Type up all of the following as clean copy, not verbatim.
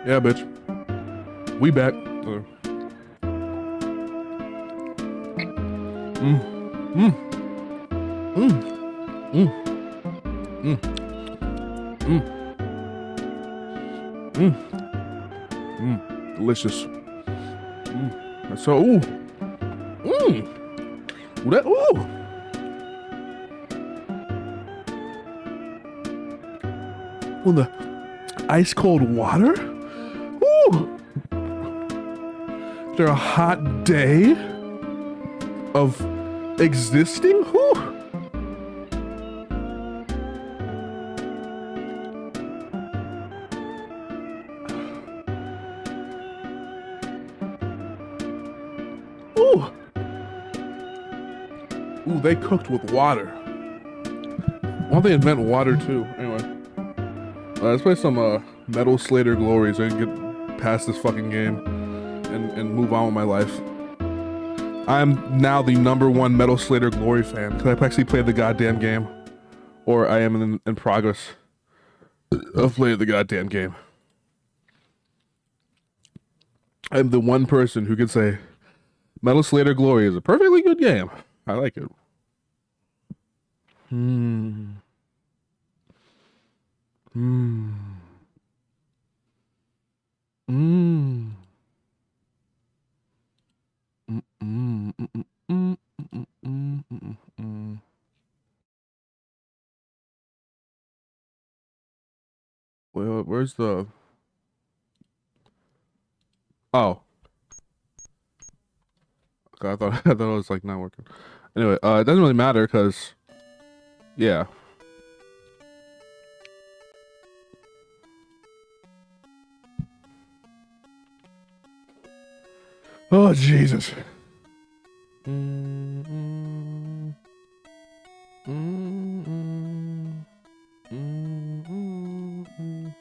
Yeah, bitch. We back. Mm. Mm. Mm. Mm. Mm. Mm. Mm. Mm. Delicious. Mm. That's so ooh. Mm. Ooh, that ooh. Well, the ice cold water? Ooh. After a hot day of existing? Ooh. Ooh. Ooh, they cooked with water. Why don't they invent water too? Anyway. Let's play some Metal Slater Glory so I can get past this fucking game and move on with my life. I'm now the #1 Metal Slater Glory fan because I've actually played the goddamn game. Or I am in progress of playing the goddamn game. I'm the one person who can say Metal Slater Glory is a perfectly good game. I like it. Hmm. Hmm. Hmm. Mm, mm, mm, mm, mm, mm, mm, mm, mm. Well, where's the... Oh. Okay, I thought I thought it was like not working. Anyway, it doesn't really matter because, yeah. Oh Jesus. Mm, mm, mm, mm, mm, mm, mm.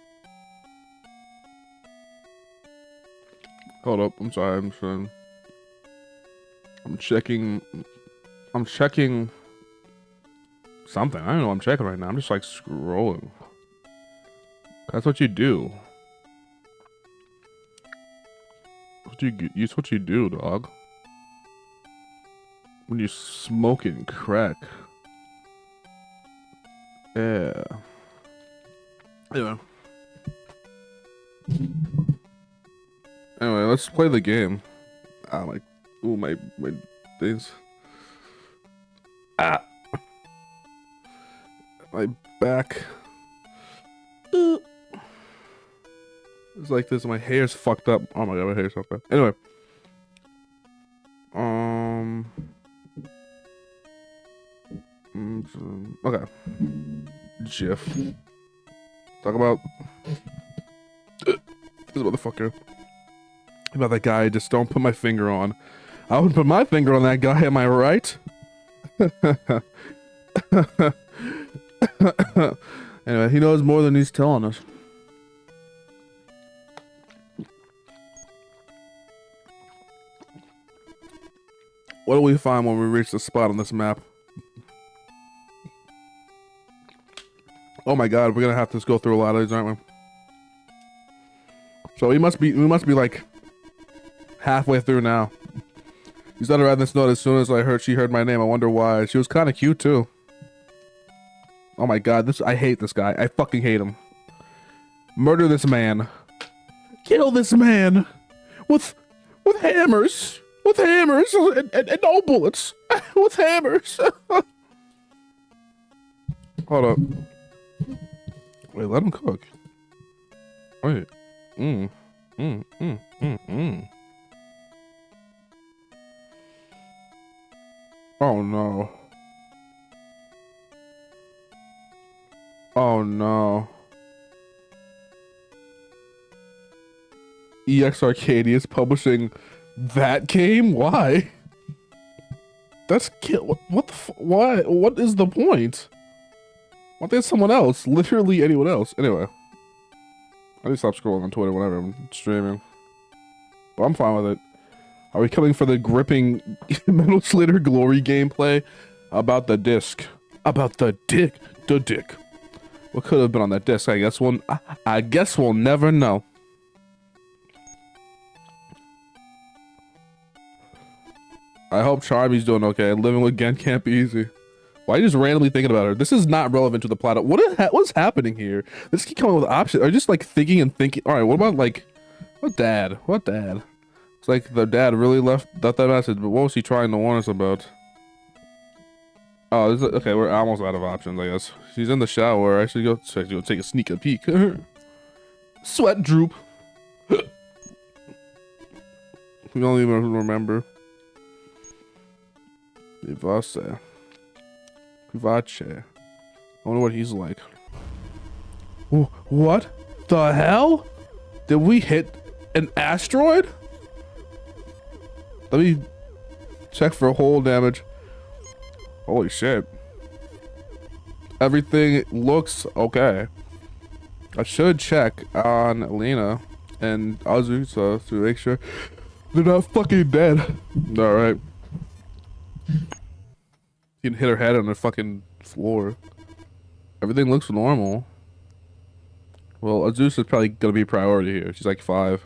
Hold up, I'm sorry, I'm checking. I'm checking something. I don't know what I'm checking right now. I'm just like scrolling. That's what you do. It's what you do, dog. When you smoke it and crack. Yeah. Anyway. Anyway, let's play the game. Ah, like, ooh, my things. Ah, my back. It's like this. My hair's fucked up. Oh my god, my hair's fucked up. Anyway. Okay. GIF. Talk about this motherfucker. About that guy. Just don't put my finger on. I wouldn't put my finger on that guy. Am I right? Anyway, he knows more than he's telling us. What do we find when we reach the spot on this map? Oh my god, we're gonna have to go through a lot of these, aren't we? So we must be like halfway through now. You started writing this note as soon as she heard my name. I wonder why. She was kind of cute too. Oh my god, I hate this guy. I fucking hate him. Murder this man. Kill this man with hammers. With hammers and no bullets. With hammers. Hold up. Wait, let him cook. Wait. Oh no. Oh no. EX Arcadia is publishing that game? Why? That's kill. What the why? What is the point? Why don't they have someone else? Literally anyone else. Anyway. I need to stop scrolling on Twitter whenever I'm streaming. But I'm fine with it. Are we coming for the gripping Metal Slater Glory gameplay? About the disc. About the dick. The dick. What could have been on that disc? I guess we'll never know. I hope Charmy's doing okay. Living with Gen can't be easy. Why are you just randomly thinking about her? This is not relevant to the plot. What's happening here? Let's keep coming with options. Are you just like thinking and thinking? All right, what about like, what dad? What dad? It's like the dad really left that message, but what was he trying to warn us about? Oh, okay, we're almost out of options, I guess. She's in the shower. I should go take a sneak peek. Sweat droop. We don't even remember. Vivace. I wonder what he's like. What the hell? Did we hit an asteroid? Let me check for hull damage. Holy shit. Everything looks okay. I should check on Lena and Azusa to make sure they're not fucking dead. Alright. You can hit her head on the fucking floor. Everything looks normal. Well, Azusa's probably gonna be priority here. She's like 5.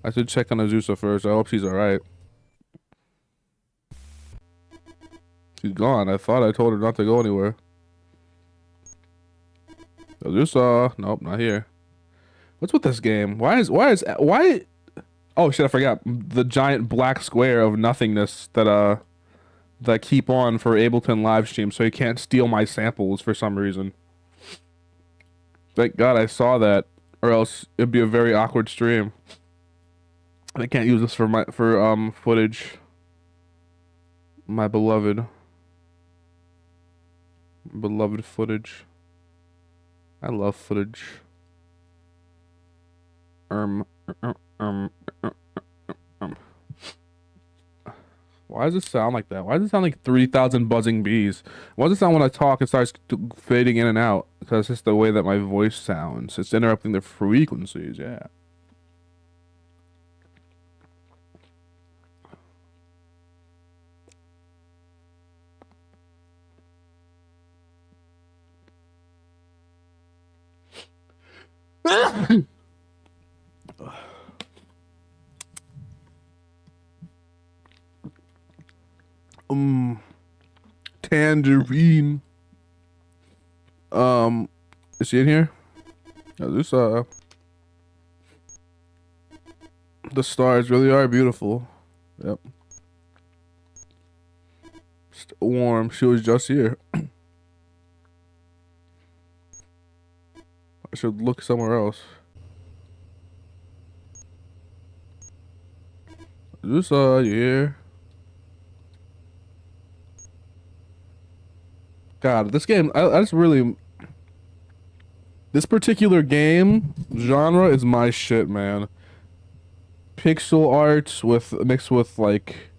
I should check on Azusa first. I hope she's alright. She's gone. I thought I told her not to go anywhere. Azusa. Nope, not here. What's with this game? Why? Oh shit, I forgot. The giant black square of nothingness that keep on for Ableton live stream, so you can't steal my samples for some reason. Thank God I saw that, or else it'd be a very awkward stream. I can't use this for footage. My beloved footage. I love footage. Why does it sound like that? Why does it sound like 3,000 buzzing bees? Why does it sound when I talk it starts fading in and out? Because it's just the way that my voice sounds. It's interrupting the frequencies, yeah. Tangerine. Is she in here? This the stars really are beautiful. Yep. Warm. She was just here. I should look somewhere else. This you here? God, this game, I just really... This particular game genre is my shit, man. Pixel art mixed with, like,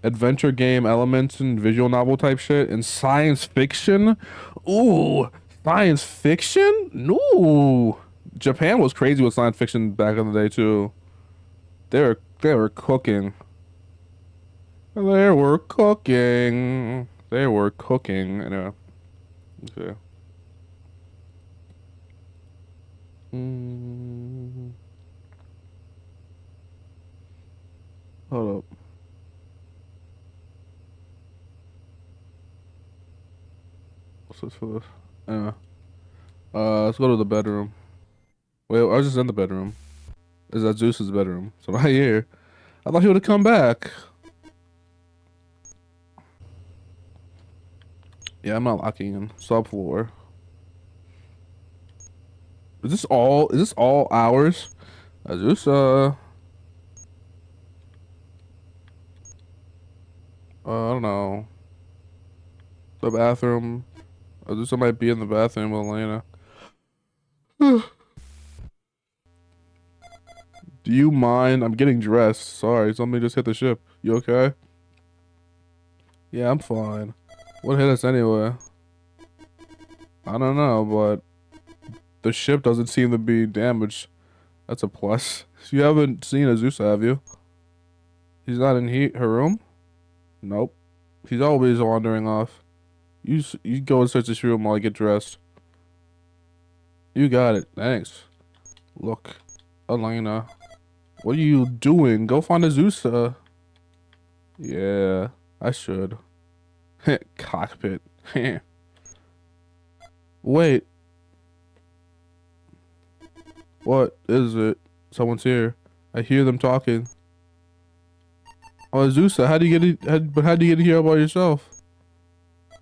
adventure game elements and visual novel type shit, and science fiction? Ooh, science fiction? No. Japan was crazy with science fiction back in the day, too. They were cooking. They were cooking. They were cooking. Anyway. Okay. Hold up. What's this for this? Let's go to the bedroom. Wait, I was just in the bedroom. Is that Zeus's bedroom? So not here. I thought he would have come back. Yeah, I'm not locking in. Subfloor. Is this all ours? Zeus, I don't know. The bathroom. Zeus might be in the bathroom with Elena. Do you mind? I'm getting dressed. Sorry, somebody just hit the ship. You okay? Yeah, I'm fine. What hit us anyway? I don't know, but the ship doesn't seem to be damaged. That's a plus. You haven't seen Azusa, have you? She's not in her room? Nope. She's always wandering off. You go and search this room while I get dressed. You got it. Thanks. Look, Elena. What are you doing? Go find Azusa. Yeah. I should. Cockpit. Wait. What is it? Someone's here. I hear them talking. Oh, Azusa, how do you get it? How do you get here by yourself?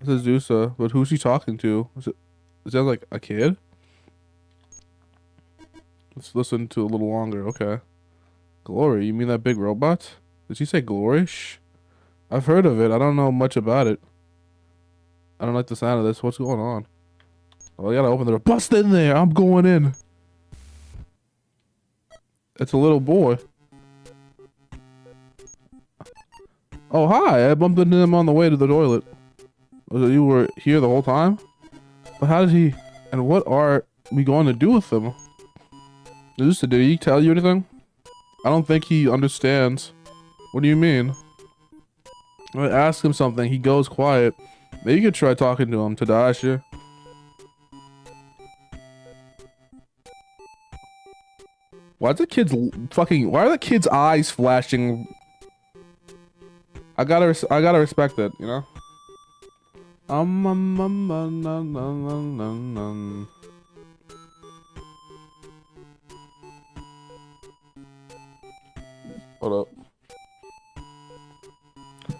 This is Azusa, but who's she talking to? Is that like a kid? Let's listen to a little longer. Okay. Glory, you mean that big robot? Did she say glory? Shh. I've heard of it. I don't know much about it. I don't like the sound of this. What's going on? Oh, I gotta open the door. Bust in there. I'm going in. It's a little boy. Oh, hi. I bumped into him on the way to the toilet. You were here the whole time? But how did he... And what are we going to do with him? Did he tell you anything? I don't think he understands. What do you mean? I ask him something. He goes quiet. Maybe you could try talking to him, Tadashi. Why are the kids' eyes flashing? I gotta respect it, you know? Hold up.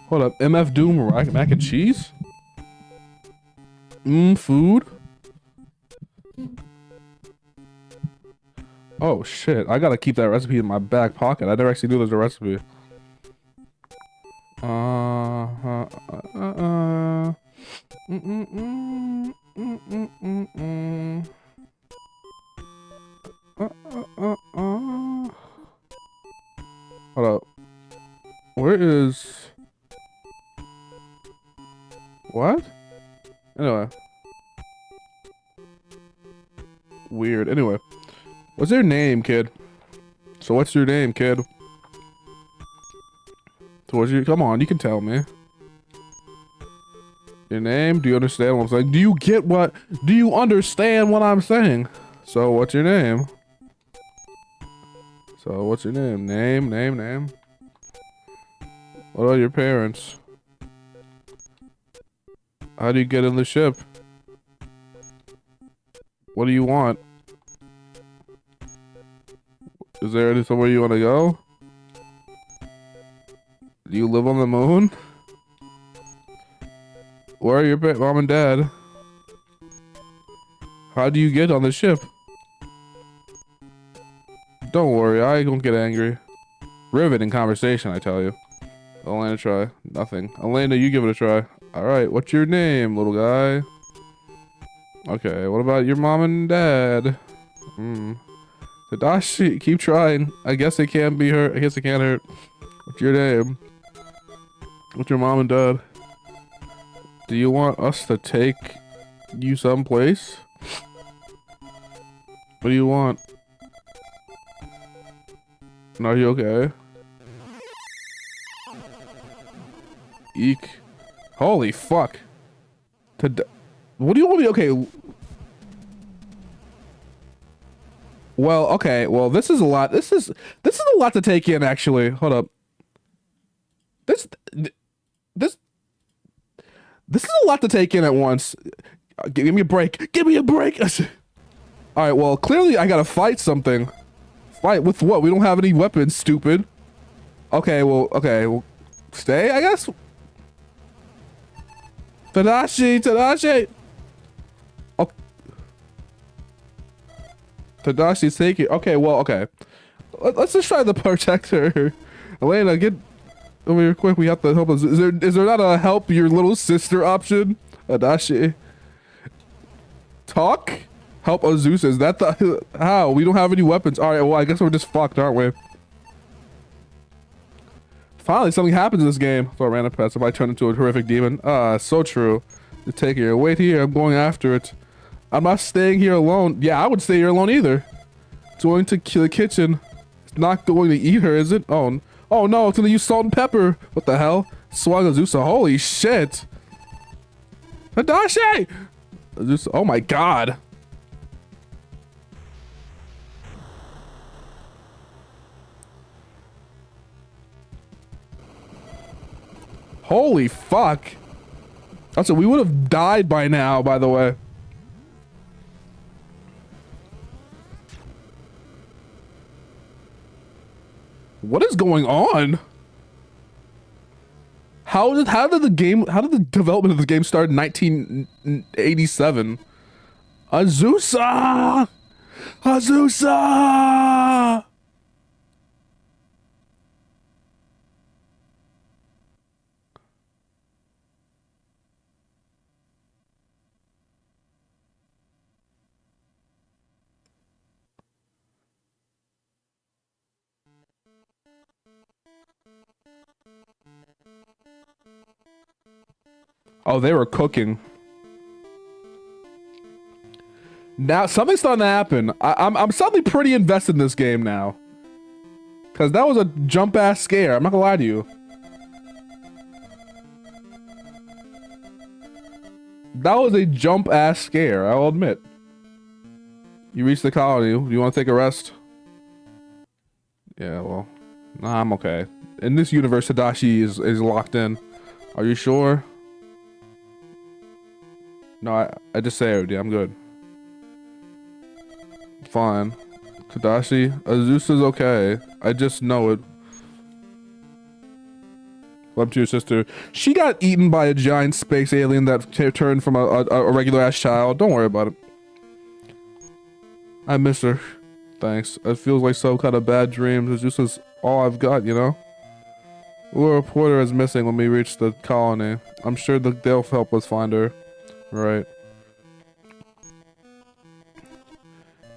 Hold up. MF Doom mac and cheese? Food? Oh shit, I gotta keep that recipe in my back pocket. I never actually knew there's a recipe. Hold up. Where is... What? Anyway. Weird. Anyway. What's your name, kid? So what's your name, kid? So what's your... Come on, you can tell me. Your name? Do you understand what I'm saying? Do you get what... Do you understand what I'm saying? So what's your name? So what's your name? Name. What are your parents? How do you get in the ship? What do you want? Is there somewhere you want to go? Do you live on the moon? Where are your mom and dad? How do you get on the ship? Don't worry, I won't get angry. Riveting conversation, I tell you. Elena, try. Nothing. Elena, you give it a try. Alright, what's your name, little guy? Okay, what about your mom and dad? Tadashi, keep trying. I guess it can't be hurt. I guess it can't hurt. What's your name? What's your mom and dad? Do you want us to take you someplace? What do you want? Are you okay? Eek. Holy fuck. What do you want me? Okay. Well, okay. Well, this is a lot. This is a lot to take in, actually. Hold up. This is a lot to take in at once. Give me a break. Give me a break. All right. Well, clearly I gotta fight something. Fight with what? We don't have any weapons, stupid. Okay. Well, stay, I guess. Tadashi. Oh. Tadashi's taking. Okay. Well, okay. Let's just try the protector. Elena, get over here quick. We have to help us. Is there not a help your little sister option? Tadashi. Talk? Help Azusa. Is that the... How? We don't have any weapons. Alright, well, I guess we're just fucked, aren't we? Finally, something happens in this game. So I ran up past if I turn into a horrific demon. So true. Just take it. Wait here. I'm going after it. I'm not staying here alone. Yeah, I would stay here alone either. It's going to kill the kitchen. It's not going to eat her, is it? Oh no, it's going to use salt and pepper. What the hell? Swung Azusa. Holy shit. Tadashi! Azusa. Oh my god. Holy fuck. Also, we would have died by now, by the way. What is going on? How did the development of the game start in 1987? Azusa! Azusa! Oh, they were cooking. Now something's starting to happen. I'm suddenly pretty invested in this game now, cause that was a jump ass scare. I'm not gonna lie to you. That was a jump ass scare. I'll admit. You reached the colony. Do you want to take a rest? Yeah. Well, nah, I'm okay. In this universe, Tadashi is locked in. Are you sure? No, I just saved. Yeah, I'm good. Fine. Tadashi, Azusa's okay. I just know it. Love to your sister. She got eaten by a giant space alien that turned from a regular ass child. Don't worry about it. I miss her. Thanks. It feels like some kind of bad dream. Azusa's all I've got, you know? A reporter is missing when we reach the colony. I'm sure they'll help us find her. Right.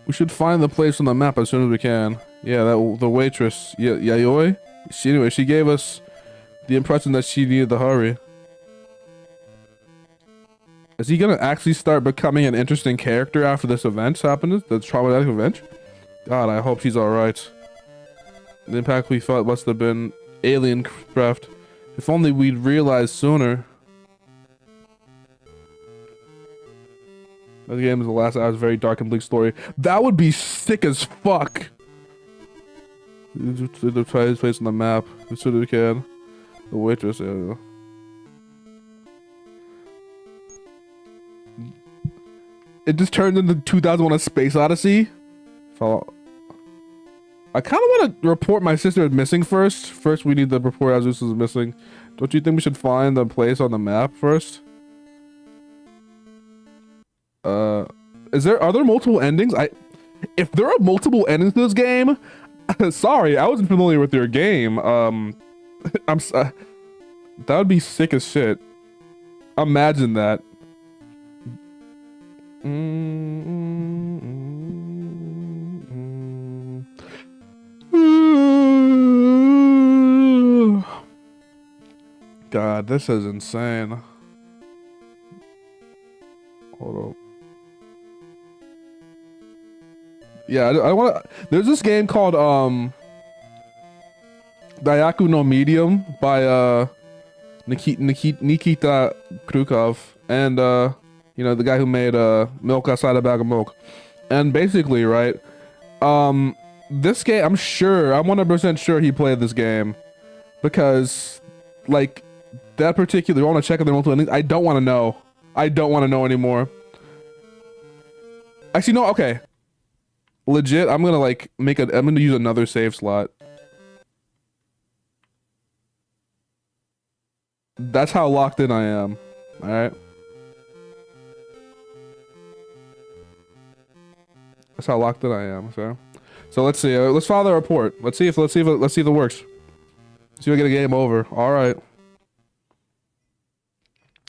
We should find the place on the map as soon as we can. Yeah, the waitress, Yayoi? She gave us the impression that she needed to hurry. Is he gonna actually start becoming an interesting character after this event happened? The traumatic event? God, I hope she's alright. The impact we felt must have been alien craft. If only we'd realized sooner. The game is the last hour's very dark and bleak story. That would be sick as fuck. To try his place on the map as soon as we can. The waitress area. It just turned into 2001: A Space Odyssey. So I kind of want to report my sister is missing first. First, we need to report Azusa is missing. Don't you think we should find the place on the map first? Are there multiple endings? If there are multiple endings to this game, sorry, I wasn't familiar with your game. That would be sick as shit. Imagine that. God, this is insane. Hold up. Yeah, I want to. There's this game called Dayaku no Medium by Nikita Krukov, and you know, the guy who made Milk Outside a Bag of Milk. And basically, right, this game, I'm 100% sure he played this game, because like that particular, I want to check if there are multiple endings. I don't want to know. I don't want to know anymore. Actually, no. Okay. Legit, I'm gonna like I'm gonna use another save slot. That's how locked in I am. All right. That's how locked in I am. So let's see. Let's file the report. Let's see if it works. See if we get a game over. All right.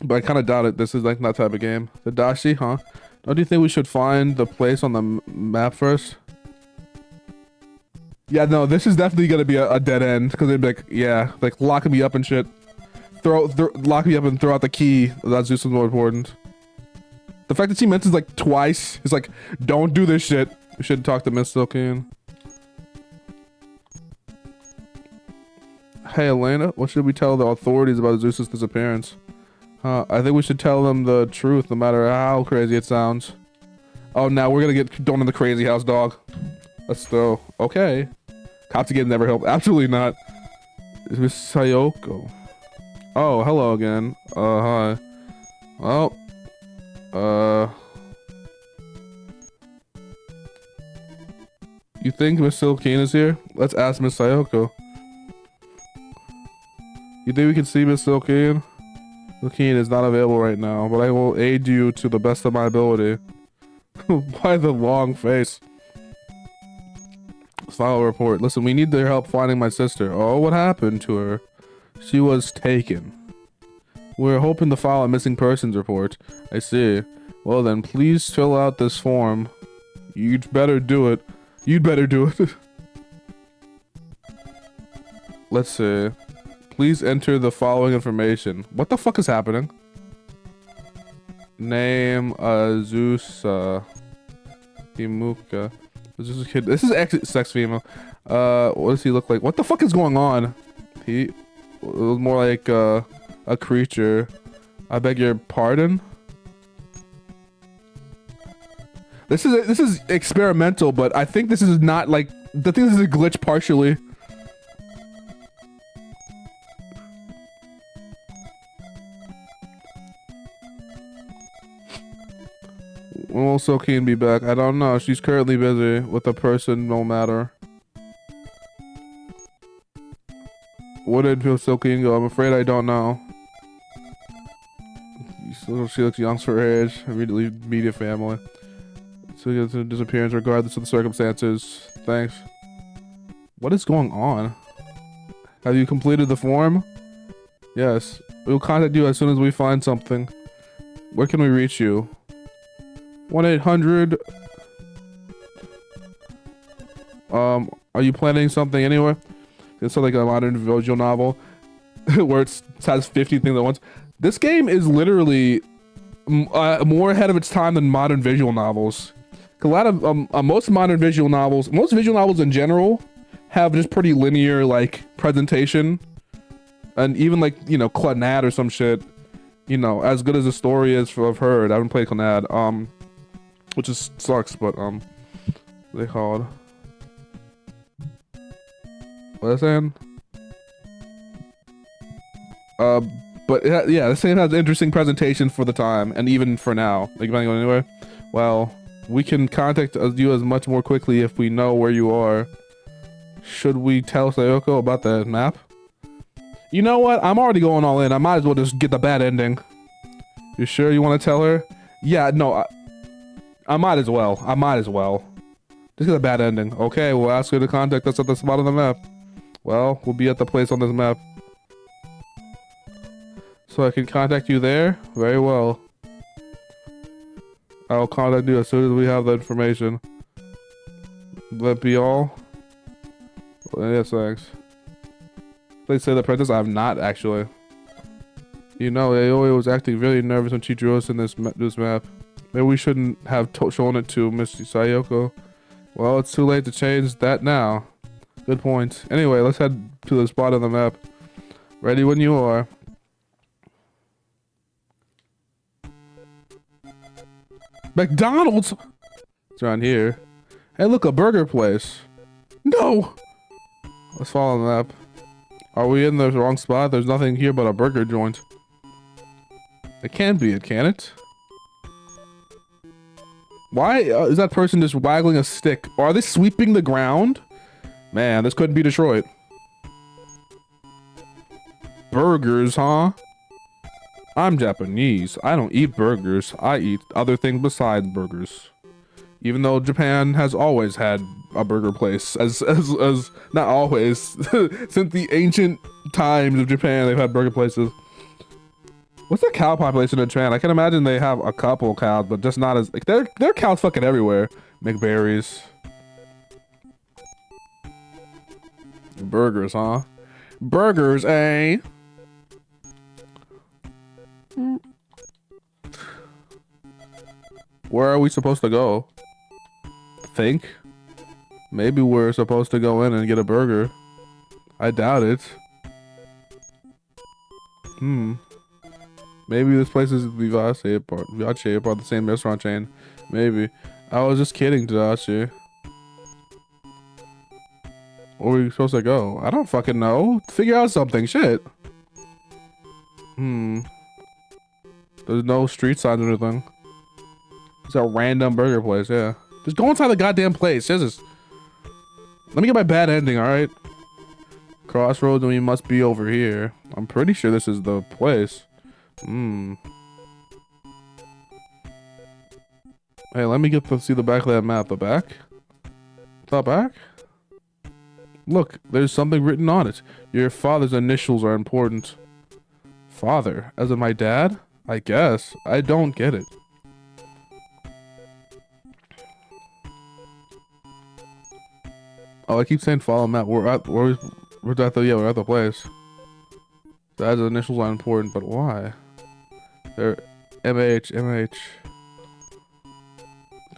But I kind of doubt it. This is like that type of game. The Dashi, huh? Don't you think we should find the place on the map first? Yeah, no, this is definitely gonna be a dead end, because they'd be like, yeah, like locking me up and shit. Lock me up and throw out the key. That's just more important. The fact that she mentions like twice is like, don't do this shit. We should talk to Miss Silkeen. Hey Elena, what should we tell the authorities about Zeus's disappearance? I think we should tell them the truth, no matter how crazy it sounds. Oh, now we're gonna get thrown in the crazy house, dog. Let's go. Okay. Cops again never help. Absolutely not. Is Miss Sayoko? Oh, hello again. Hi. Well, you think Miss Silkeen is here? Let's ask Miss Sayoko. You think we can see Miss Silkeen? Silkeen is not available right now, but I will aid you to the best of my ability. Why the long face? File report. Listen, we need their help finding my sister. Oh, what happened to her? She was taken. We're hoping to file a missing persons report. I see. Well then, please fill out this form. You'd better do it. You'd better do it. Let's see. Please enter the following information. What the fuck is happening? Name, Azusa. Himuka. This is a kid. This is actually sex female. What does he look like? What the fuck is going on? He was more like, a creature. I beg your pardon? This is experimental, but I think this is not like, I think this is a glitch partially. When will Silkeen be back? I don't know. She's currently busy with a person, no matter. Where did Silkeen go? I'm afraid I don't know. She looks young for her age. Immediately media family. So he gets a disappearance regardless of the circumstances. Thanks. What is going on? Have you completed the form? Yes. We'll contact you as soon as we find something. Where can we reach you? 1-800. Are you planning something anyway? It's like a modern visual novel where it has 50 things at once. This game is literally more ahead of its time than modern visual novels. A lot of most modern visual novels, most visual novels in general, have just pretty linear like presentation, and even like, you know, Clannad or some shit. You know, as good as the story is, I've heard. I haven't played Clannad, which is sucks, but they called. What is saying? But yeah, this game has interesting presentation for the time, and even for now. Like, going anywhere. Well, we can contact you as much more quickly if we know where you are. Should we tell Sayoko about the map? You know what? I'm already going all in. I might as well just get the bad ending. You sure you want to tell her? Yeah, no. I might as well. I might as well. Just get a bad ending. Okay, we'll ask her to contact us at the spot on the map. Well, we'll be at the place on this map. So I can contact you there? Very well. I'll contact you as soon as we have the information. That be all? Well, yes, thanks. They say the princess? I have not, actually. You know, Aoi was acting really nervous when she drew us in this map. Maybe we shouldn't have shown it to Miss Sayoko. Well, it's too late to change that now. Good point. Anyway, let's head to the spot on the map. Ready when you are. McDonald's? It's around here. Hey, look, a burger place. No! Let's follow the map. Are we in the wrong spot? There's nothing here but a burger joint. It can't be it, can it? Why is that person just waggling a stick? Or are they sweeping the ground? Man, this couldn't be Detroit. Burgers, huh? I'm Japanese. I don't eat burgers. I eat other things besides burgers. Even though Japan has always had a burger place, as not always, since the ancient times of Japan, they've had burger places. What's the cow population in Japan? I can imagine they have a couple cows, but just not as like there are cows fucking everywhere. McBerries. Burgers, huh? Burgers, eh? Where are we supposed to go? Think? Maybe we're supposed to go in and get a burger. I doubt it. Maybe this place is Vivace part the same restaurant chain. Maybe. I was just kidding, Tadashi. Where are we supposed to go? I don't fucking know. Figure out something. Shit. Hmm. There's no street signs or anything. It's a random burger place, yeah. Just go inside the goddamn place. Jesus. Let me get my bad ending, alright? Crossroads and we must be over here. I'm pretty sure this is the place. Hmm. Hey, let me get to see the back of that map. The back? The back? Look, there's something written on it. Your father's initials are important. Father? As in my dad? I guess. I don't get it. Oh, I keep saying follow map. We're at the place. Dad's initials are important, but why? They're MH.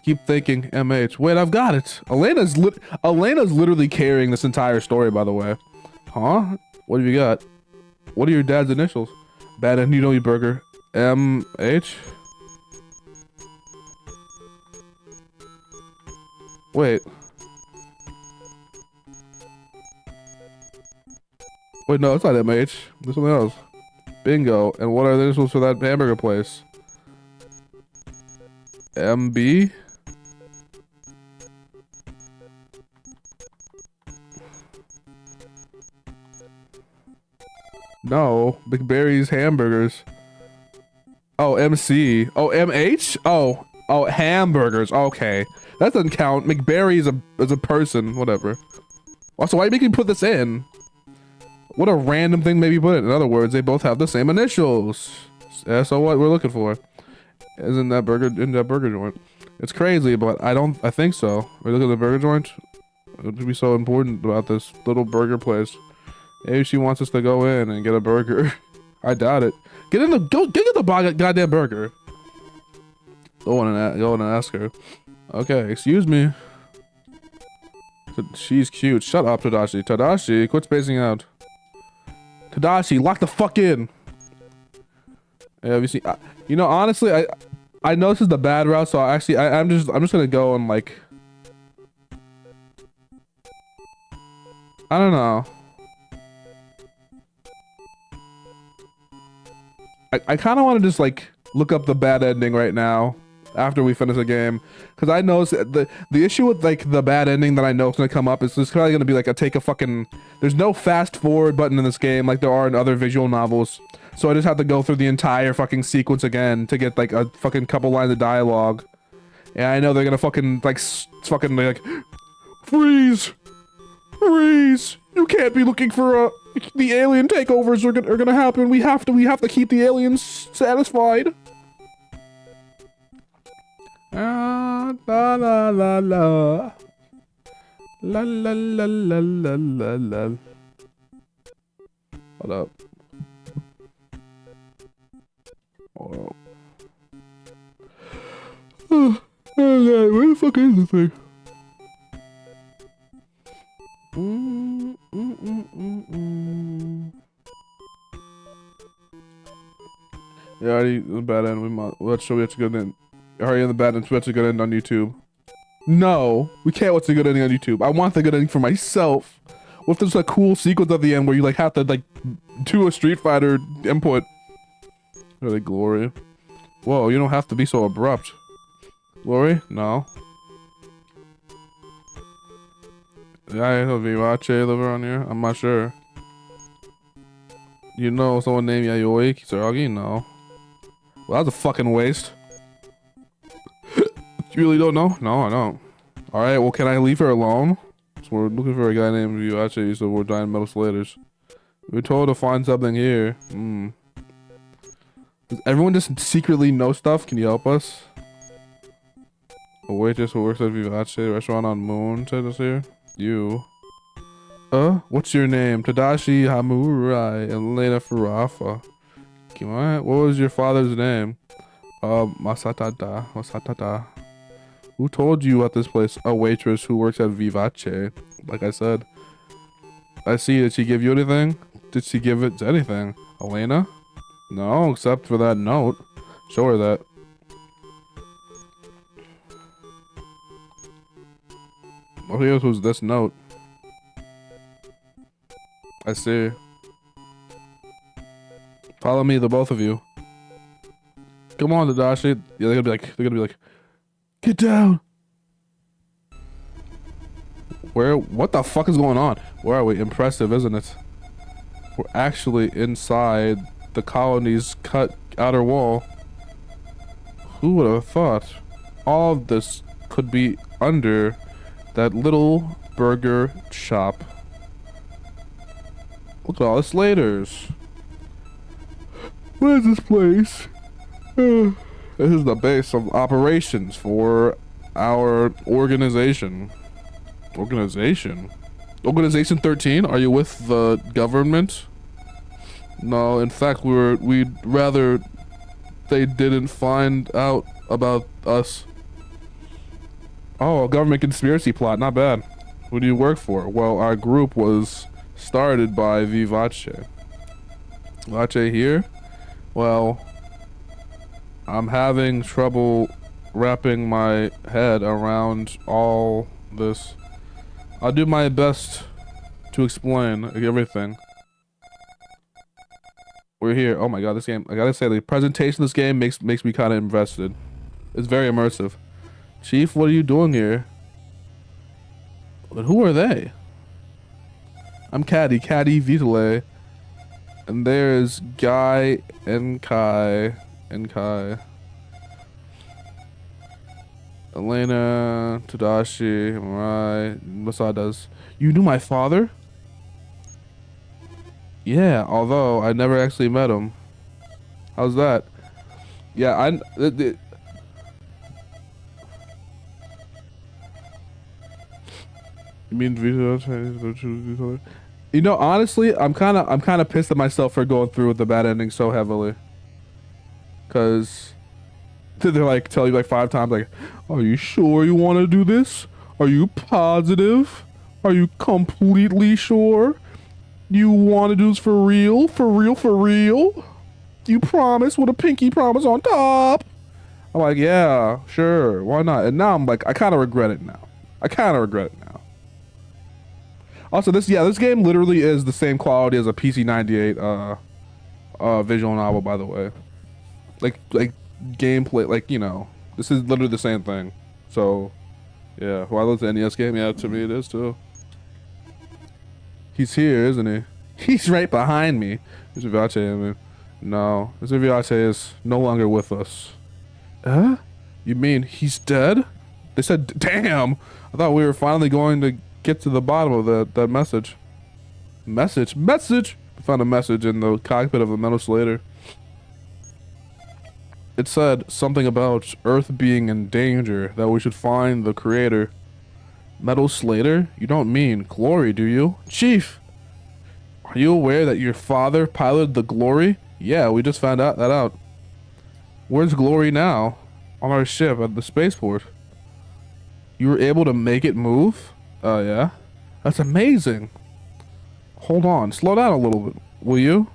Keep thinking MH. Wait, I've got it. Elena's literally carrying this entire story, by the way. Huh? What have you got? What are your dad's initials? Bad and you know you burger. MH? Wait. Wait, no, it's not MH. There's something else. Bingo. And what are the initials for that hamburger place? MB? No, McBarry's hamburgers. Oh, MC. Oh, MH? Oh, hamburgers. Okay, that doesn't count. McBarry is a person. Whatever. Also, why are you making me put this in? What a random thing maybe put it. In other words, they both have the same initials. Yeah, so what we're looking for is in that burger joint. It's crazy, but I think so. We look at the burger joint. It would be so important about this little burger place. Maybe she wants us to go in and get a burger. I doubt it. Get the goddamn burger. Go and ask her. Okay, excuse me. She's cute. Shut up, Tadashi. Tadashi, quit spacing out. Tadashi, lock the fuck in. Yeah, have you seen? You know, honestly, I know this is the bad route, so I'm just gonna go and like. I don't know. I kind of want to just like look up the bad ending right now after we finish the game, because I know the issue with like the bad ending that I know is gonna come up is it's probably gonna be like there's no fast forward button in this game like there are in other visual novels, so I just have to go through the entire fucking sequence again to get like a fucking couple lines of dialogue. And I know they're gonna fucking like freeze. You can't be looking for the alien takeovers are gonna happen. We have to keep the aliens satisfied. La la la la. La la la la la la la. Hold up. Oh, where the fuck is this thing? Yeah, already the bad end. Let's show you what's good end. Already in the bad end. What's a good end on YouTube? No, we can't. What's a good ending on YouTube? I want the good ending for myself. What if there's a cool sequence at the end where you like have to like do a Street Fighter input? Really, Glory? Whoa, you don't have to be so abrupt. Glory? No. Yeah, I have Vivace live around here. I'm not sure. You know someone named Yayoi Kisaragi? No. Well, that's a fucking waste. You really don't know? No, I don't. Alright, well, can I leave her alone? So we're looking for a guy named Vivace, so we're dying metal slaters. We're told to find something here. Does everyone just secretly know stuff? Can you help us? A waitress who works at Vivace restaurant on Moon said us here. You. What's your name? Tadashi Hamurai Elena Furafa. What was your father's name? Masatata. Who told you at this place? A waitress who works at Vivace. Like I said. I see. Did she give you anything? Did she give it anything? Elena? No, except for that note. Show her that. What else was this note? I see. Follow me, the both of you. Come on, Tadashi. Yeah, they're gonna be like, get down. What the fuck is going on? Where are we? Impressive, isn't it? We're actually inside the colony's cut outer wall. Who would have thought all of this could be under that little burger shop? Look at all the slaters. What is this place? This is the base of operations for our organization. Organization 13? Are you with the government? No, in fact, we'd rather they didn't find out about us. Oh, a government conspiracy plot, not bad. Who do you work for? Well, our group was started by Vivace. Vivace here? Well, I'm having trouble wrapping my head around all this. I'll do my best to explain everything. We're here. Oh my god, this game, I gotta say, the presentation of this game makes me kind of invested. It's very immersive. Chief, what are you doing here? But who are they? I'm Caddy Vitale. And there's Guy and Kai. Elena, Tadashi, Mirai, Masadas. You knew my father? Yeah, although I never actually met him. How's that? Yeah, you mean you know, honestly, I'm kind of pissed at myself for going through with the bad ending so heavily. Cause they're like tell you like 5 times like, are you sure you want to do this? Are you positive? Are you completely sure? You want to do this for real? For real? For real? You promise with a pinky promise on top? I'm like, yeah, sure, why not? And now I'm like, I kind of regret it now. Also, this game literally is the same quality as a PC 98 visual novel, by the way. Like gameplay, like, you know, this is literally the same thing. So, yeah, who I love the NES game, yeah, to me it is too. He's here, isn't he? He's right behind me. Mr. Vivace, I mean. No, Mr. Vivace is no longer with us. Huh? You mean he's dead? They said, damn! I thought we were finally going to get to the bottom of that message. Message? We found a message in the cockpit of the metal slater. It said something about Earth being in danger, that we should find the creator. Metal slater? You don't mean Glory, do you? Chief! Are you aware that your father piloted the Glory? Yeah, we just found that out. Where's Glory now? On our ship at the spaceport. You were able to make it move? Yeah. That's amazing. Hold on, slow down a little bit, will you?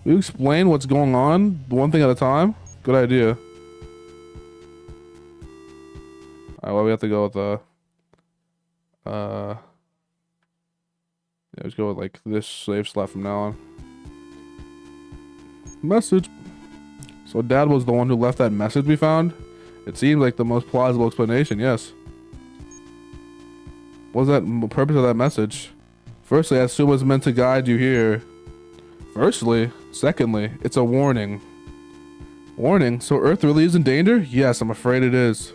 Will you explain what's going on, one thing at a time? Good idea. Alright, well, we have to go with yeah, let's go with like this save slot from now on. Message. So Dad was the one who left that message we found? It seems like the most plausible explanation, yes. What was the purpose of that message? Firstly, I assume it was meant to guide you here. Firstly. Secondly, it's a warning. Warning? So Earth really is in danger? Yes, I'm afraid it is.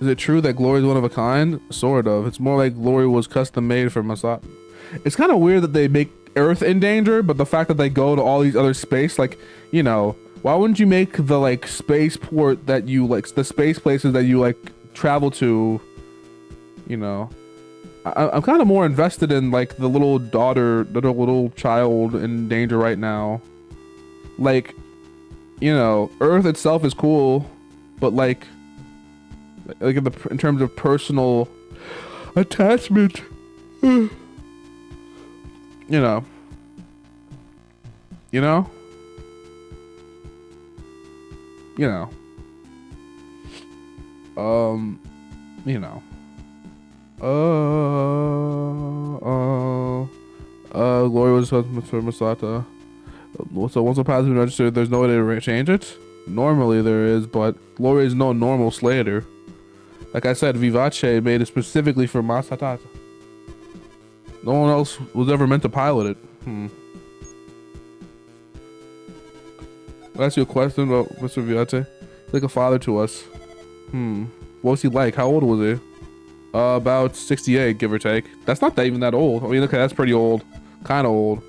Is it true that Glory is one of a kind? Sort of. It's more like Glory was custom made for Masat. It's kind of weird that they make Earth in danger, but the fact that they go to all these other space, like, you know, why wouldn't you make the like spaceport that you like, the space places that you like travel to, you know? I'm kind of more invested in like the little daughter, the little child in danger right now. Like, you know, Earth itself is cool, but like in terms of personal attachment, you know, you know, Glory was husband for Masata. So once a path has been registered, there's no way to change it? Normally there is, but Glory is no normal slater. Like I said, Vivace made it specifically for Masatata. No one else was ever meant to pilot it. I'll ask you a question about Mr. Vivace. He's like a father to us. What was he like? How old was he? About 68, give or take. That's not even that old. I mean, okay, that's pretty old. Kind of old.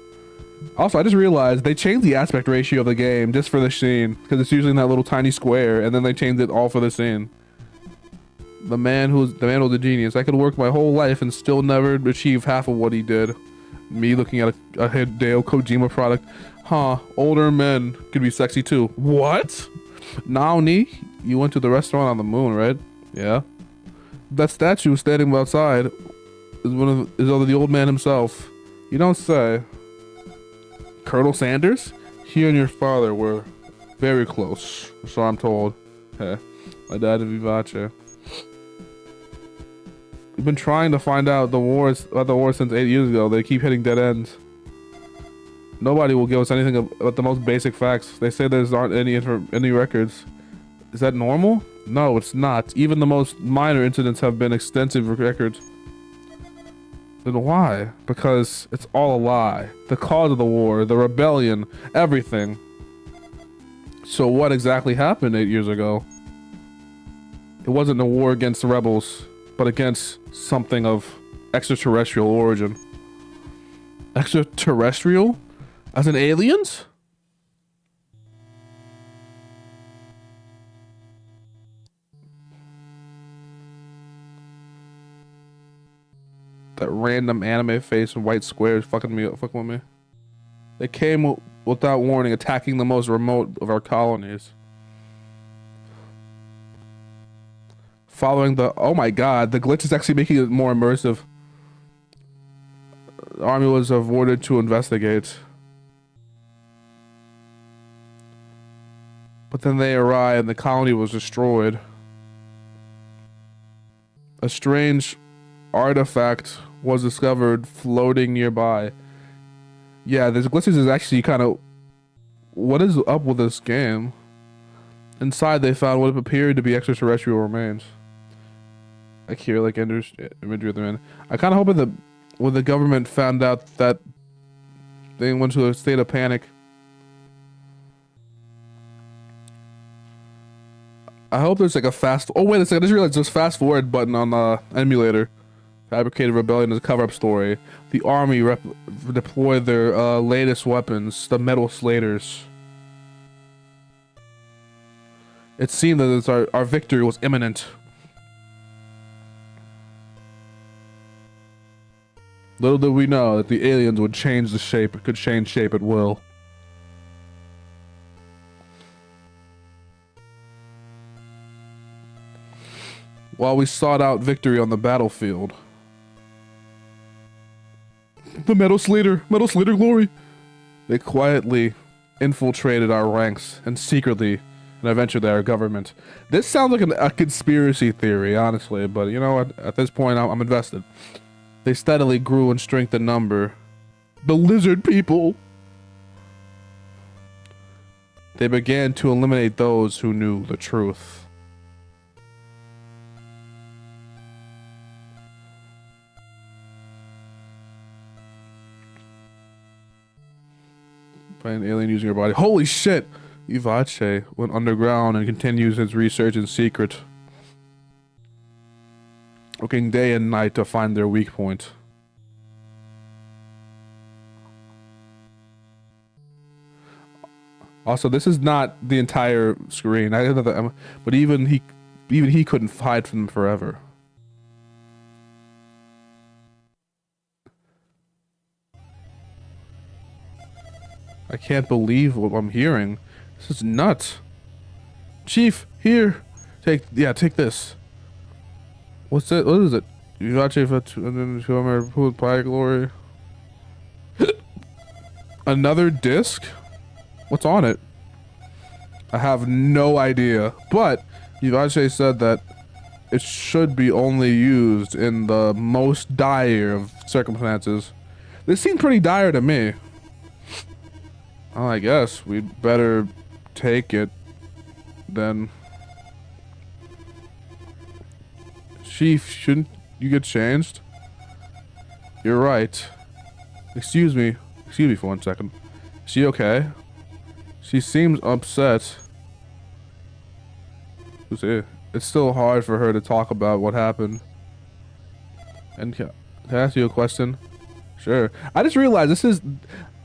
Also, I just realized they changed the aspect ratio of the game just for the scene, because it's usually in that little tiny square, and then they changed it all for the scene. The man was a genius. I could work my whole life and still never achieve half of what he did. Me looking at a Hideo Kojima product. Huh, older men could be sexy too. What? Naoni, you went to the restaurant on the moon, right? Yeah. That statue standing outside is of the old man himself. You don't say. Colonel Sanders? He and your father were very close, so I'm told. Hey, my dad and Vivace. We've been trying to find out about the war since 8 years ago. They keep hitting dead ends. Nobody will give us anything about the most basic facts. They say there aren't any records. Is that normal? No, it's not. Even the most minor incidents have been extensive records. Then why? Because it's all a lie. The cause of the war, the rebellion, everything. So what exactly happened 8 years ago? It wasn't a war against the rebels, but against something of extraterrestrial origin. Extraterrestrial? As in aliens? That random anime face and white squares fucking with me. They came without warning, attacking the most remote of our colonies. Following the... Oh my god, the glitch is actually making it more immersive. The army was ordered to investigate. But then they arrived and the colony was destroyed. A strange artifact was discovered floating nearby. Yeah, this glitches is actually kind of... What is up with this game? Inside they found what appeared to be extraterrestrial remains. Like here, like imagery of the man. I kind of hope that when the government found out that they went to a state of panic. I hope there's like a fast... Oh wait a second, I just realized there's a fast forward button on the emulator. Fabricated rebellion is a cover-up story. The army deployed their latest weapons, the metal slaters. It seemed that our victory was imminent. Little did we know that the aliens would change the shape. It could change shape at will. While we sought out victory on the battlefield. The Metal Slater glory. They quietly infiltrated our ranks and secretly and eventually our government. This sounds like a conspiracy theory, honestly, but you know what? At this point, I'm invested. They steadily grew in strength and number. The lizard people. They began to eliminate those who knew the truth. Find an alien using your body. Holy shit! Vivace went underground and continues his research in secret, working day and night to find their weak point. Also, this is not the entire screen. But even he couldn't hide from them forever. I can't believe what I'm hearing. This is nuts. Chief, here. Take this. What's it? What is it? Vivace for pie glory. Another disc? What's on it? I have no idea. But Vivace said that it should be only used in the most dire of circumstances. This seemed pretty dire to me. Oh, I guess we'd better take it then. Chief, shouldn't you get changed? You're right. Excuse me for 1 second. Is she okay? She seems upset. It's still hard for her to talk about what happened. And can I ask you a question? Sure. I just realized this is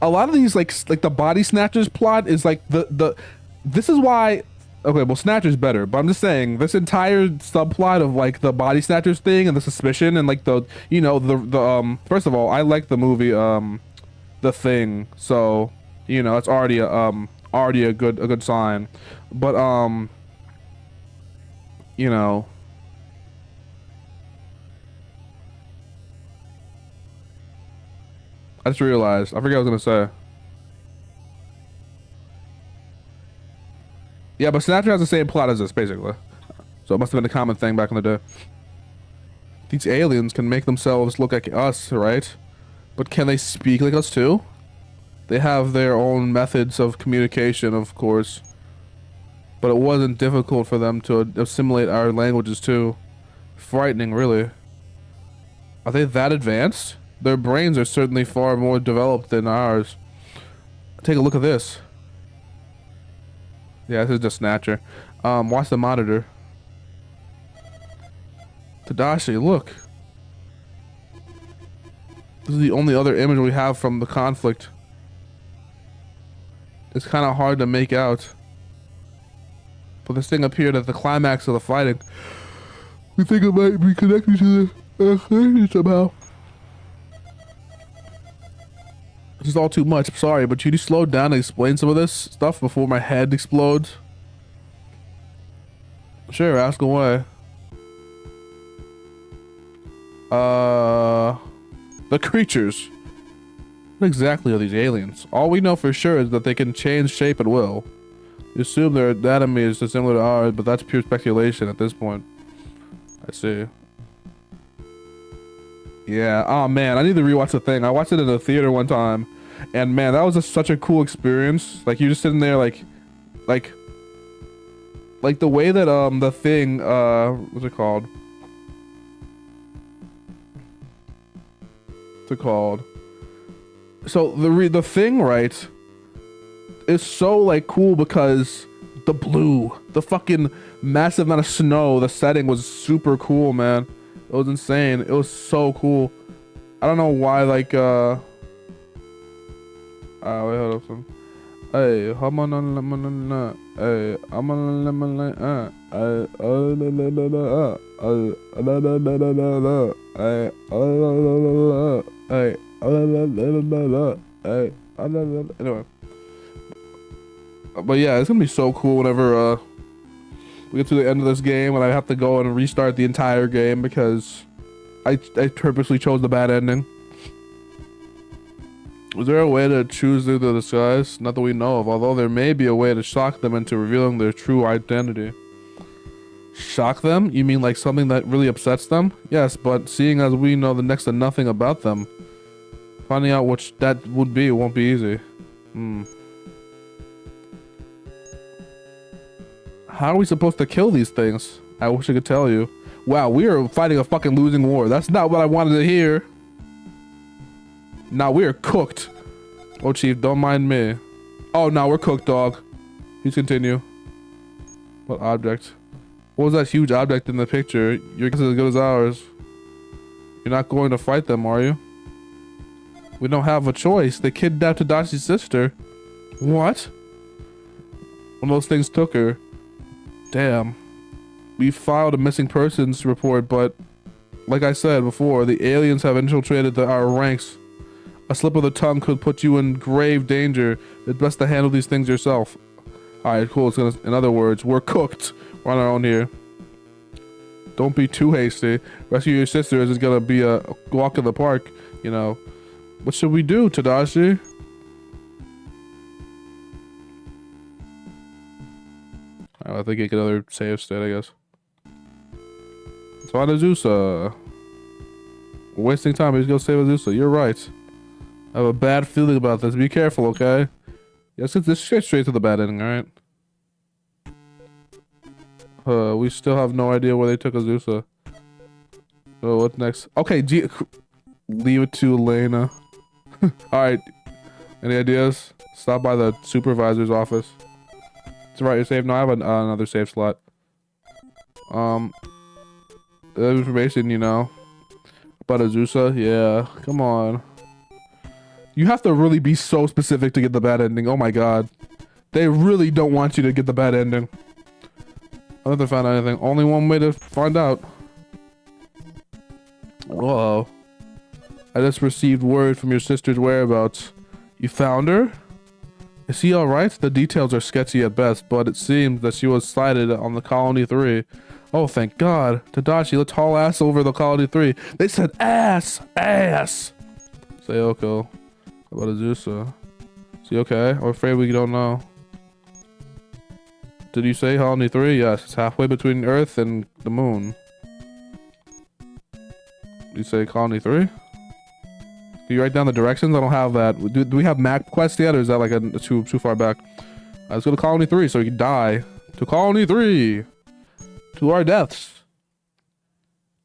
a lot of these like the body snatchers plot is like this is why. Okay, well, Snatcher's better, but I'm just saying this entire subplot of like the body snatchers thing and the suspicion and like the first of all, I like the movie The Thing, so you know it's already a good sign, but you know, I just realized I forget what I was gonna say. Yeah, but Snatcher has the same plot as this, basically. So it must have been a common thing back in the day. These aliens can make themselves look like us, right? But can they speak like us too? They have their own methods of communication, of course. But it wasn't difficult for them to assimilate our languages too. Frightening, really. Are they that advanced? Their brains are certainly far more developed than ours. Take a look at this. Yeah, this is just Snatcher. Watch the monitor. Tadashi, look. This is the only other image we have from the conflict. It's kind of hard to make out. But this thing appeared at the climax of the fighting. We think it might be connected to the somehow. This is all too much. Sorry, but you slow down and explain some of this stuff before my head explodes. Sure, ask away. The creatures. What exactly are these aliens? All we know for sure is that they can change shape at will. You assume their anatomy is similar to ours, but that's pure speculation at this point. I see. Yeah, oh man, I need to rewatch The Thing. I watched it in the theater one time, and man, that was such a cool experience. Like, you're just sitting there like the way that, The Thing, what's it called? What's it called? So, the Thing, right, is so, like, cool because the blue, the fucking massive amount of snow, the setting was super cool, man. It was insane. It was so cool. I don't know why, like, wait, hold up some. Hey, I'm on hey, I'm on anyway. But yeah, it's gonna be so cool whenever we get to the end of this game and I have to go and restart the entire game because I purposely chose the bad ending. Was there a way to choose through the disguise? Not that we know of, although there may be a way to shock them into revealing their true identity. Shock them? You mean like something that really upsets them? Yes, but seeing as we know the next to nothing about them, finding out which that would be won't be easy. How are we supposed to kill these things? I wish I could tell you. Wow, we are fighting a fucking losing war. That's not what I wanted to hear. Now we are cooked. Oh, Chief, don't mind me. Oh, now we're cooked, dog. Please continue. What object? What was that huge object in the picture? Your guess is as good as ours. You're not going to fight them, are you? We don't have a choice. They kidnapped Tadashi's sister. What? One of those things took her. Damn. We filed a missing persons report, but like I said before, the aliens have infiltrated our ranks. A slip of the tongue could put you in grave danger. It's best to handle these things yourself. Alright, cool. In other words, we're cooked. We're on our own here. Don't be too hasty. Rescue your sister isn't gonna be a walk in the park, you know. What should we do, Tadashi? Alright, I think I get another save state, I guess. It's on Azusa. We're wasting time. He's gonna save Azusa. You're right. I have a bad feeling about this. Be careful, okay? Yes, let's get straight to the bad ending, alright? We still have no idea where they took Azusa. So what's next? Okay, leave it to Elena. Alright. Any ideas? Stop by the supervisor's office. It's right, you're safe. No, I have another safe slot. Information, you know. About Azusa? Yeah, come on. You have to really be so specific to get the bad ending. Oh my god. They really don't want you to get the bad ending. I don't have to find out anything. Only one way to find out. Whoa. I just received word from your sister's whereabouts. You found her? Is she alright? The details are sketchy at best, but it seems that she was sighted on the Colony 3. Oh, thank God. Tadashi, let's haul ass over the Colony 3. They said ass! Ass! Sayoko. How about Azusa? Is he okay? I'm afraid we don't know. Did you say Colony 3? Yes, it's halfway between Earth and the moon. Did you say Colony 3? Can you write down the directions? I don't have that. Do we have map quest yet, or is that like too far back? Let's go to Colony 3 so we can die. To Colony 3! To our deaths.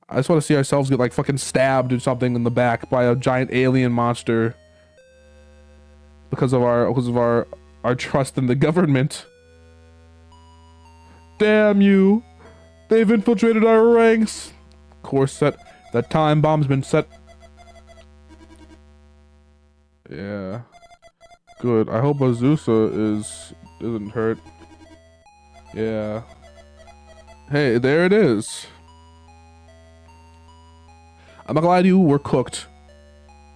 I just want to see ourselves get like fucking stabbed or something in the back by a giant alien monster. Because of our trust in the government. Damn you! They've infiltrated our ranks! Course set. That time bomb's been set. Yeah. Good. I hope Azusa isn't hurt. Yeah. Hey, there it is. I'm not gonna lie to you, we're cooked.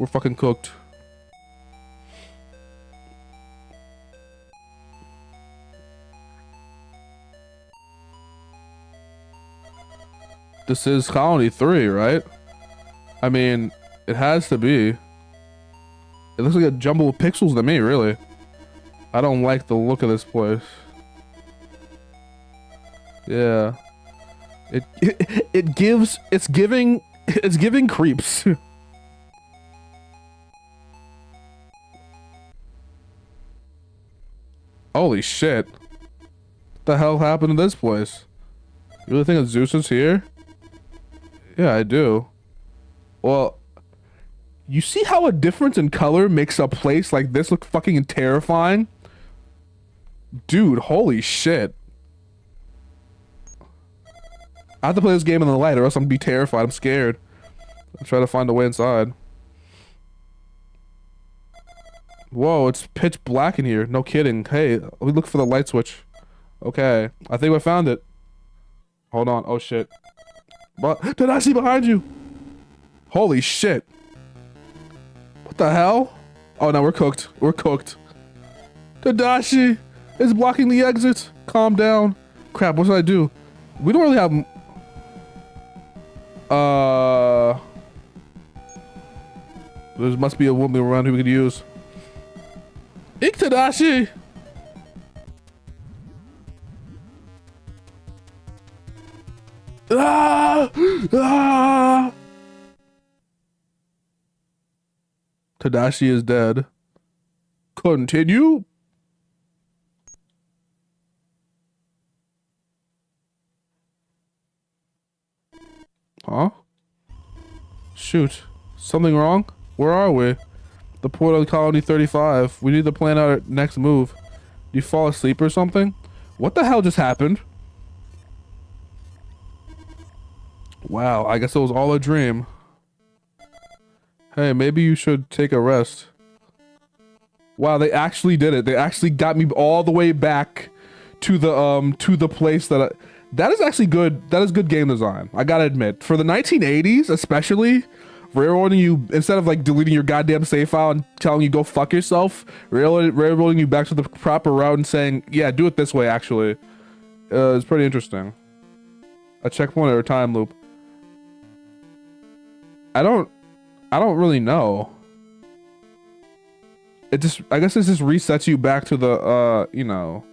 We're fucking cooked. This is Colony 3, right? I mean, it has to be. It looks like a jumble of pixels to me, really. I don't like the look of this place. Yeah. It's giving creeps. Holy shit. What the hell happened to this place? You really think Zeus is here? Yeah, I do. Well, you see how a difference in color makes a place like this look fucking terrifying? Dude, holy shit. I have to play this game in the light or else I'm gonna be terrified. I'm scared. I'll try to find a way inside. Whoa, it's pitch black in here. No kidding. Hey, we look for the light switch. Okay, I think I found it. Hold on. Oh shit. What? Did I see behind you? Holy shit. What the hell? Oh no, we're cooked. We're cooked. Tadashi is blocking the exit. Calm down. Crap, what should I do? We don't really have... There must be a woman around who we could use. Ik Tadashi! Ah! Ah! Tadashi is dead. Continue? Huh? Shoot. Something wrong? Where are we? The port of Colony 35. We need to plan our next move. Do you fall asleep or something? What the hell just happened? Wow, I guess it was all a dream. Hey, maybe you should take a rest. Wow, they actually did it. They actually got me all the way back to the place that that is actually good. That is good game design. I gotta admit. For the 1980s, especially, railroading you, instead of like deleting your goddamn save file and telling you go fuck yourself, railroading you back to the proper route and saying, yeah, do it this way, actually. It's pretty interesting. A checkpoint or a time loop. I don't really know. It just, I guess it just resets you back to the, you know,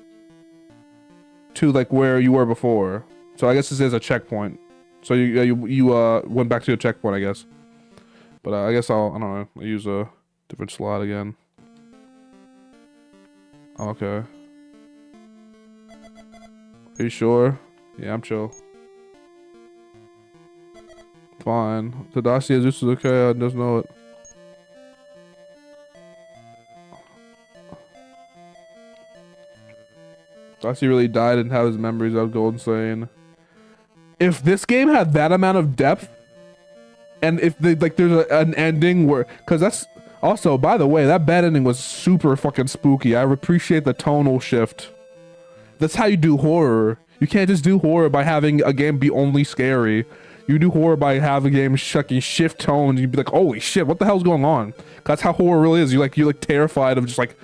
to like where you were before. So I guess this is a checkpoint. So you went back to a checkpoint, I guess. But I guess I don't know, I'll use a Different slot again. Okay. Are you sure? Yeah, I'm chill. Fine. Tadashi Azusa is okay, I just know it. Tadashi really died and have his memories, I would go insane. If this game had that amount of depth, and if there's an ending where, cause that's also, by the way, that bad ending was super fucking spooky. I appreciate the tonal shift. That's how you do horror. You can't just do horror by having a game be only scary. You do horror by having a game shift tones. You'd be like, holy shit, what the hell's going on? That's how horror really is. You're like terrified of just like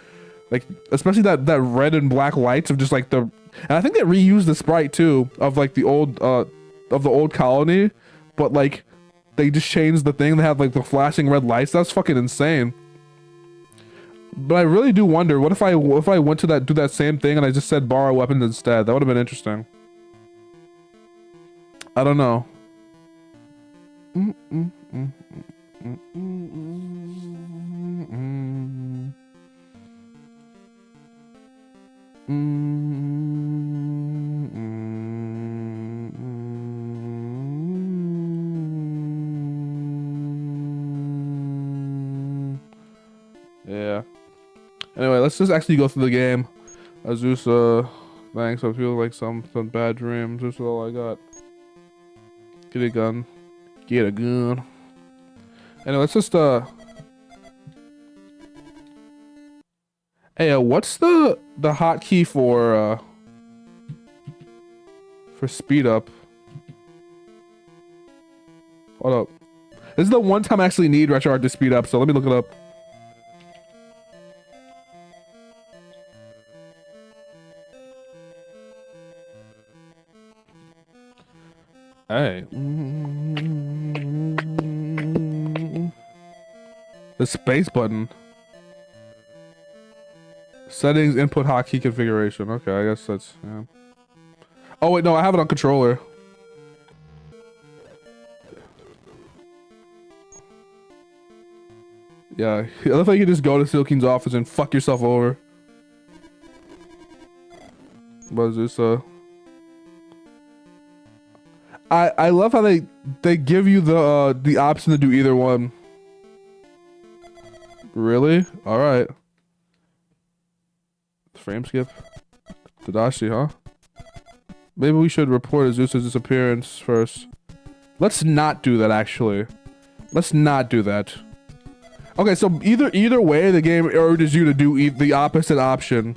especially that red and black lights of just like the, and I think they reused the sprite too of like the old colony, but like they just changed the thing. They have like the flashing red lights. That's fucking insane. But I really do wonder, what if I went to do that same thing and I just said borrow weapons instead? That would have been interesting. I don't know. Yeah. Anyway, let's just actually go through the game. Azusa, thanks. I feel like some bad dreams. This is all I got. Get a gun. Get a gun. Anyway, let's just hey, what's the hotkey for speed up? Hold up. This is the one time I actually need RetroArch to speed up, so let me look it up. Hey. The space button. Settings, input, hotkey configuration. Okay, I guess that's, yeah. Oh wait, no, I have it on controller. Yeah, I love how you can just go to Silkeen's office and fuck yourself over. But this, I love how they give you the option to do either one. Really? All right. Frame skip. Tadashi, huh? Maybe we should report Azusa's disappearance first. Let's not do that, actually. Let's not do that. Okay, so either way, the game urges you to do the opposite option.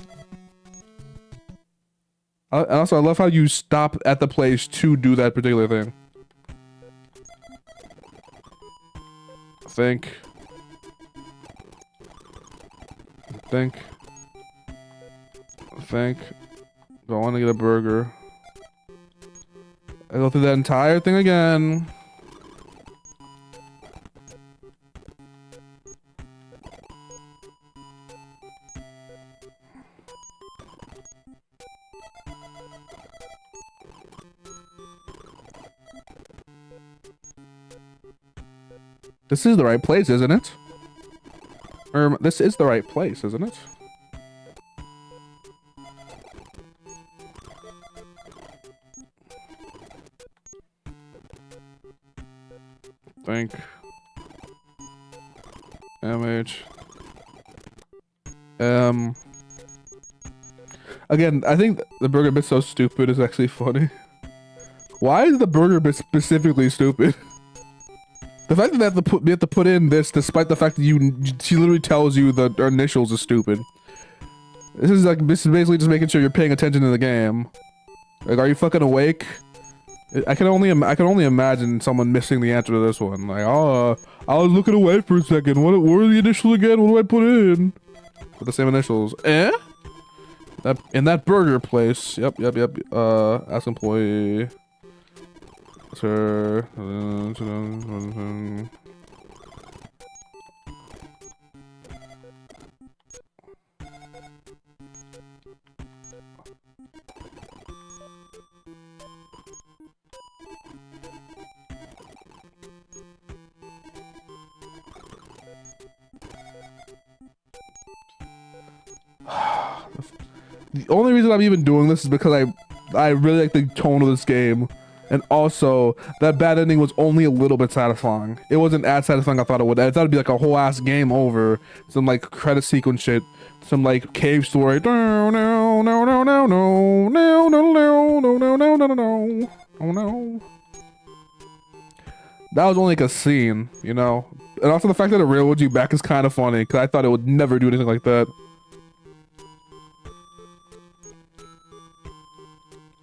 Also, I love how you stop at the place to do that particular thing. Think. Do I want to get a burger? I go through that entire thing again. This is the right place, isn't it? This is the right place, isn't it? Think. MH. Again, I think the burger bit's so stupid is actually funny. Why is the burger bit specifically stupid? The fact that they have to put in this, despite the fact that she literally tells you the initials is stupid. This is basically just making sure you're paying attention to the game. Like, are you fucking awake? I can only imagine someone missing the answer to this one. Like, oh, I was looking away for a second. What are the initials again? What do I put in? With the same initials. Eh? In that burger place. Yep. Ask employee. Sir. The only reason I'm even doing this is because I really like the tone of this game. And also, that bad ending was only a little bit satisfying. It wasn't as satisfying I thought it would. I thought it'd be like a whole ass game over. Some like credit sequence shit. Some like cave story. No, no, no, no, no, no, no, no, no, no, no, no, no, no. Oh no. That was only like a scene, you know? And also the fact that it railroads you back is kind of funny, because I thought it would never do anything like that.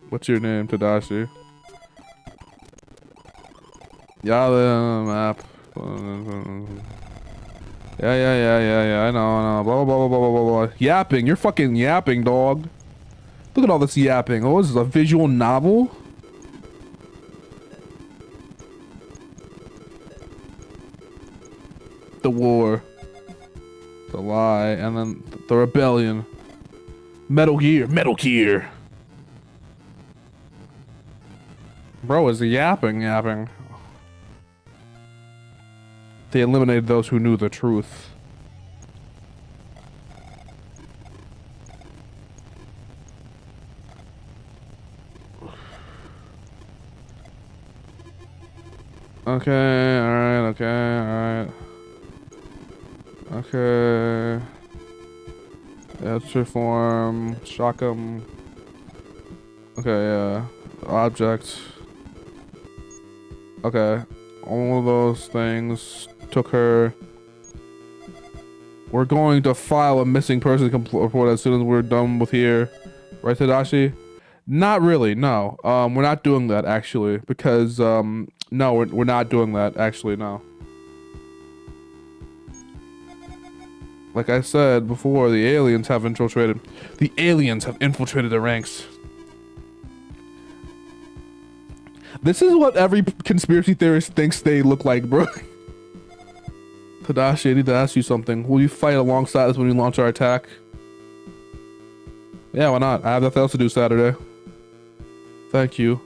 What's your name, Tadashi? Yeah, the map. Yeah, I know. Blah, blah, blah, blah, blah, blah. Yapping. You're fucking yapping, dog. Look at all this yapping. Oh, this is a visual novel? The war. The lie. And then the rebellion. Metal Gear. Metal Gear. Bro is yapping. They eliminated those who knew the truth. Okay, alright. Okay. Let's reform. Shock 'em. Okay, yeah. Object. Okay. All of those things took her. We're going to file a missing person report as soon as we're done with here. Right, Tadashi? Not really, no. We're not doing that, actually. Because, no, we're not doing that, actually, no. Like I said before, the aliens have infiltrated. The aliens have infiltrated the ranks. This is what every conspiracy theorist thinks they look like, bro. Tadashi, I need to ask you something. Will you fight alongside us when we launch our attack? Yeah, why not? I have nothing else to do Saturday. Thank you.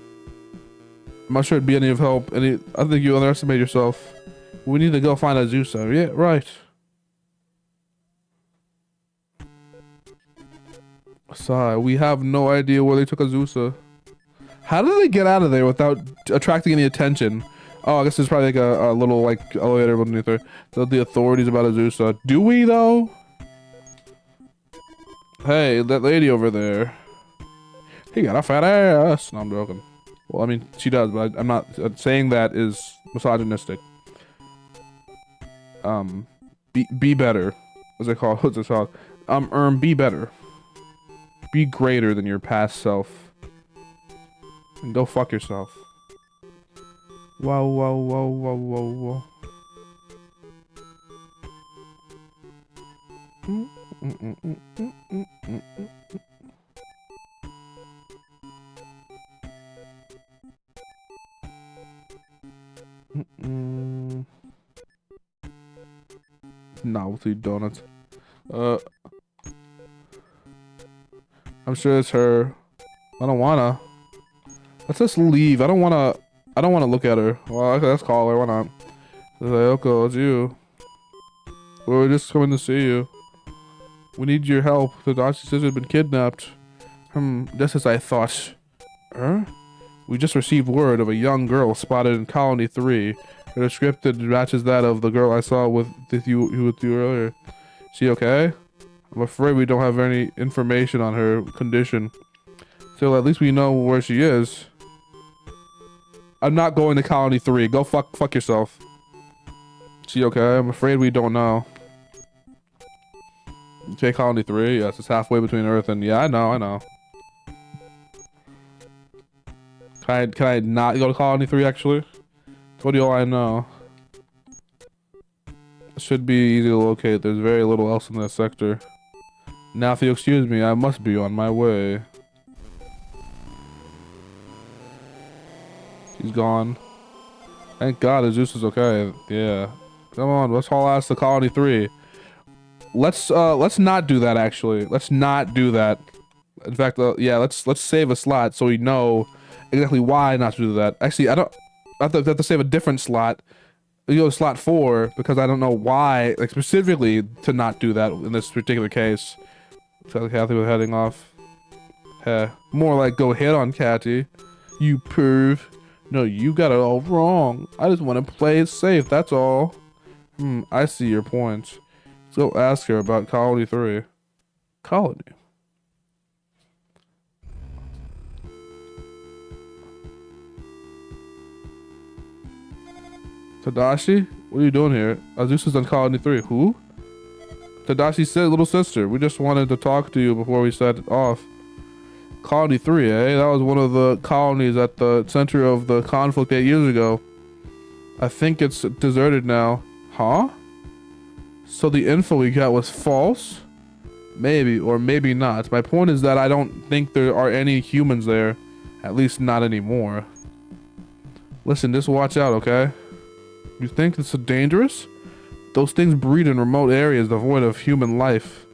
I'm not sure it'd be any of help. I think you underestimate yourself. We need to go find Azusa. Yeah, right. Sigh, we have no idea where they took Azusa. How did they get out of there without attracting any attention? Oh, I guess there's probably like a little like elevator underneath there. Tell the authorities about Azusa. Do we though? Hey, that lady over there. He got a fat ass. No, I'm joking. Well, I mean, she does, but I'm not saying that is misogynistic. Be better. What's it called? What's it called? Be better. Be greater than your past self. And go fuck yourself. Whoa, whoa, whoa, whoa, whoa, whoa. Novelty donuts. I'm sure it's her. I don't wanna. Let's just leave. I don't wanna look at her. Well, okay, let's call her. Why not? Sayoko, it's you. We're just coming to see you. We need your help. The Tadashi's sister has been kidnapped. Just as I thought. We just received word of a young girl spotted in Colony 3. Her description matches that of the girl I saw with you earlier. She okay? I'm afraid we don't have any information on her condition. So at least we know where she is. I'm not going to Colony 3. Go fuck yourself. She okay? I'm afraid we don't know. Okay, Colony 3. Yes, it's halfway between Earth and... Yeah, I know. Can I not go to Colony 3, actually? Told you all I know. It should be easy to locate. There's very little else in that sector. Now, if you'll excuse me, I must be on my way. He's gone. Thank God Azusa's okay. Yeah. Come on, let's haul ass to Colony 3. Let's not do that, actually. Let's not do that. In fact, yeah, let's save a slot so we know exactly why not to do that. Actually, I have to save a different slot. We go to slot 4 because I don't know why, like specifically to not do that in this particular case. Tell Kathy we're heading off. Heh. More like go hit on Kathy. You perv. No, you got it all wrong. I just want to play it safe, that's all. I see your point. Let's go ask her about Colony 3. Colony? Tadashi? What are you doing here? Azusa's on Colony 3. Who? Tadashi's little sister. We just wanted to talk to you before we set off. Colony 3, eh? That was one of the colonies at the center of the conflict 8 years ago. I think it's deserted now. Huh? So the info we got was false? Maybe, or maybe not. My point is that I don't think there are any humans there. At least not anymore. Listen, just watch out, okay? You think it's dangerous? Those things breed in remote areas devoid of human life.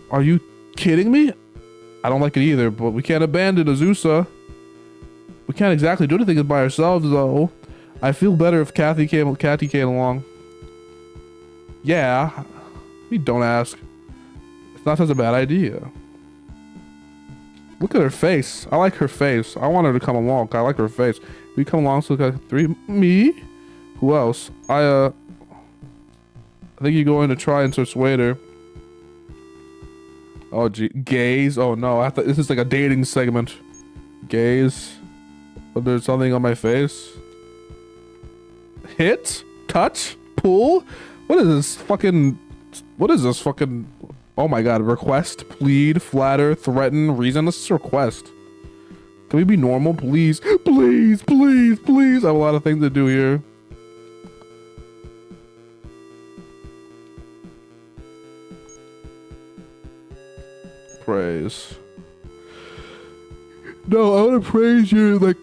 Are you kidding me? I don't like it either, but we can't abandon Azusa. We can't exactly do anything by ourselves, though. I feel better if Kathy came along. Yeah. We don't ask. It's not such a bad idea. Look at her face. I like her face. I want her to come along. I like her face. Will you come along so we 3? Me? Who else? I think you're going to try and persuade her. Oh, gee. Gaze? Oh, no. I thought this is like a dating segment. Gaze. Oh, there's something on my face. Hit? Touch? Pull? What is this fucking... Oh my god. Request? Plead? Flatter? Threaten? Reason? This is a request. Can we be normal? Please? Please, please, please. I have a lot of things to do here. Praise. No, I want to praise you, like...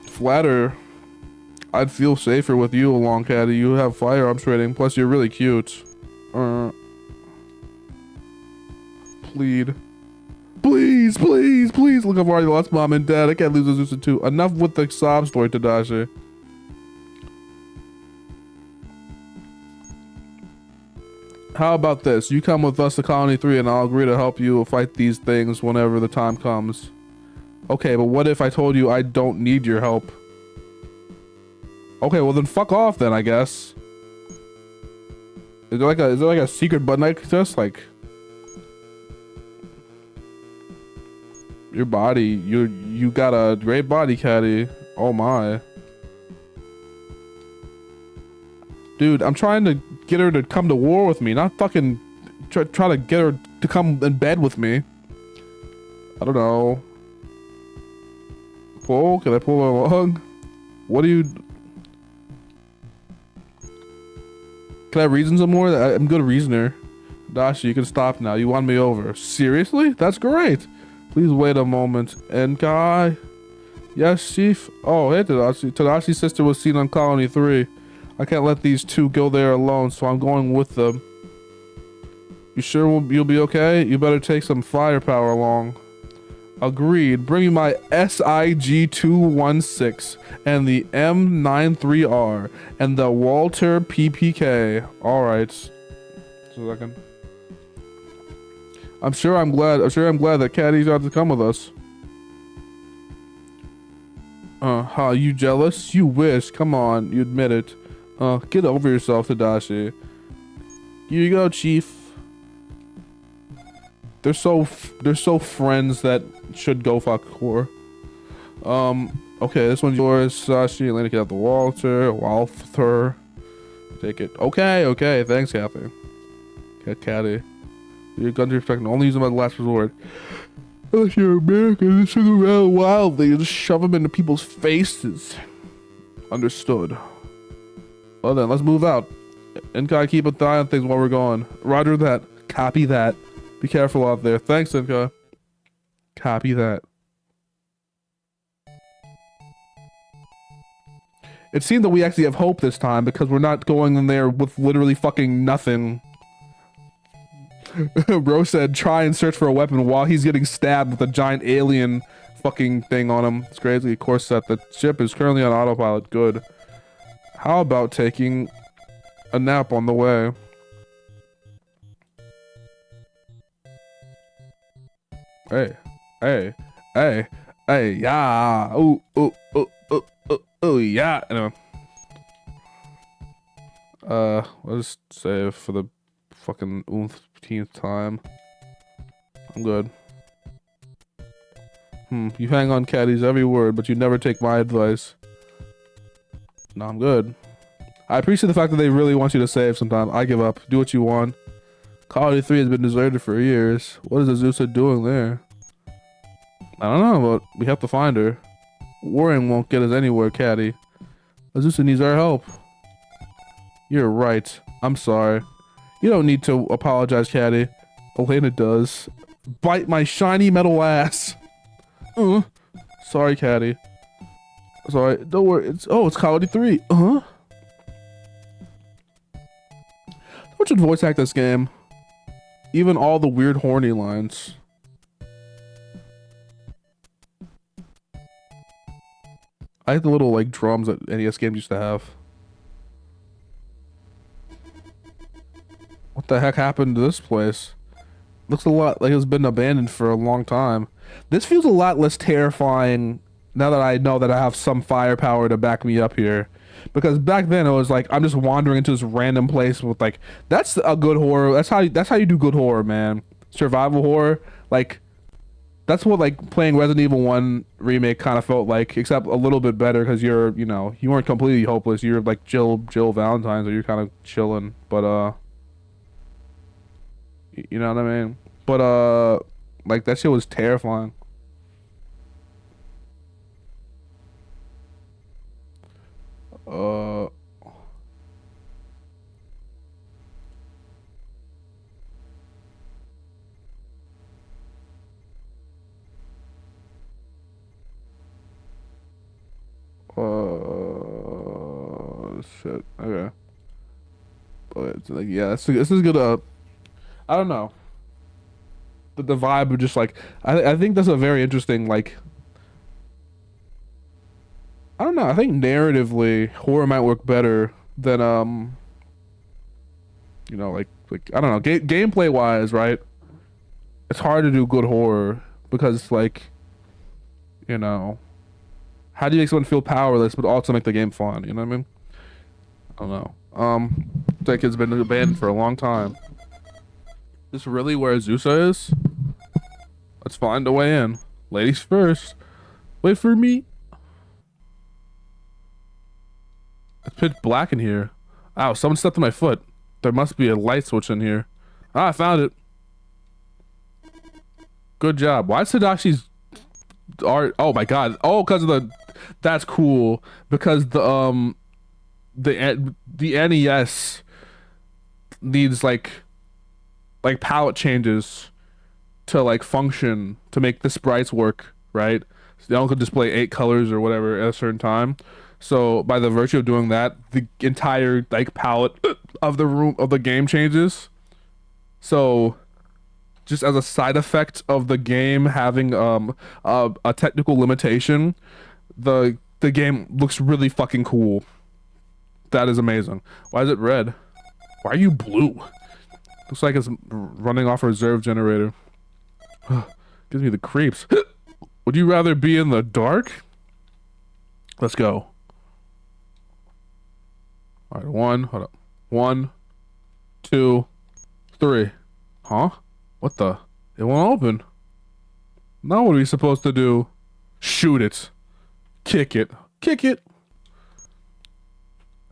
Flatter. I'd feel safer with you along, Caddy. You have firearms training, plus you're really cute. Plead. Please, please, please. Look, I've already lost mom and dad. I can't lose Azusa too. Enough with the sob story, Tadashi. How about this? You come with us to Colony 3 and I'll agree to help you fight these things whenever the time comes. Okay, but what if I told you I don't need your help? Okay, well then fuck off then, I guess. Is there like a secret button I could just like... Your body, you got a great body, Caddy. Oh my. Dude, I'm trying to get her to come to war with me, not fucking try to get her to come in bed with me. I don't know. Pull? Can I pull her along? What do you... Can I reason some more? I'm a good reasoner. Dashi, you can stop now. You won me over. Seriously? That's great. Please wait a moment. And Kai? Yes, Chief? Oh, hey, Tadashi. Tadashi's sister was seen on Colony 3. I can't let these two go there alone, so I'm going with them. You sure you'll be okay? You better take some firepower along. Agreed. Bring me my SIG-216 and the M93R and the Walter PPK. Alright. Just a second. I'm sure I'm glad that Caddy's out to come with us. Huh, you jealous? You wish. Come on, you admit it. Get over yourself, Tadashi. Here you go, Chief. They're so friends that should go fuck whore. Okay, this one's yours, Sashi. Elena, get out the Walter. Take it. Okay, thanks, Kathy. Caddy. Your guns are protected. Only use them as a last resort. Unless you're American, just swing around wildly and just shove them into people's faces. Understood. Well then, let's move out. Enkai, keep an eye on things while we're gone. Roger that. Copy that. Be careful out there. Thanks, Enkai. Copy that. It seemed that we actually have hope this time because we're not going in there with literally fucking nothing. Bro said try and search for a weapon while he's getting stabbed with a giant alien fucking thing on him. It's crazy. Of course, that the ship is currently on autopilot. Good. How about taking a nap on the way? Hey, hey, hey, hey, yeah. Oh, yeah. Anyway. Let's save for the fucking umpteenth time. I'm good. You hang on Caddy's every word, but you never take my advice. No, I'm good. I appreciate the fact that they really want you to save sometimes. I give up. Do what you want. Call of Duty 3 has been deserted for years. What is Azusa doing there? I don't know, but we have to find her. Worrying won't get us anywhere, Caddy. Azusa needs our help. You're right. I'm sorry. You don't need to apologize, Caddy. Elena does. Bite my shiny metal ass. Sorry, Caddy. Sorry. Don't worry. It's Call of Duty 3. Someone should voice act this game. Even all the weird horny lines. I like the little like drums that NES games used to have. What the heck happened to this place? Looks a lot like it's been abandoned for a long time. This feels a lot less terrifying now that I know that I have some firepower to back me up here. Because back then it was like I'm just wandering into this random place with like that's a good horror. That's how you do good horror, man. Survival horror, like that's what like playing Resident Evil 1 remake kind of felt like, except a little bit better because you're, you know, you weren't completely hopeless. You're like Jill Valentine's, or you're kind of chilling, but you know what I mean? But like that shit was terrifying. Uh shit. Okay. But it's like yeah, this is good. I don't know. The vibe of just like I think that's a very interesting like I don't know. I think narratively horror might work better than you know like I don't know gameplay wise, right? It's hard to do good horror because like you know how do you make someone feel powerless but also make the game fun? You know what I mean? I don't know. That kid's been abandoned for a long time. This really where Azusa is? Let's find a way in. Ladies first. Wait for me. It's pitch black in here. Ow, someone stepped on my foot. There must be a light switch in here. Ah, I found it. Good job. Why is Tadashi's art? Oh my god. Oh, because of the... That's cool. Because the NES needs like palette changes to like function to make the sprites work, right? So they only could display 8 colors or whatever at a certain time. So by the virtue of doing that, the entire like palette of the game changes. So just as a side effect of the game having a technical limitation, the game looks really fucking cool. That is amazing. Why is it red? Why are you blue? Looks like it's running off a reserve generator. Gives me the creeps. Would you rather be in the dark? Let's go. All right, hold up. 1, 2, 3. Huh? What the? It won't open. Now what are we supposed to do? Shoot it. Kick it. Kick it.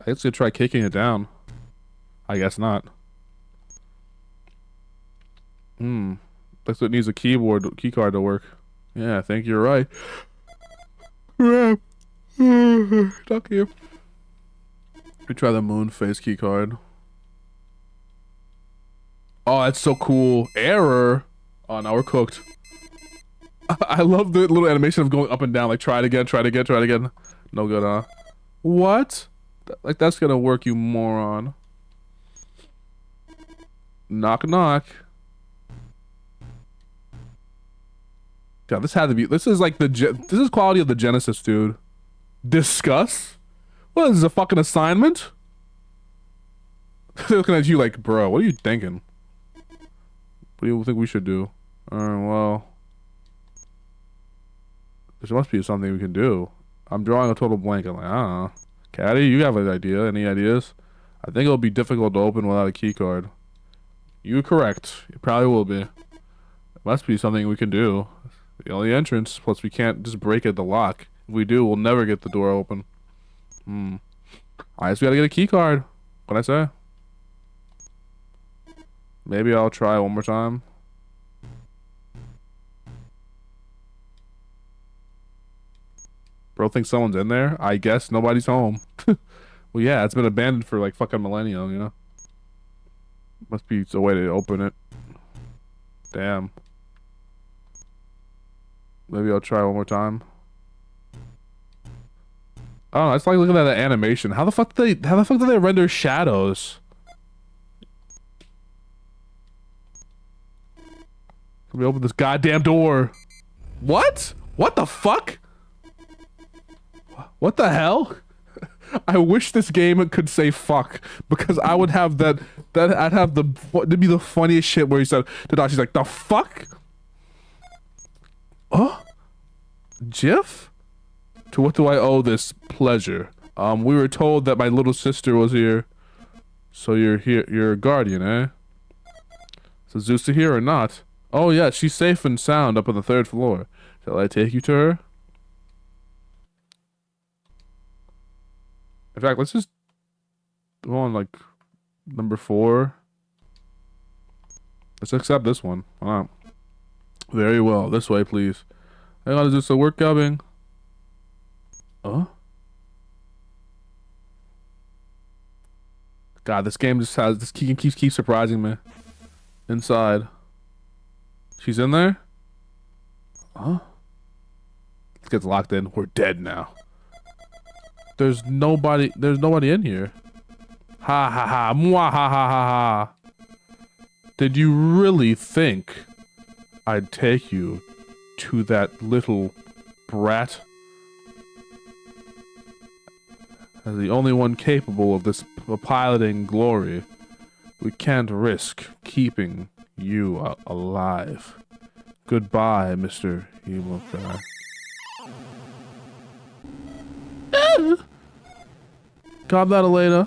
I guess we try kicking it down. I guess not. Looks like it needs a key card to work. Yeah, I think you're right. Stuck here. We try the moon phase key card. Oh, that's so cool. Error. Oh, now we're cooked. I love the little animation of going up and down. Like, try it again, try it again, try it again. No good, huh? What? Like, that's gonna work, you moron. Knock, knock. God, this had to be... This is like the... This is quality of the Genesis, dude. Discuss? What is this, a fucking assignment? They're looking at you like, bro, what are you thinking? What do you think we should do? Alright, well... There must be something we can do. I'm drawing a total blank. I'm like, I don't know. Caddy, you have an idea? Any ideas? I think it'll be difficult to open without a key card. You're correct. It probably will be. It must be something we can do. The only entrance, plus we can't just break it the lock. If we do, we'll never get the door open. I guess we gotta get a key card. What'd I say? Maybe I'll try one more time. Bro thinks someone's in there? I guess nobody's home. Well, yeah, it's been abandoned for like fucking millennium, you know? Must be a way to open it. Damn. Maybe I'll try one more time. I don't know, it's like looking at the animation. How the fuck do they render shadows? Let me open this goddamn door. What? What the fuck? What the hell? I wish this game could say fuck, because I would have I'd have it'd be the funniest shit where he said to Dash, he's like, the fuck? Oh? Jiff? To what do I owe this pleasure? We were told that my little sister was here. So you're here, you're a guardian, eh? So Zeus here or not? Oh yeah, she's safe and sound up on the 3rd floor. Shall I take you to her? In fact, let's just go on like number 4. Let's accept this one. Wow. Very well. This way, please. Hang on, is this a work coming? Huh? God, this game just has this keeps surprising me. Inside. She's in there? Huh? This gets locked in. We're dead now. There's nobody in here. Ha ha ha. Mwah ha ha ha ha. Did you really think I'd take you to that little brat? As the only one capable of this piloting glory, we can't risk keeping you alive. Goodbye, Mr. Emo Guy. Calm down, Elena.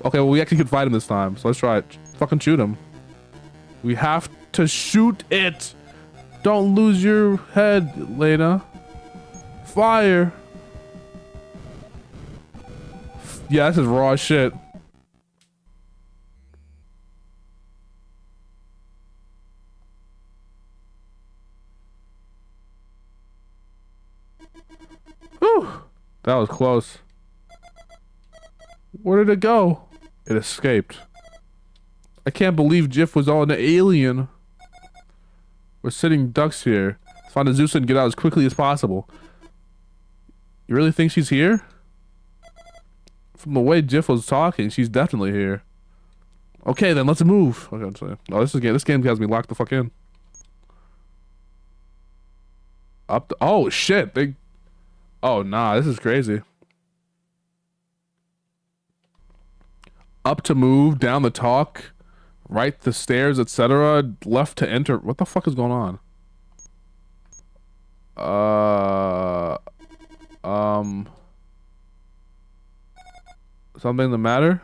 Okay, well, we actually could fight him this time, so let's try it. Fucking shoot him. We have to shoot it. Don't lose your head, Elena. Fire. Yeah, this is raw as shit. Whew. That was close. Where did it go? It escaped. I can't believe Jiff was all an alien. We're sitting ducks here. Let's find a Zeus and get out as quickly as possible. You really think she's here? From the way Jiff was talking, she's definitely here. Okay, then let's move. Okay, no, this game has me locked the fuck in. Oh shit! Oh nah, this is crazy. Up to move, down the talk, right the stairs, etc. Left to enter. What the fuck is going on? Something the matter?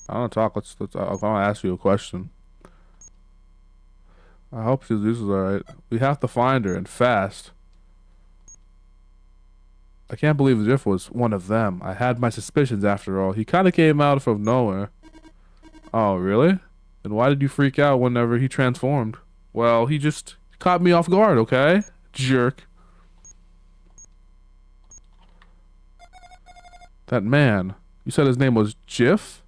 I don't talk. I want to ask you a question. I hope this is alright. We have to find her and fast. I can't believe Jiff was one of them. I had my suspicions after all. He kind of came out of nowhere. Oh, really? Then why did you freak out whenever he transformed? Well, he just caught me off guard, okay? Jerk. That man. You said his name was Jiff?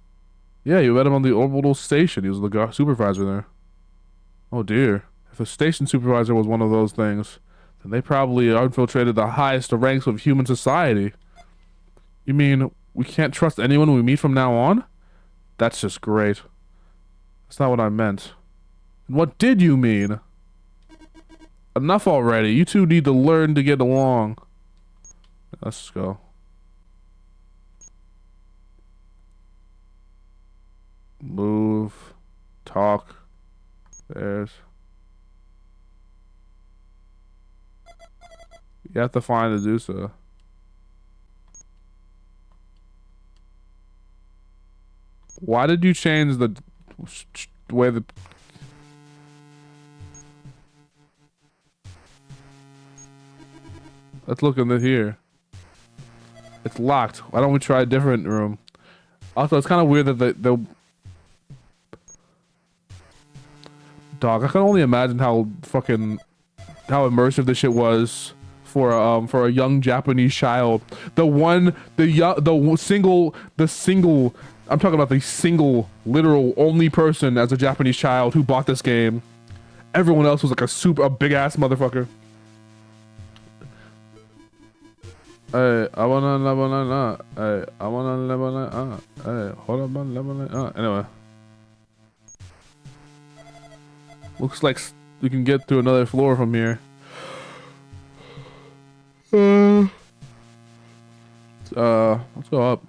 Yeah, you met him on the orbital station. He was the supervisor there. Oh dear. If a station supervisor was one of those things, then they probably infiltrated the highest ranks of human society. You mean we can't trust anyone we meet from now on? That's just great. That's not what I meant. And what did you mean? Enough already. You two need to learn to get along. Let's go. Move. Talk. There's. You have to find the Zusa. Why did you change the way the... Let's look in here. It's locked. Why don't we try a different room? Also, it's kind of weird that the dog. I can only imagine how immersive this shit was for a young Japanese child. The single. I'm talking about the single, literal, only person as a Japanese child who bought this game. Everyone else was like a big ass motherfucker. Hey, I wanna level. Hey, I wanna level. Hey, hold up on level. Anyway, looks like we can get to another floor from here. Let's go up.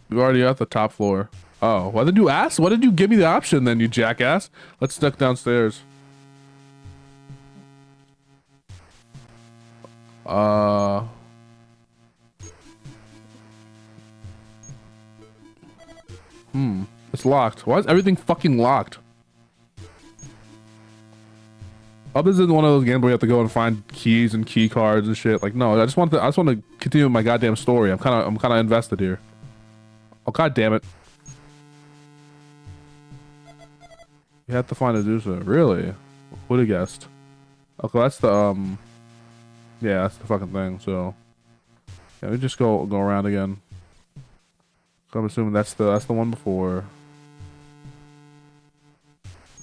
We're already at the top floor. Oh, why did you ask? Why did you give me the option then, you jackass? Let's duck downstairs. It's locked. Why is everything fucking locked? Oh, this isn't one of those games where you have to go and find keys and key cards and shit. Like, no, I just want to continue my goddamn story. I'm kind of invested here. Oh, god damn it. You have to find a Zusa. Really? Would have guessed. Okay, that's the yeah, that's the fucking thing. So yeah, we just go around again. So I'm assuming that's the one before.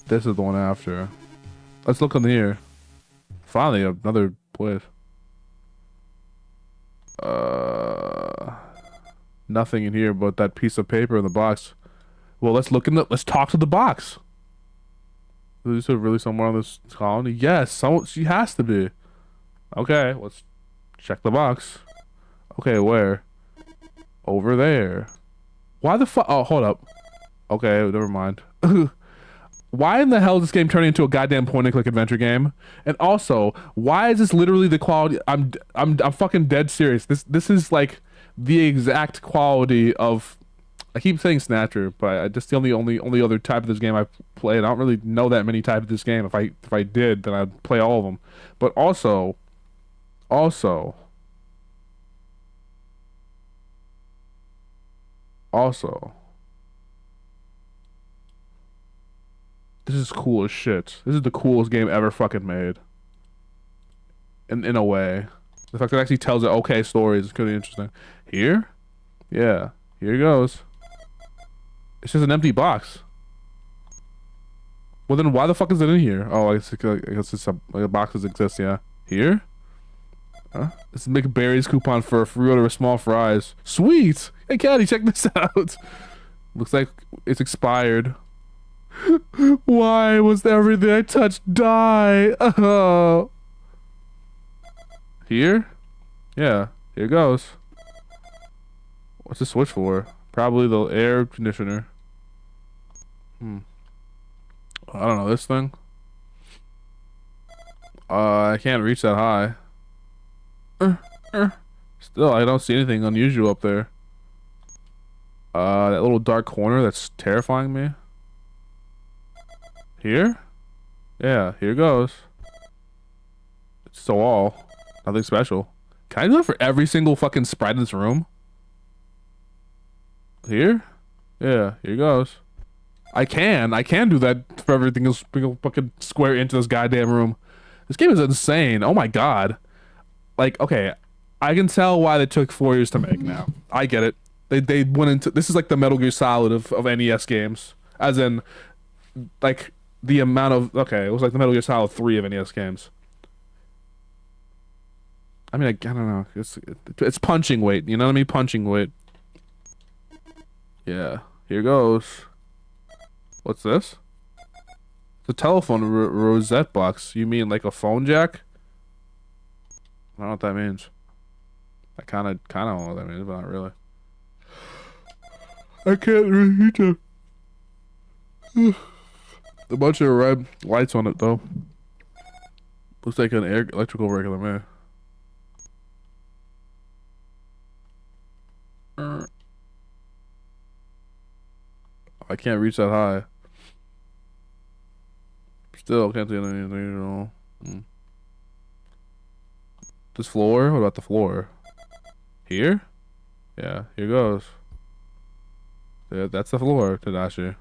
This is the one after. Let's look in here. Finally, another place. Nothing in here but that piece of paper in the box. Well, let's talk to the box. Is there really somewhere on this colony? Yes, she has to be. Okay, let's check the box. Okay, where? Over there. Why the fuck? Oh, hold up. Okay, never mind. Why in the hell is this game turning into a goddamn point-and-click adventure game? And also, why is this literally the quality? I'm fucking dead serious. This is like the exact quality of. I keep saying Snatcher, but just the only other type of this game I've played. I don't really know that many types of this game. If I did, then I'd play all of them. But also, this is cool as shit. This is the coolest game ever fucking made. In a way. The fact that it actually tells it okay stories is pretty interesting. Here? Yeah. Here goes. It's just an empty box. Well then why the fuck is it in here? Oh, I guess it's a boxes exist, yeah. Here? Huh? This is McBerry's coupon for a free order of small fries. Sweet! Hey Caddy, check this out. Looks like it's expired. Why was everything I touched die? Oh. Here? Yeah, here goes. What's the switch for? Probably the air conditioner. I don't know, this thing? I can't reach that high. Still, I don't see anything unusual up there. That little dark corner that's terrifying me. Here? Yeah, here goes. It's so all. Nothing special. Can I do that for every single fucking sprite in this room? Here? Yeah, here goes. I can do that for everything else fucking square into this goddamn room. This game is insane. Oh my god. Like, okay, I can tell why they took 4 years to make now. I get it. They went into this is like the Metal Gear Solid of NES games. As in like the amount of it was like the Metal Gear Solid 3 of NES games. I mean, I don't know. It's punching weight, you know what I mean? Punching weight. Yeah, here goes. What's this? It's a telephone rosette box. You mean like a phone jack? I don't know what that means. I kind of know what that means, but not really. I can't read it. A bunch of red lights on it though. Looks like an electrical regular man. I can't reach that high. Still can't see anything at all. This floor? What about the floor? Here? Yeah, here goes. Yeah, that's the floor, Tadashi.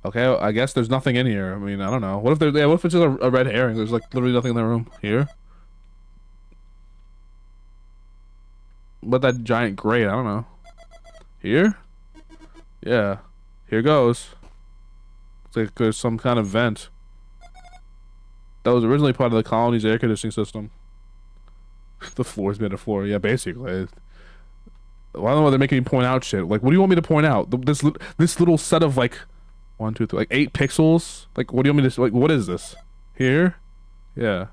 Okay, I guess there's nothing in here. I mean, I don't know. What if what if it's just a red herring? There's like literally nothing in the room. Here? But that giant grate, I don't know. Here? Yeah. Here goes. It's like there's some kind of vent. That was originally part of the colony's air conditioning system. The floor's made of floor. Yeah, basically. Well, I don't know why they're making me point out shit. Like, what do you want me to point out? This little set of like, 1, 2, 3, like 8 pixels. Like, what do you want me to like? What is this? Here? Yeah.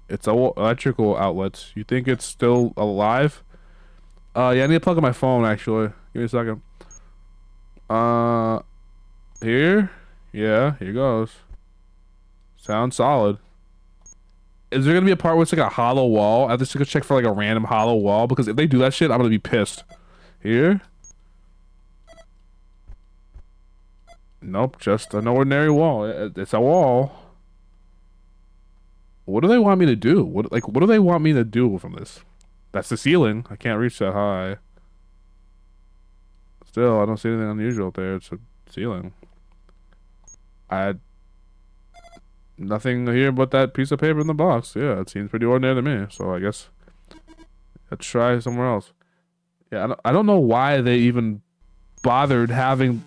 It's a electrical outlet. You think it's still alive? Yeah, I need to plug in my phone actually. Give me a second. Here? Yeah, here goes. Sounds solid. Is there gonna be a part where it's like a hollow wall? I have to check for like a random hollow wall because if they do that shit, I'm gonna be pissed. Here? Nope, just an ordinary wall. It's a wall. What do they want me to do? What do they want me to do from this? That's the ceiling. I can't reach that high. Still, I don't see anything unusual up there. It's a ceiling. Nothing here but that piece of paper in the box. Yeah, it seems pretty ordinary to me. So I guess let's try somewhere else. Yeah, I don't know why they even bothered having.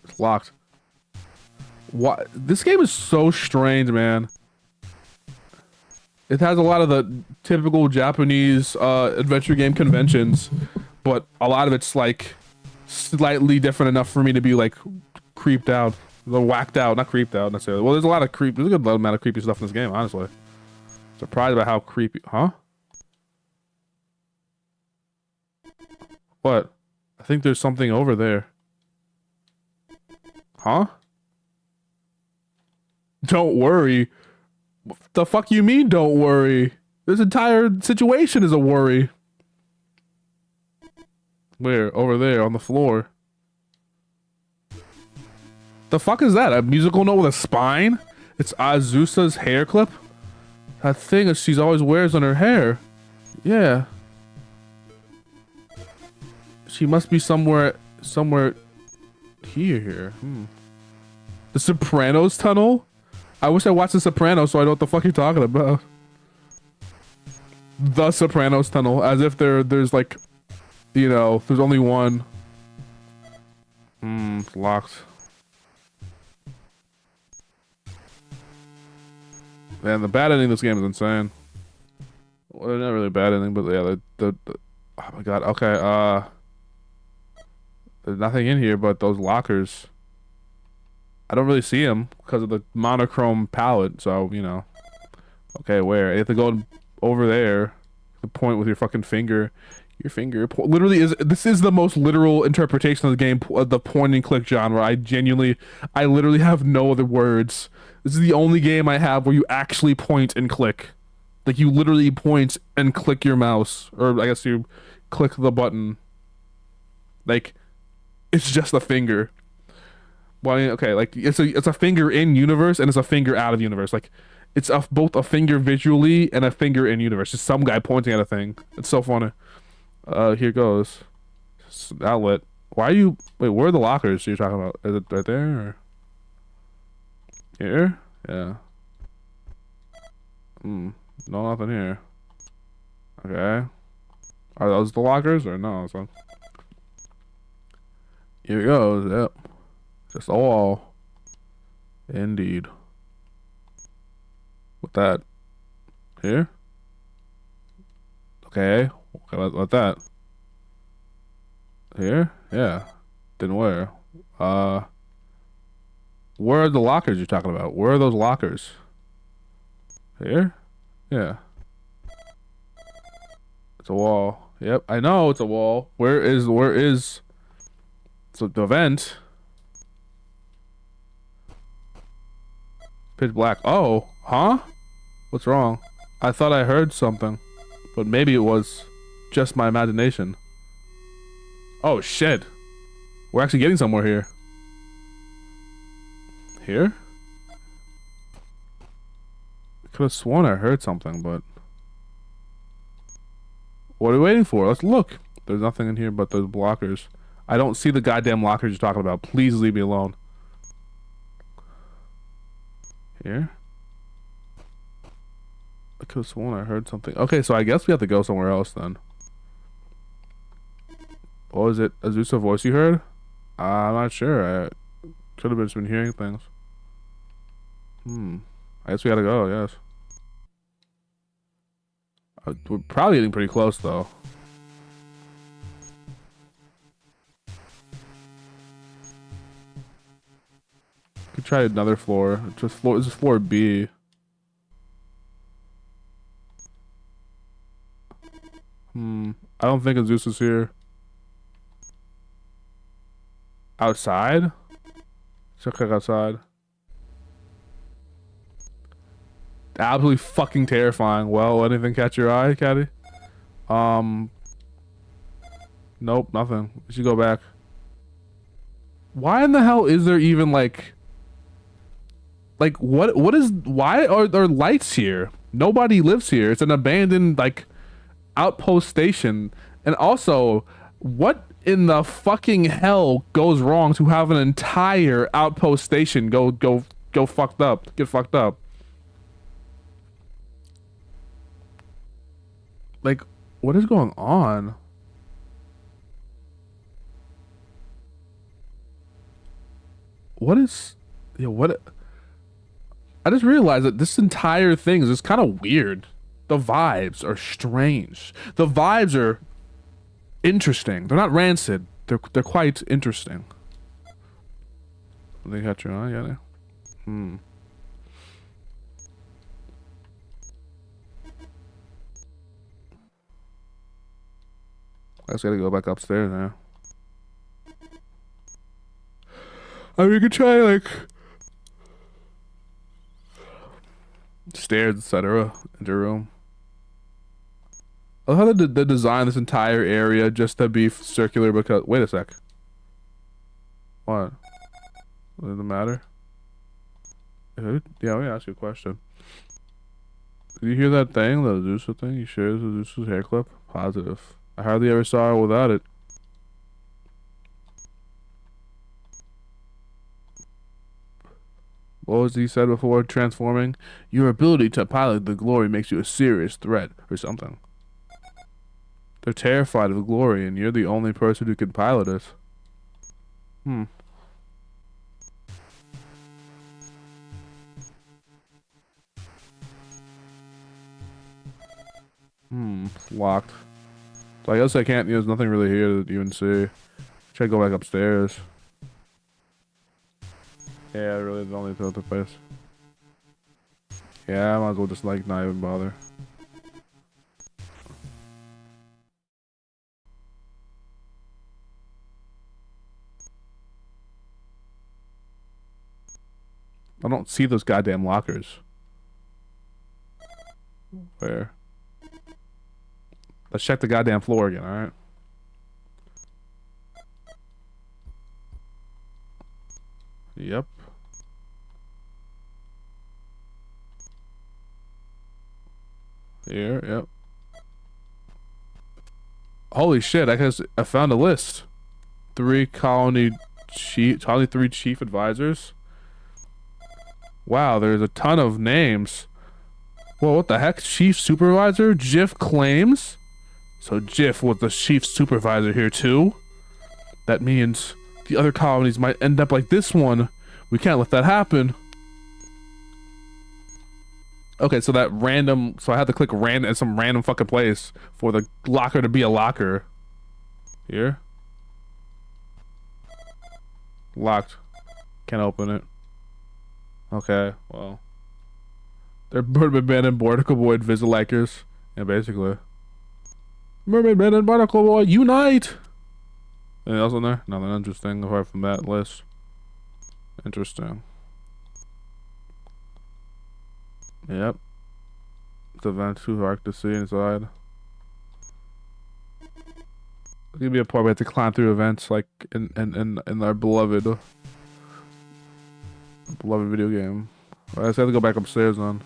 It's locked. What? This game is so strange, man. It has a lot of the typical Japanese adventure game conventions, but a lot of it's like slightly different enough for me to be like creeped out, whacked out, not creeped out necessarily. Well, there's a lot of there's a good amount of creepy stuff in this game, honestly. Surprised by how creepy, huh? What? I think there's something over there. Huh? Don't worry. What the fuck you mean, don't worry? This entire situation is a worry. Where? Over there, on the floor. The fuck is that? A musical note with a spine? It's Azusa's hair clip? That thing that she's always wears on her hair. Yeah. She must be somewhere here. The Sopranos tunnel? I wish I watched The Sopranos so I know what the fuck you're talking about. The Sopranos tunnel, as if there's like, you know, there's only one. It's locked. Man, the bad ending of this game is insane. Well, not really a bad ending, but yeah, the oh my god, okay, there's nothing in here but those lockers. I don't really see them because of the monochrome palette, so, you know. Okay, where? You have to go over there. The point with your fucking finger. Your finger literally is. This is the most literal interpretation of the game, the point and click genre. I literally have no other words. This is the only game I have where you actually point and click. Like, you literally point and click your mouse. Or, I guess you click the button. Like, it's just a finger. Well, okay, like, it's a finger in universe and it's a finger out of universe. Like, it's both a finger visually and a finger in universe. Just some guy pointing at a thing. It's so funny. Here goes. Outlet. Why are you... Wait, where are the lockers you're talking about? Is it right there? Or... Here? Yeah. No, nothing here. Okay. Are those the lockers or no? So... Here goes. Yep. Just a wall. Indeed. With that. Here? Okay. What that? Here? Yeah. Didn't wear. Where are the lockers you're talking about? Where are those lockers? Here? Yeah. It's a wall. Yep, I know it's a wall. Where is So the vent. Pitch black. Oh, huh? What's wrong? I thought I heard something, but maybe it was just my imagination. Oh shit. We're actually getting somewhere here. Here? I could have sworn I heard something, but... What are we waiting for? Let's look. There's nothing in here but those blockers. I don't see the goddamn lockers you're talking about. Please leave me alone. Here? I could have sworn I heard something. Okay, so I guess we have to go somewhere else then. What was it? Azusa voice you heard? I'm not sure. I could have just been hearing things. I guess we gotta go, yes. We're probably getting pretty close though. Could try another floor. This is floor B. I don't think Azusa's here. Outside? Check outside. Absolutely fucking terrifying. Well, anything catch your eye, Caddy? Nope, nothing. We should go back. Why in the hell is there even like what is, why are there lights here? Nobody lives here. It's an abandoned like outpost station. And also, what in the fucking hell goes wrong to have an entire outpost station go fucked up, get fucked up? Like, what is going on? What is, yeah, what? I just realized that this entire thing is just kind of weird. The vibes are strange. The vibes are interesting. They're not rancid. They're quite interesting. They got your eye, yeah. I just gotta go back upstairs now. I mean, we could try like stairs, etc. Into room. I love how they design this entire area just to be circular because... Wait a sec. What? Does it matter? Yeah, let me ask you a question. Did you hear that thing? The Azusa thing? You sure it's Azusa's hair clip? Positive. I hardly ever saw her without it. What was he said before transforming? Your ability to pilot the glory makes you a serious threat, or something. They're terrified of the glory, and you're the only person who can pilot it. Locked. So I guess I can't, there's nothing really here to even see. Should I go back upstairs? Yeah, really the only other place. Yeah, I might as well just like not even bother. I don't see those goddamn lockers. Where? Let's check the goddamn floor again, alright? Yep. Here, yep. Holy shit, I found a list. 3 colony 3 chief advisors. Wow, there's a ton of names. Well, what the heck? Chief supervisor? Jiff claims? So Jiff was the chief supervisor here too? That means the other colonies might end up like this one. We can't let that happen. Okay, so that random... So I had to click random in some random fucking place for the locker to be a locker. Here? Locked. Can't open it. Okay, well. They're mermaid man and barnacle boy Visilikers. Yeah, basically. Mermaid man and barnacle boy, unite! Anything else on there? Nothing interesting apart from that list. Interesting. Yep. It's a vent too dark to see inside. It's gonna be a part where we have to climb through events like in our beloved video game. Alright, let's have to go back upstairs then.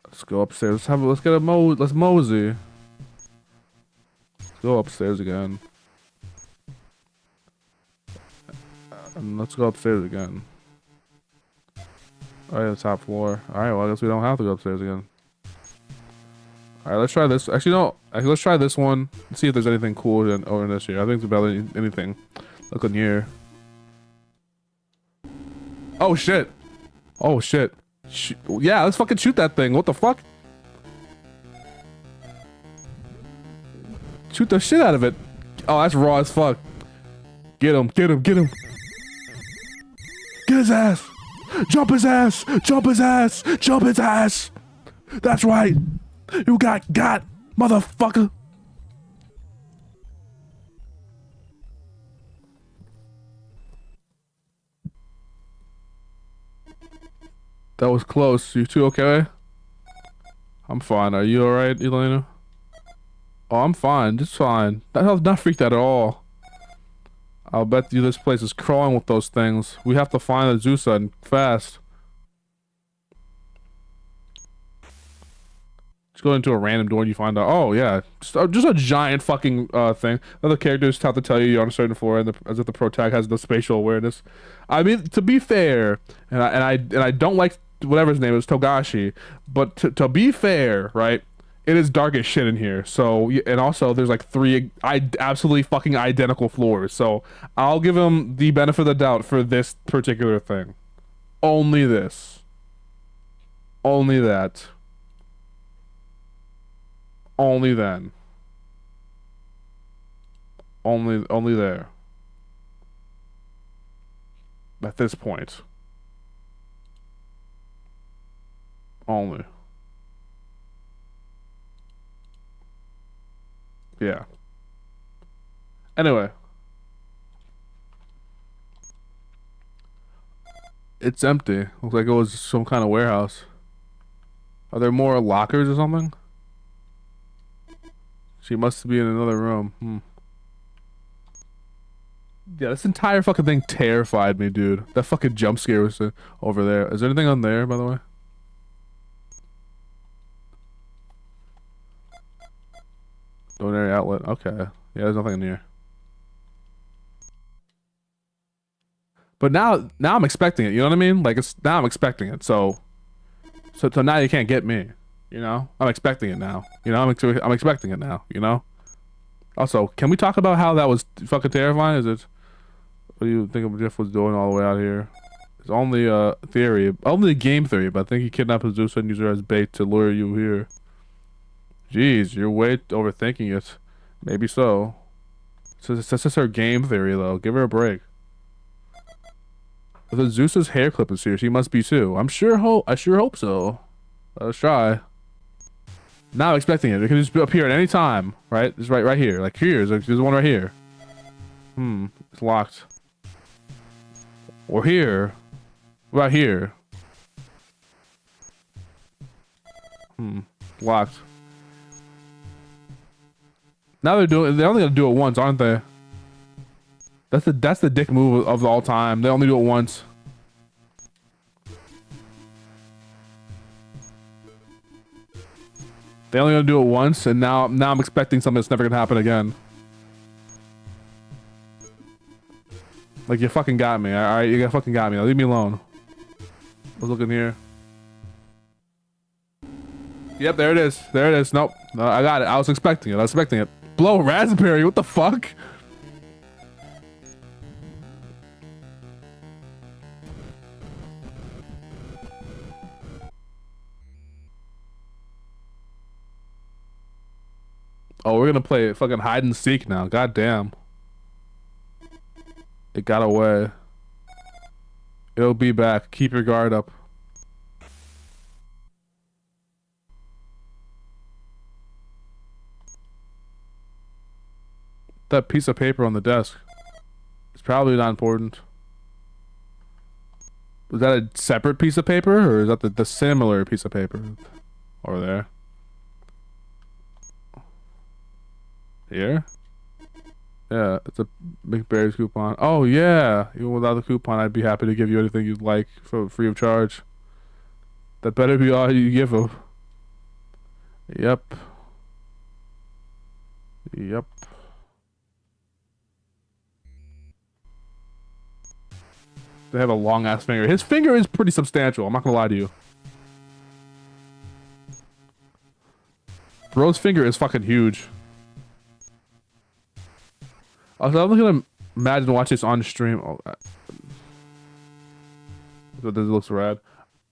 Let's go upstairs. Let's get a let's mosey. Let's go upstairs again. And let's go upstairs again. Alright, the top floor. Alright, well I guess we don't have to go upstairs again. Alright, let's try this. Actually, no. Actually, let's try this one. Let's see if there's anything cool over in this here. I think it's about anything. Look in here. Oh shit. Oh shit. Yeah, let's fucking shoot that thing. What the fuck? Shoot the shit out of it. Oh, that's raw as fuck. Get him, get him, get him. Get his ass. Jump his ass. Jump his ass. Jump his ass. That's right. You got, motherfucker. That was close. You two okay? I'm fine. Are you alright, Elena? Oh, I'm fine. Just fine. I was not freaked out at all. I'll bet you this place is crawling with those things. We have to find the Zusa and fast. Just go into a random door and you find out. Oh yeah, just a giant fucking thing. Other characters have to tell you're on a certain floor, and as if the protag has no spatial awareness. I mean, to be fair, and I don't like whatever his name is, Togashi, but to be fair, right? It is dark as shit in here. So, and also there's like three absolutely fucking identical floors. So I'll give him the benefit of the doubt for this particular thing. Only this. Only that. Only then. Only there. At this point. Only. Yeah. Anyway. It's empty. Looks like it was some kind of warehouse. Are there more lockers or something? She must be in another room. Yeah, this entire fucking thing terrified me, dude. That fucking jump scare was over there. Is there anything on there, by the way? Donary outlet. Okay. Yeah, there's nothing in here. But now I'm expecting it. You know what I mean? Like now I'm expecting it. So now you can't get me. You know? I'm expecting it now. You know? I'm expecting it now. You know? Also, can we talk about how that was fucking terrifying? Is it? What do you think Jeff was doing all the way out here? It's only a theory, only a game theory, but I think he kidnapped Zeus and used her as bait to lure you here. Jeez, you're way overthinking it. Maybe so. So it's just her game theory, though. Give her a break. If the Zeus's hair clip is here, she must be too. I sure hope so. Let's try. Now I'm expecting it. It can just appear at any time, right? It's right here. Like here, there's one right here. It's locked. Or here. Right here. Locked. Now they're only gonna do it once, aren't they? That's the dick move of all time. They only do it once. They only gonna do it once, and now I'm expecting something that's never gonna happen again. Like you fucking got me. Alright, you fucking got me. Now leave me alone. Let's look in here. Yep, there it is. There it is. Nope. No, I got it. I was expecting it. Blow raspberry. What the fuck? Oh, we're gonna play fucking hide and seek now. God damn. It got away. It'll be back. Keep your guard up. That piece of paper on the desk. It's probably not important. Was that a separate piece of paper, or is that the similar piece of paper over there? Here? Yeah, it's a McBerry's coupon. Oh yeah, even without the coupon, I'd be happy to give you anything you'd like for free of charge. That better be all you give them. Yep. Yep. They have a long ass finger. His finger is pretty substantial. I'm not gonna lie to you. Bro's finger is fucking huge. I'm gonna imagine watching this on stream. Oh, this looks rad.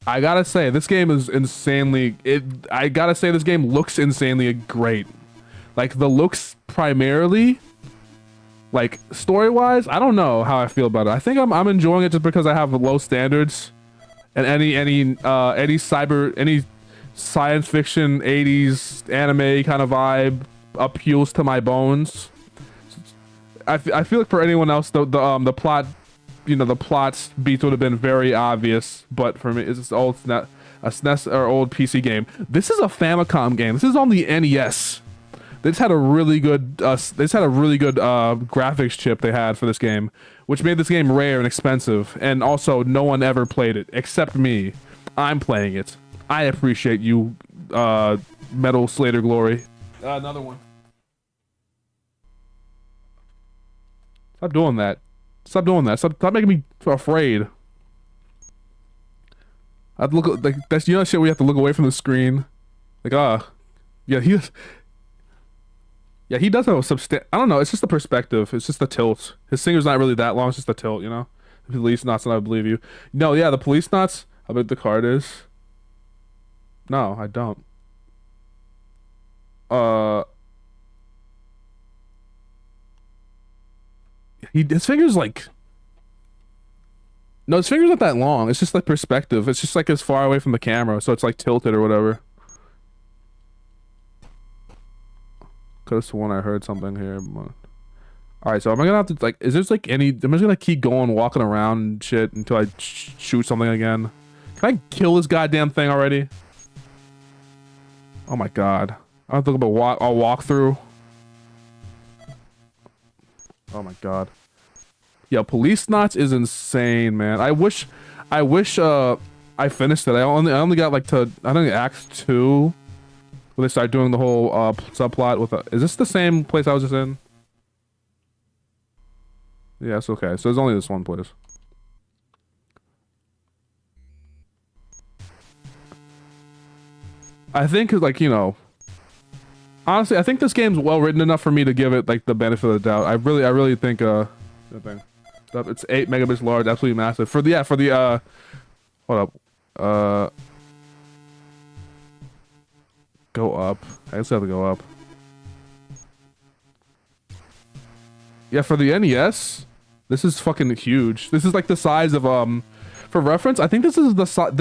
I gotta say, this game is insanely. I gotta say, this game looks insanely great. Like the looks primarily. Like story wise, I don't know how I feel about it. I think I'm enjoying it just because I have low standards, and any science fiction 80s anime kind of vibe appeals to my bones. I feel like for anyone else, the plot, you know, the plot beats would have been very obvious, but for me, it's just old a SNES or old PC game. This is a Famicom game. This is on the NES. This had a really good graphics chip they had for this game, which made this game rare and expensive, and also no one ever played it except me. I'm playing it. I appreciate you, Metal Slater Glory. Another one. Stop doing that. Stop doing that. Stop making me afraid. I'd look like that's, you know, that shit we have to look away from the screen. Like, yeah, he does have a I don't know. It's just the perspective. It's just the tilt. His finger's not really that long. It's just the tilt, you know. The police knots, and I believe you. No, yeah, the police knots. How big the card is? No, I don't. His finger's like. No, his finger's not that long. It's just like perspective. It's just like as far away from the camera, so it's like tilted or whatever. Could have sworn I heard something here. Alright, so am I gonna have to, like, is there like any, am I just gonna keep going, walking around and shit until I shoot something again? Can I kill this goddamn thing already? Oh my god. I have to look up a walkthrough. Oh my god. Yeah, Police Knots is insane, man. I wish I finished it. I only got like to, I think, Act 2. When they start doing the whole subplot with is this the same place I was just in? Yes, okay. So there's only this one place. I think, like, you know, honestly, I think this game's well written enough for me to give it like the benefit of the doubt. I really think that thing. It's 8 megabits large, absolutely massive. For the hold up. Go up. I guess I have to go up. Yeah, for the NES, this is fucking huge. This is like the size of for reference, I think this is the size.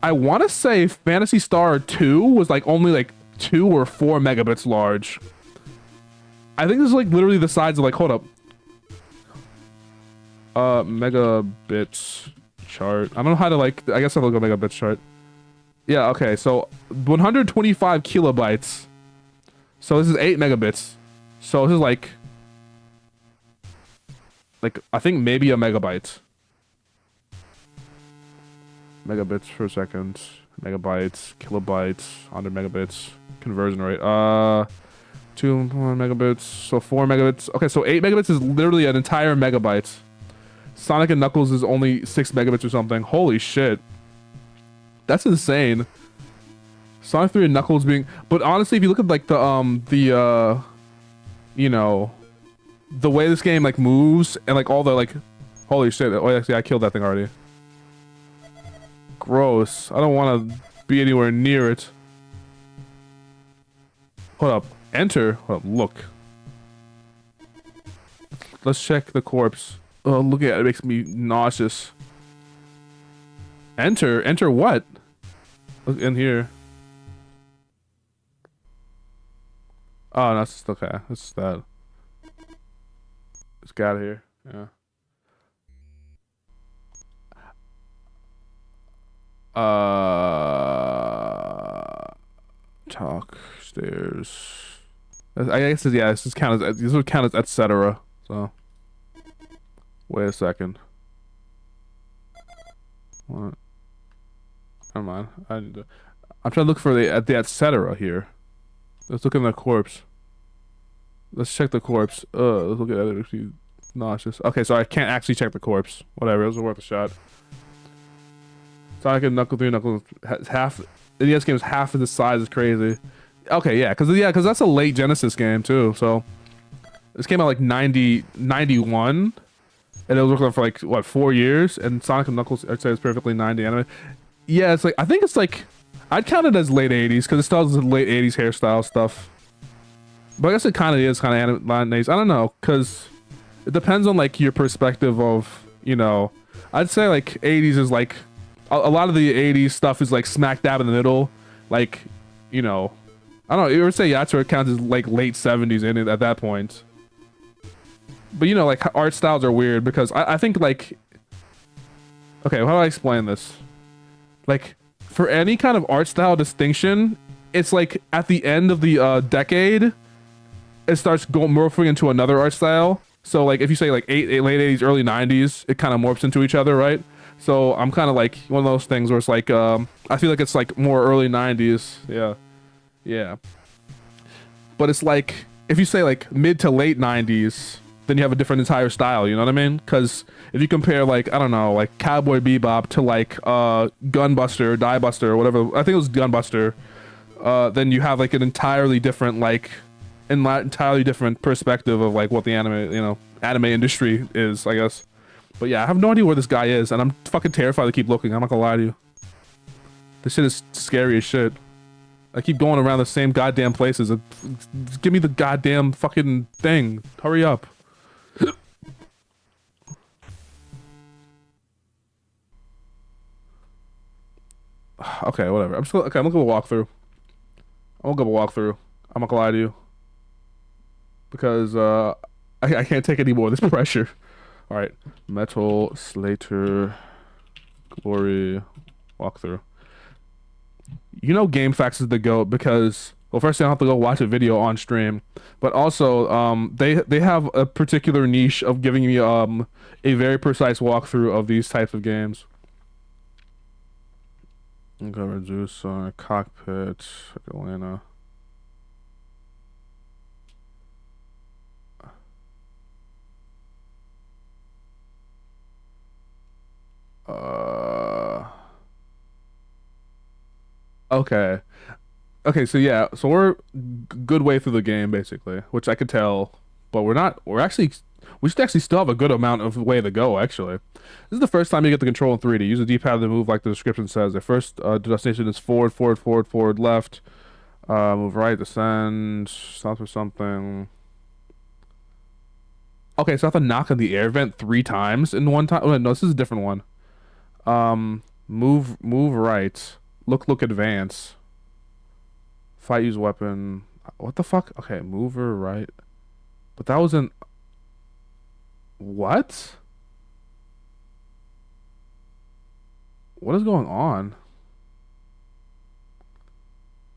I want to say Phantasy Star 2 was like only like 2 or 4 megabits large. I think this is like literally the size of, like, hold up. Megabits chart. I don't know how to, like, I guess I'll look at megabits chart. Yeah, okay, so 125 kilobytes. So this is 8 megabits. So this is like I think maybe a megabyte. Megabits per second, megabytes, kilobytes, 100 megabits, conversion rate. 2 megabits, so 4 megabits. Okay, so 8 megabits is literally an entire megabyte. Sonic and Knuckles is only 6 megabits or something. Holy shit. That's insane. Sonic 3 and Knuckles being, but honestly, if you look at like the you know, the way this game like moves and like all the like, holy shit! Oh, actually, I killed that thing already. Gross. I don't want to be anywhere near it. Hold up. Enter. Hold up. Look. Let's check the corpse. Oh, look at it. It makes me nauseous. Enter. Enter what? Look in here. Oh, no, it's okay. It's that. Let's get out of here. Yeah. Talk stairs. I guess yeah. This is count as these would count as etc. So wait a second. What? Never mind. I'm trying to look for the etc. here. Let's look in the corpse. Let's check the corpse. Let's look at it. If you nauseous. Okay, so I can't actually check the corpse. Whatever. It was worth a shot. Sonic and Knuckle 3 Knuckles half. The NES game is half of the size. Is crazy. Okay, yeah, because that's a late Genesis game too. So this came out like 91, and it was working for like what 4 years. And Sonic and Knuckles, I'd say, is perfectly 90 anime. Yeah, it's like I think it's like I'd count it as late 80s because it still has the late 80s hairstyle stuff. But I guess it kind of is kind of anime 80s. I don't know because it depends on like your perspective of I'd say like 80s is like a lot of the 80s stuff is like smack dab in the middle, like I don't know. You would say that's where it counts as like late 70s in it at that point. But like art styles are weird because I think like okay, how do I explain this? Like for any kind of art style distinction, it's like at the end of the decade, it starts morphing into another art style. So like if you say like late 80s, early 90s, it kind of morphs into each other, right? So I'm kind of like one of those things where it's like I feel like it's like more early 90s. Yeah. But it's like if you say like mid to late 90s, then you have a different entire style, you know what I mean? Because if you compare like I don't know, like Cowboy Bebop to like Gunbuster or Diebuster or whatever, I think it was Gunbuster, then you have like an entirely different entirely different perspective of like what the anime industry is, I guess. But yeah, I have no idea where this guy is, and I'm fucking terrified to keep looking. I'm not gonna lie to you. This shit is scary as shit. I keep going around the same goddamn places. Give me the goddamn fucking thing. Hurry up. Okay, whatever. I'm gonna go walk through. I'm gonna go walk through. I'm not gonna lie to you. Because I can't take any more of this pressure. Alright. Metal, Slater, Glory, walkthrough. GameFAQs is the GOAT because, well, first I don't have to go watch a video on stream, but also they have a particular niche of giving me a very precise walkthrough of these types of games. Okay, reduce cockpit, Atlanta. Okay. Okay, so yeah, so we're good way through the game basically, which I could tell, but we should actually still have a good amount of way to go actually. This is the first time you get the control in 3D. Use the D-pad to move like the description says. The first destination is forward, forward, forward, forward, left. Move right, descend, stop for something. Okay, so I have to knock on the air vent 3 times in one time. Oh, no, this is a different one. Move right. Look, advance. Fight, use weapon. What the fuck? Okay, mover right. But that wasn't. What? What is going on?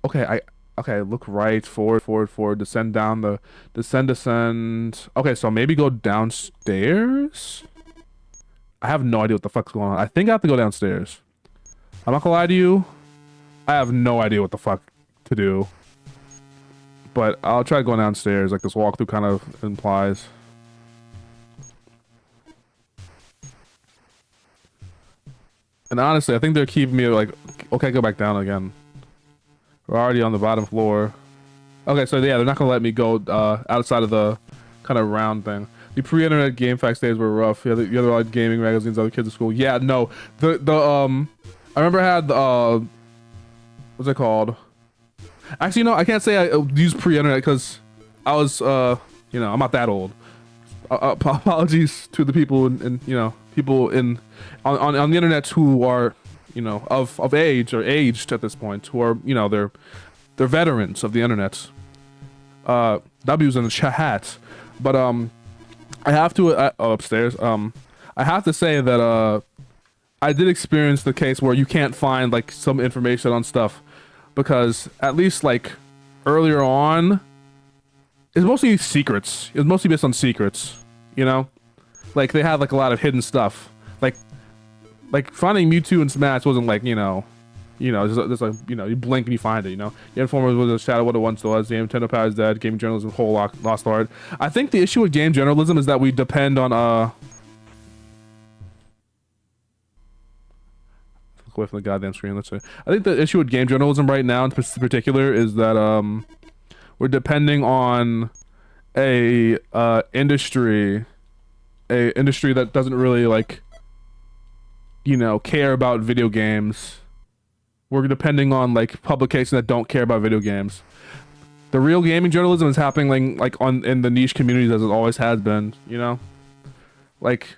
Okay, look right, forward, forward, forward, descend down descend. Okay, so maybe go downstairs? I have no idea what the fuck's going on. I think I have to go downstairs. I'm not gonna lie to you. I have no idea what the fuck to do. But I'll try going downstairs like this walkthrough kind of implies. And honestly, I think they're keeping me like, okay, go back down again. We're already on the bottom floor. Okay, so yeah, they're not gonna let me go outside of the kind of round thing. The pre-internet GameFAQs days were rough. Yeah, the other like gaming magazines, other kids at school. Yeah, no, I remember I had what's it called? Actually, no, I can't say I used pre-internet because I was I'm not that old. Apologies to the people people on the internet who are of age or aged at this point, who are they're veterans of the internet. W's in the chat. But I have to upstairs. I have to say that I did experience the case where you can't find like some information on stuff because at least like earlier on, it's mostly secrets. It's mostly based on secrets, you know? Like they had like a lot of hidden stuff. Like finding Mewtwo in Smash wasn't like, just like, you blink and you find it, you know? The Informer was a shadow of what it once was. The Nintendo Power is dead. Gaming journalism, whole lost art. I think the issue with game journalism is that we depend on, look away from the goddamn screen, let's say. I think the issue with game journalism right now in particular is that, we're depending on a industry that doesn't really like, care about video games. We're depending on like publications that don't care about video games. The real gaming journalism is happening like in the niche communities as it always has been, you know? Like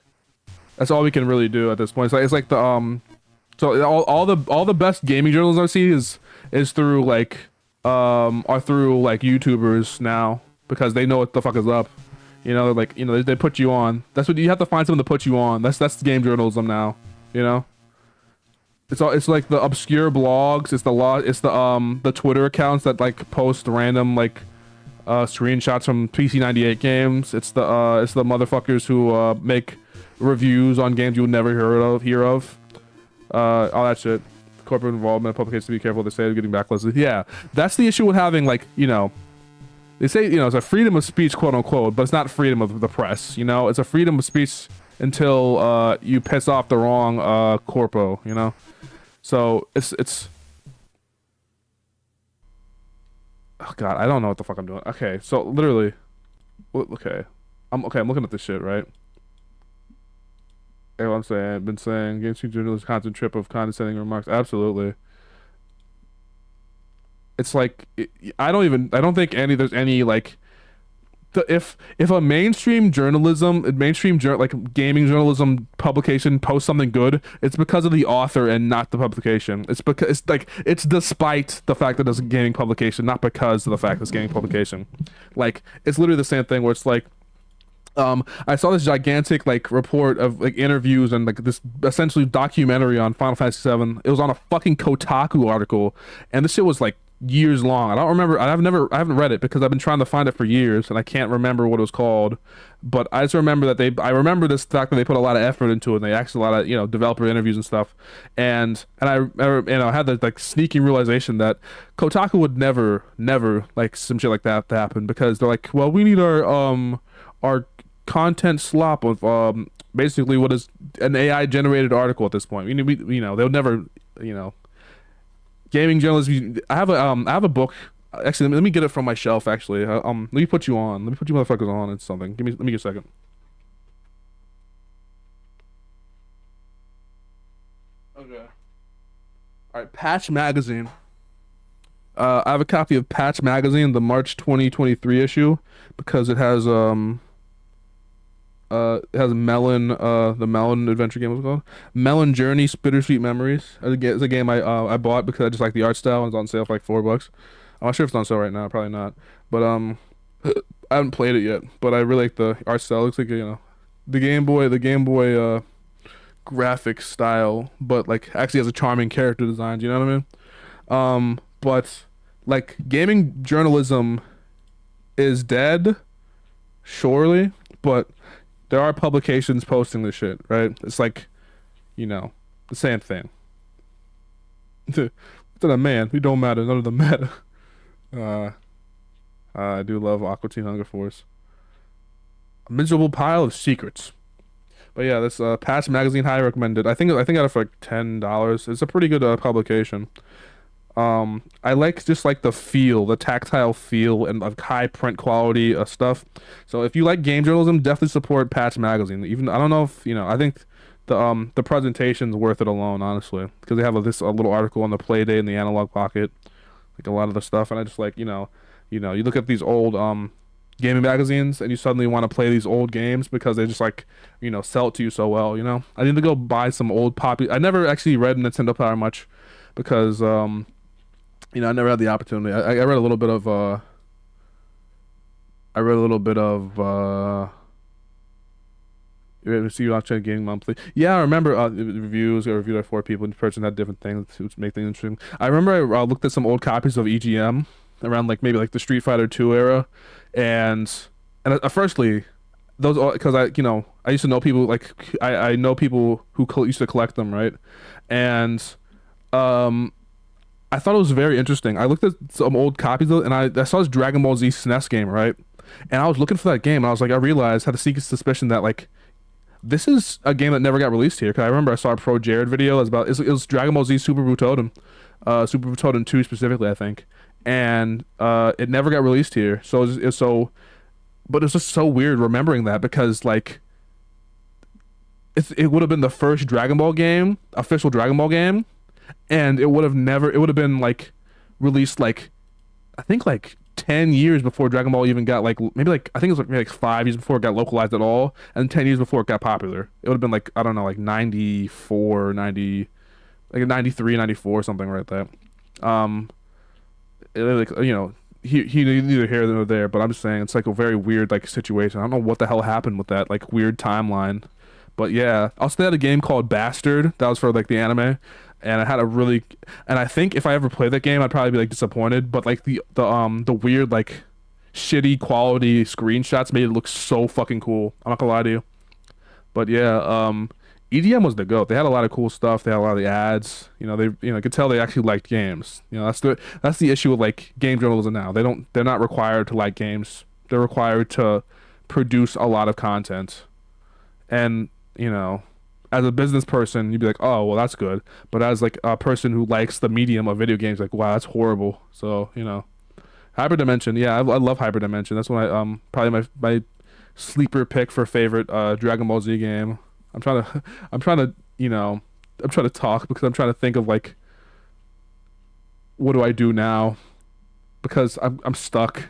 that's all we can really do at this point. It's like the so all the best gaming journalism I see is through like are through like YouTubers now because they know what the fuck is up. Like they put you on. That's what you have to find someone to put you on. That's game journalism now. It's like the obscure blogs. It's the Twitter accounts that like post random like screenshots from PC98 games. It's the motherfuckers who make reviews on games you would never hear of. All that shit. Corporate involvement, publications to be careful. They say they're getting backlisted. Yeah, that's the issue with having like they say it's a freedom of speech, quote unquote, but it's not freedom of the press. It's a freedom of speech until you piss off the wrong corpo. So it's. Oh god, I don't know what the fuck I'm doing. Okay, so literally, okay, I'm looking at this shit, right? You know what I'm saying? I've been saying game street journalists constant trip of condescending remarks. Absolutely. It's like I don't think there's any like if a mainstream like gaming journalism publication posts something good, it's because of the author and not the publication. It's because it's despite the fact that it's a gaming publication, not because of the fact that it's gaming publication. Like it's literally the same thing where it's like I saw this gigantic like report of like interviews and like this essentially documentary on Final Fantasy VII. It was on a fucking Kotaku article, and this shit was like years long. I don't remember. I haven't read it because I've been trying to find it for years, and I can't remember what it was called. But I just remember that I remember this fact that they put a lot of effort into it. And they asked a lot of developer interviews and stuff, and I had the like sneaking realization that Kotaku would never like some shit like that to happen because they're like, well, we need our content slop of basically what is an AI generated article at this point. We they'll never gaming journalism. I have a book. Actually, let me get it from my shelf. Actually, let me put you on. Let me put you motherfuckers on. It's something. Let me get a second. Okay. All right, Patch Magazine. I have a copy of Patch Magazine, the March 2023 issue, because it has Melon, the Melon adventure game, what's it called? Melon Journey, Bittersweet Memories. It's a game I bought because I just like the art style and it's on sale for like $4. I'm not sure if it's on sale right now, probably not. But I haven't played it yet, but I really like the art style. It looks like the Game Boy graphic style, but like actually has a charming character design. Do you know what I mean? But like gaming journalism is dead, surely, but there are publications posting this shit, right? It's like, the same thing. To the man, it don't matter, none of them matter. I do love Aqua Teen Hunger Force. A miserable pile of secrets. But yeah, this Patch Magazine, highly recommended. I think I got it for like $10. It's a pretty good publication. I like just like the feel, the tactile feel, and like high print quality stuff. So if you like game journalism, definitely support Patch Magazine. Even I don't know if I think the presentation's worth it alone, honestly, because they have a little article on the Playdate and the Analog Pocket, like a lot of the stuff. And I just like you look at these old gaming magazines and you suddenly want to play these old games because they just like sell it to you so well. I need to go buy some old poppy. I never actually read Nintendo Power much because I never had the opportunity. I read a little bit of I read a little bit of see you watching Gaming Monthly. Yeah, I remember reviews. I reviewed like four people. Each person had different things to make things interesting. I remember I looked at some old copies of EGM around like maybe like the Street Fighter 2 era, and firstly, those because I used to know people like I know people who used to collect them, right? And um I thought it was very interesting. I looked at some old copies of it, and I saw this Dragon Ball Z SNES game, right? And I was looking for that game, and I was like, I realized, had the secret suspicion that like this is a game that never got released here. Because I remember I saw a Pro Jared video. It was Dragon Ball Z Super Butoden, Super Butoden 2 specifically, I think, and it never got released here. So but it's just so weird remembering that because like it would have been the first Dragon Ball game, official Dragon Ball game, and it would have been like released like I think like 10 years before Dragon Ball even got like maybe like I think it was like maybe like 5 years before it got localized at all, and 10 years before it got popular. It would have been like I don't know like 94, 90, like 93, 94, something like that. Um like he neither here nor there, but I'm just saying it's like a very weird like situation. I don't know what the hell happened with that like weird timeline. But yeah, I also had a game called Bastard that was for like the anime, and I had a really, and I think if I ever played that game, I'd probably be like disappointed. But like the weird like shitty quality screenshots made it look so fucking cool. I'm not gonna lie to you. But yeah, EDM was the goat. They had a lot of cool stuff. They had a lot of the ads. I could tell they actually liked games. That's the issue with like game journalism now. They're not required to like games. They're required to produce a lot of content. And as a business person, you'd be like, oh, well, that's good. But as like a person who likes the medium of video games, like, wow, that's horrible. So, Hyperdimension, yeah, I love Hyperdimension. That's one probably my sleeper pick for favorite Dragon Ball Z game. I'm trying to I'm trying to, I'm trying to talk because I'm trying to think of like what do I do now? Because I'm stuck.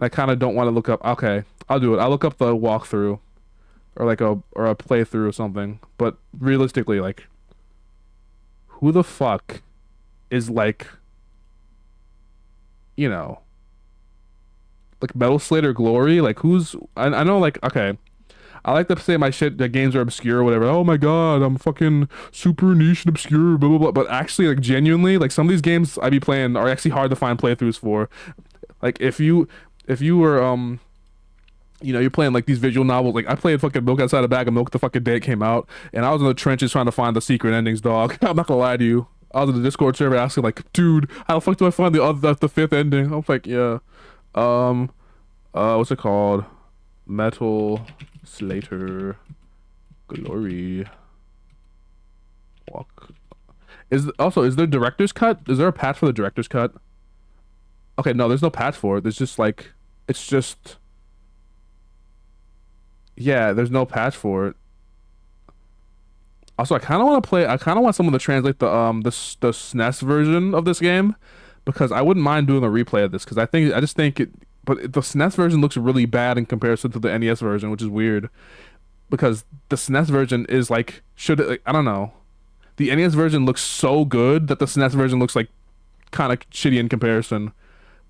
I kind of don't want to look up. Okay, I'll do it. I'll look up the walkthrough or like a playthrough or something. But realistically, like, who the fuck is like, you know, like Metal Slater Glory? Like, I know, like, okay, I like to say my shit, the games are obscure or whatever. Oh my God, I'm fucking super niche and obscure, blah blah blah. But actually, like, genuinely, like some of these games I be playing are actually hard to find playthroughs for. Like, if you were you're playing like these visual novels. Like I played fucking Milk Outside a Bag of Milk the fucking day it came out, and I was in the trenches trying to find the secret endings, dog. I'm not gonna lie to you. I was in the Discord server asking like, dude, how the fuck do I find the fifth ending? I'm like, yeah. Um, what's it called? Metal Slater Glory. Walk. Is there director's cut? Is there a patch for the director's cut? Okay, no, there's no patch for it. There's just like it's just yeah, there's no patch for it. Also, I kind of want someone to translate the SNES version of this game because I wouldn't mind doing a replay of this because I just think the SNES version looks really bad in comparison to the NES version, which is weird because the SNES version is like like, I don't know. The NES version looks so good that the SNES version looks like kind of shitty in comparison,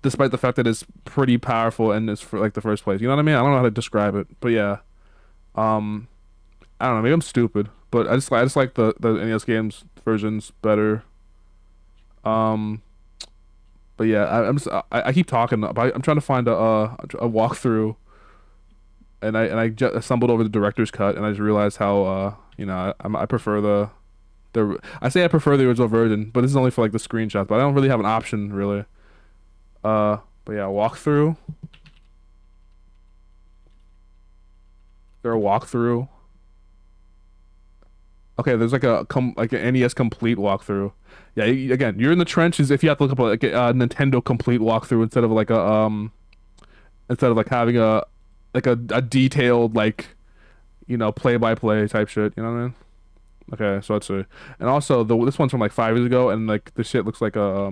despite the fact that it's pretty powerful and it's for like the first place. You know what I mean? I don't know how to describe it, but yeah. Um, I don't know. Maybe I'm stupid, but I just like the NES games versions better. Um, but yeah, I keep talking. But I'm trying to find a walkthrough, and I just stumbled over the director's cut, and I just realized how I prefer the I say I prefer the original version, but this is only for like the screenshots. But I don't really have an option really. But yeah, walkthrough. There a walkthrough? Okay, there's like like an NES complete walkthrough. Yeah, again, you're in the trenches if you have to look up like a Nintendo complete walkthrough instead of like having a detailed like play by play type shit. You know what I mean? Okay, so let's see. And also this one's from like 5 years ago, and like the shit looks like a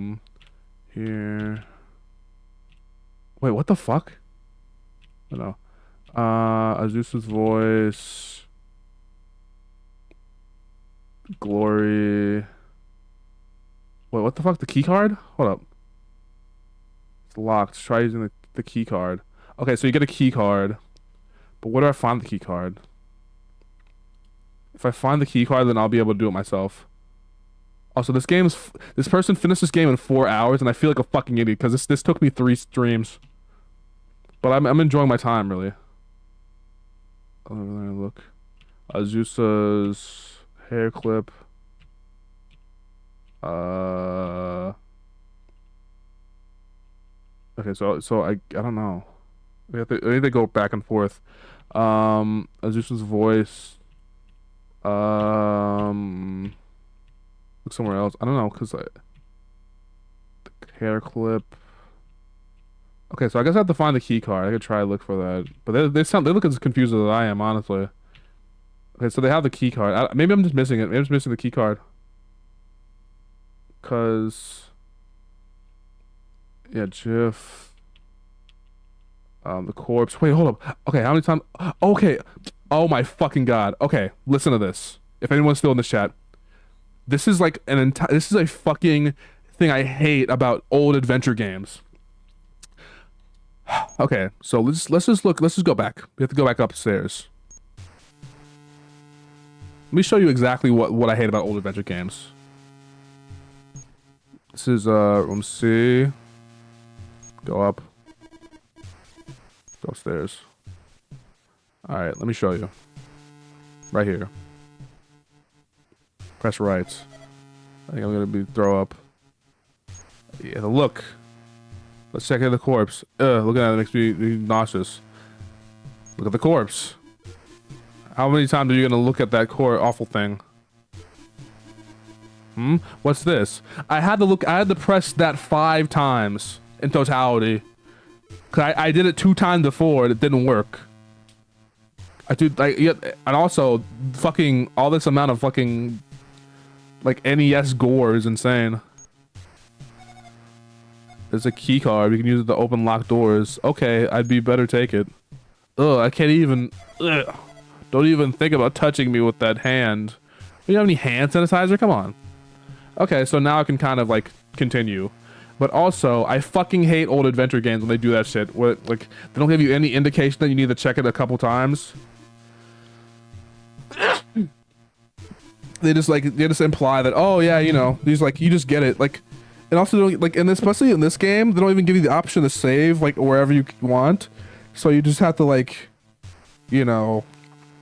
here. Wait, what the fuck? I don't know. Azusa's voice. Glory. Wait, what the fuck? The key card? Hold up. It's locked. Try using the key card. Okay, so you get a key card. But where do I find the key card? If I find the key card, then I'll be able to do it myself. Also, this person finished this game in 4 hours, and I feel like a fucking idiot because this took me 3 streams. But I'm enjoying my time, really. Oh, let me look. Azusa's hair clip. Okay, so I don't know. I think they go back and forth. Azusa's voice. Look somewhere else. I don't know, cause the hair clip. Okay, so I guess I have to find the key card. I could try to look for that, but they look as confused as I am, honestly. Okay, so they have the key card. Maybe I'm just missing it. Maybe I'm just missing the key card. Cause yeah, GIF. The corpse. Wait, hold up. Okay, how many times? Okay. Oh my fucking god. Okay, listen to this. If anyone's still in the chat, this is like this is a fucking thing I hate about old adventure games. Okay, so let's just look. Let's just go back. We have to go back upstairs. Let me show you exactly what I hate about old adventure games. This is room C. Go up. Go upstairs. All right, let me show you. Right here. Press right. I think I'm gonna throw up. Yeah, look. Let's check out the corpse. Looking at it makes me nauseous. Look at the corpse. How many times are you gonna look at that awful thing? What's this? I had to press that 5 times in totality. Cause I did it 2 times before and it didn't work. Yeah, and also fucking all this amount of fucking like NES gore is insane. There's a key card. We can use it to open locked doors. Okay, I'd be better take it. Ugh, I can't even. Ugh. Don't even think about touching me with that hand. Do you have any hand sanitizer? Come on. Okay, so now I can kind of like continue. But also, I fucking hate old adventure games when they do that shit. Where like they don't give you any indication that you need to check it a couple times. They just imply that, oh yeah, you know, these like you just get it. Like, and also don't, like, and especially in this game, they don't even give you the option to save like wherever you want. So you just have to like, you know,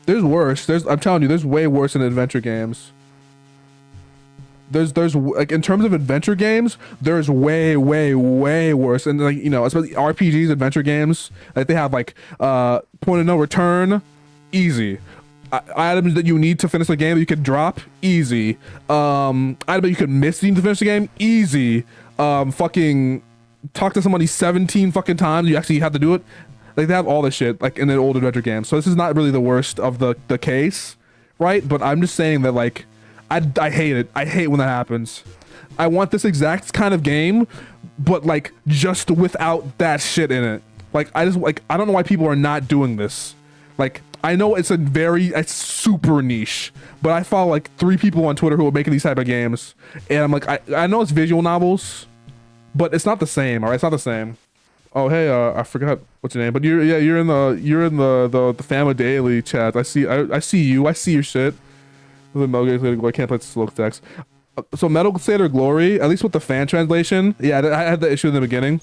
there's worse. I'm telling you, there's way worse in adventure games. There's like in terms of adventure games, there's way worse. And like, you know, especially RPGs, adventure games, like they have like point of no return, easy. Items that you need to finish the game that you could drop, easy. Item that you could miss to finish the game, easy. Fucking talk to somebody 17 fucking times, you actually have to do it. Like they have all this shit like in an old adventure game. So this is not really the worst of the case, right? But I'm just saying that like I hate it. I hate when that happens. I want this exact kind of game, but like just without that shit in it. Like I don't know why people are not doing this. Like I know it's it's super niche, but I follow like 3 people on Twitter who are making these type of games, and I'm like, I know it's visual novels, but it's not the same. All right, it's not the same. Oh hey, I forgot what's your name, but you're in the Family Daily chat. I see you. I see your shit. I can't play slow text. So Metal Slater Glory, at least with the fan translation, yeah, I had the issue in the beginning.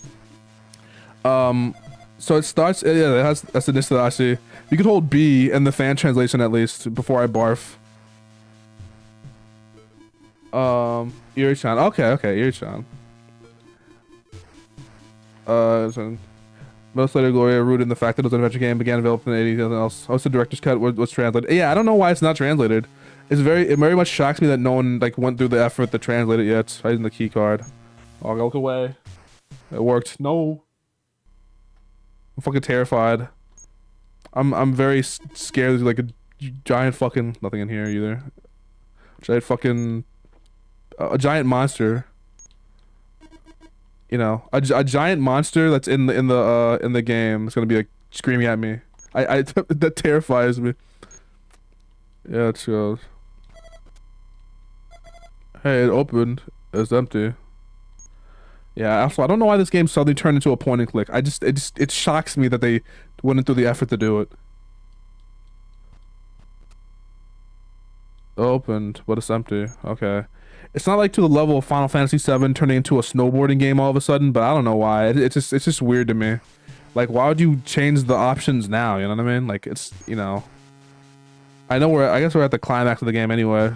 So it starts, yeah, that's the Nistadashi. You could hold B in the fan translation at least before I barf. Iri-chan. Okay, Iri-chan. Metal Slater Gloria rooted in the fact that it was an adventure game, began developed in the 80s, nothing else. Also, director's cut was translated. Yeah, I don't know why it's not translated. It very much shocks me that no one like went through the effort to translate it yet. Right in the key card. Oh, I gotta look away. It worked. No. I'm fucking terrified. I'm very scared. There's like a giant fucking nothing in here either. Giant fucking a giant monster. You know, a giant monster that's in the game is gonna be like screaming at me. That terrifies me. Yeah, it shows. Hey, it opened. It's empty. Yeah, also I don't know why this game suddenly turned into a point and click. It shocks me that they went through the effort to do it. Opened, but it's empty. Okay. It's not like to the level of Final Fantasy VII turning into a snowboarding game all of a sudden, but I don't know why. It's just weird to me. Like, why would you change the options now? You know what I mean? Like, it's, you know. I guess we're at the climax of the game anyway.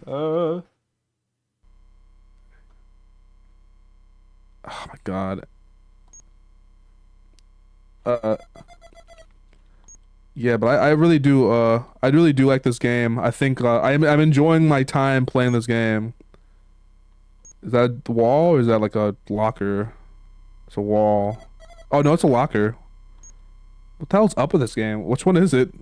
Oh my God. Uh, yeah, but I really do like this game. I think, I'm enjoying my time playing this game. Is that the wall or is that like a locker? It's a wall. Oh no, it's a locker. What the hell's up with this game? Which one is it?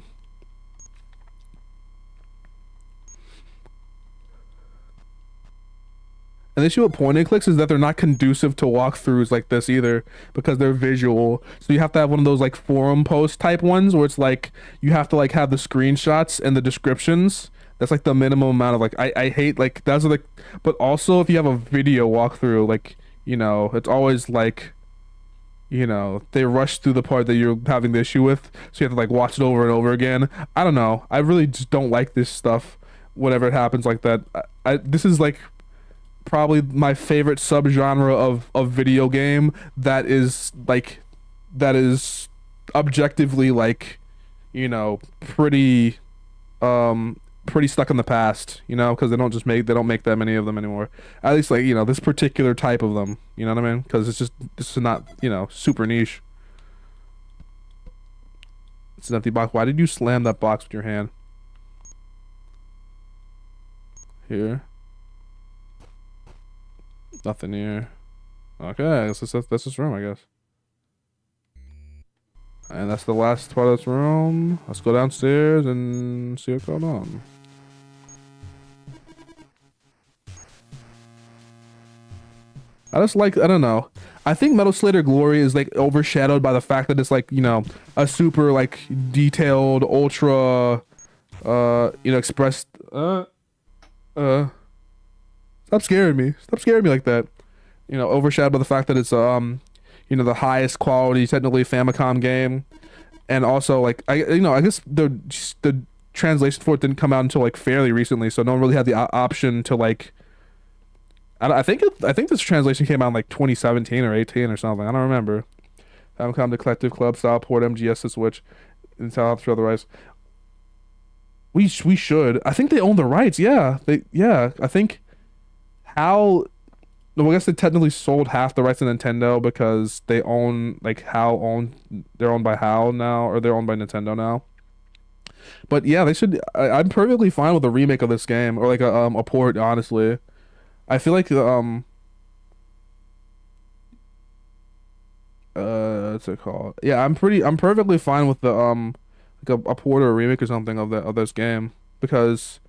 And the issue with point and clicks is that they're not conducive to walkthroughs like this either because they're visual. So you have to have one of those like forum post type ones where it's like you have to like have the screenshots and the descriptions. That's like the minimum amount of like I hate like that's like but also if you have a video walkthrough like you know it's always like you know they rush through the part that you're having the issue with so you have to like watch it over and over again. I don't know. I really just don't like this stuff whenever it happens like that. This is like probably my favorite subgenre of video game that is objectively like you know pretty stuck in the past you know because they don't make that many of them anymore at least like you know this particular type of them you know what I mean because this is not you know super niche. It's an empty box. Why did you slam that box with your hand here? Nothing here. Okay, that's this room, I guess. And that's the last part of this room. Let's go downstairs and see what's going on. I just like, I don't know. I think Metal Slater Glory is like overshadowed by the fact that it's like, you know, a super like detailed, ultra, you know, expressed, stop scaring me. Stop scaring me like that. You know, overshadowed by the fact that it's you know, the highest quality technically Famicom game, and also like I guess the translation for it didn't come out until like fairly recently, so no one really had the option to like. I think this translation came out in like 2017 or 18 or something. I don't remember. Famicom Collective Club style port MGS to Switch, Intel to otherwise. We should. I think they own the rights. Yeah, I think how. Well, I guess they technically sold half the rights to Nintendo because they own like they're owned by HAL now or they're owned by Nintendo now. But yeah, they should. I'm perfectly fine with a remake of this game or like a port. Honestly, I feel like what's it called? Yeah, I'm perfectly fine with the like a port or a remake or something of this game because.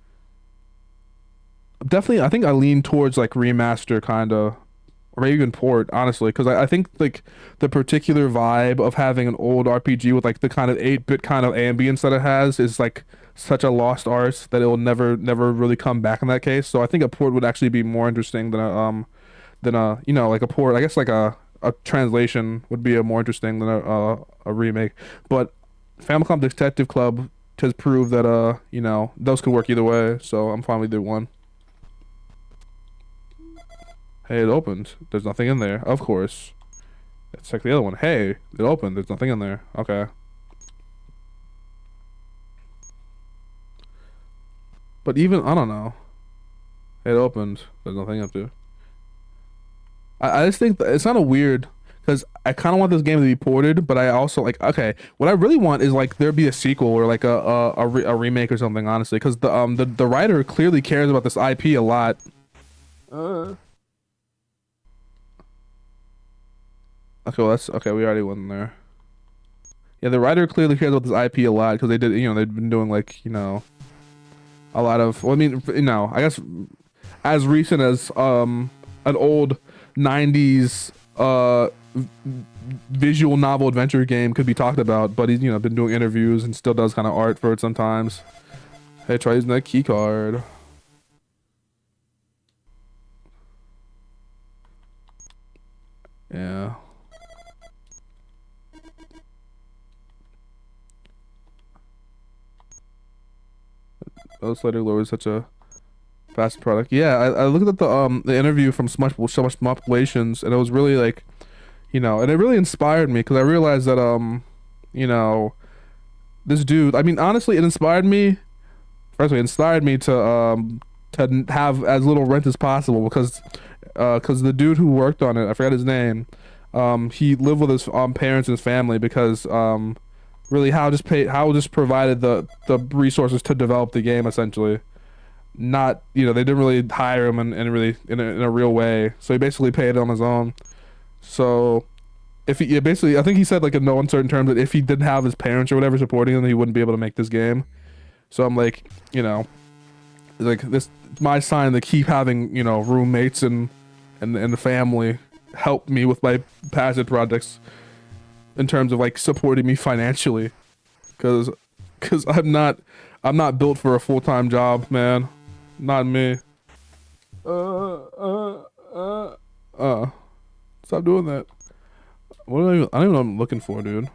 Definitely, I think I lean towards like remaster kind of, or maybe even port, honestly, because I think like the particular vibe of having an old RPG with like the kind of 8-bit kind of ambience that it has is like such a lost art that it will never really come back in that case. So I think a port would actually be more interesting than a you know like a port. I guess like a translation would be a more interesting than a remake. But Famicom Detective Club has proved that you know those could work either way. So I'm fine with either one. Hey, it opened. There's nothing in there. Of course. Let's check the other one. Hey, it opened. There's nothing in there. Okay. But even, I don't know. It opened. There's nothing up there. I just think that it's kind of weird because I kind of want this game to be ported, but I also like, okay, what I really want is like there be a sequel or like a remake or something, honestly, because the writer clearly cares about this IP a lot. Okay, well that's okay. We already went there. Yeah, the writer clearly cares about this IP a lot because they did, you know, they've been doing like, you know, a lot of. Well, I mean, you know, I guess as recent as an old '90s visual novel adventure game could be talked about, but he's you know been doing interviews and still does kind of art for it sometimes. Hey, try using that key card. Yeah. Oh, Slater Lore is such a fast product. Yeah, I looked at the interview from so much populations, and it was really like, and it really inspired me because I realized that you know, this dude. I mean, honestly, it inspired me. Firstly, it inspired me to have as little rent as possible because the dude who worked on it, I forgot his name, he lived with his parents and his family because really how just provided the resources to develop the game essentially. Not, they didn't really hire him in a real way, so he basically paid it on his own. So if he, yeah, basically, I think he said like in no uncertain terms that if he didn't have his parents or whatever supporting him, he wouldn't be able to make this game. So I'm like, like this my sign to keep having roommates and the family help me with my passion projects in terms of like supporting me financially, because I'm not built for a full-time job, man. Not me. Uh, uh. Stop doing that. I don't even know what I'm looking for, dude.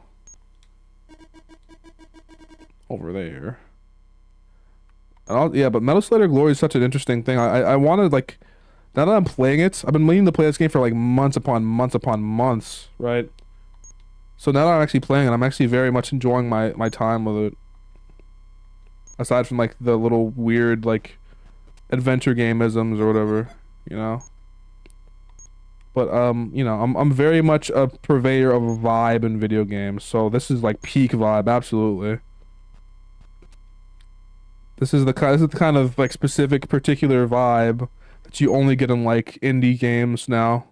Over there. Yeah, but Metal Slayer Glory is such an interesting thing. I wanted, like, now that I'm playing it, I've been meaning to play this game for like months upon months upon months, right? So now that I'm actually playing it, I'm actually very much enjoying my time with it. Aside from like the little weird like adventure game isms or whatever, you know. But I'm very much a purveyor of a vibe in video games. So this is like peak vibe, absolutely. This is the kind of like specific particular vibe that you only get in like indie games now.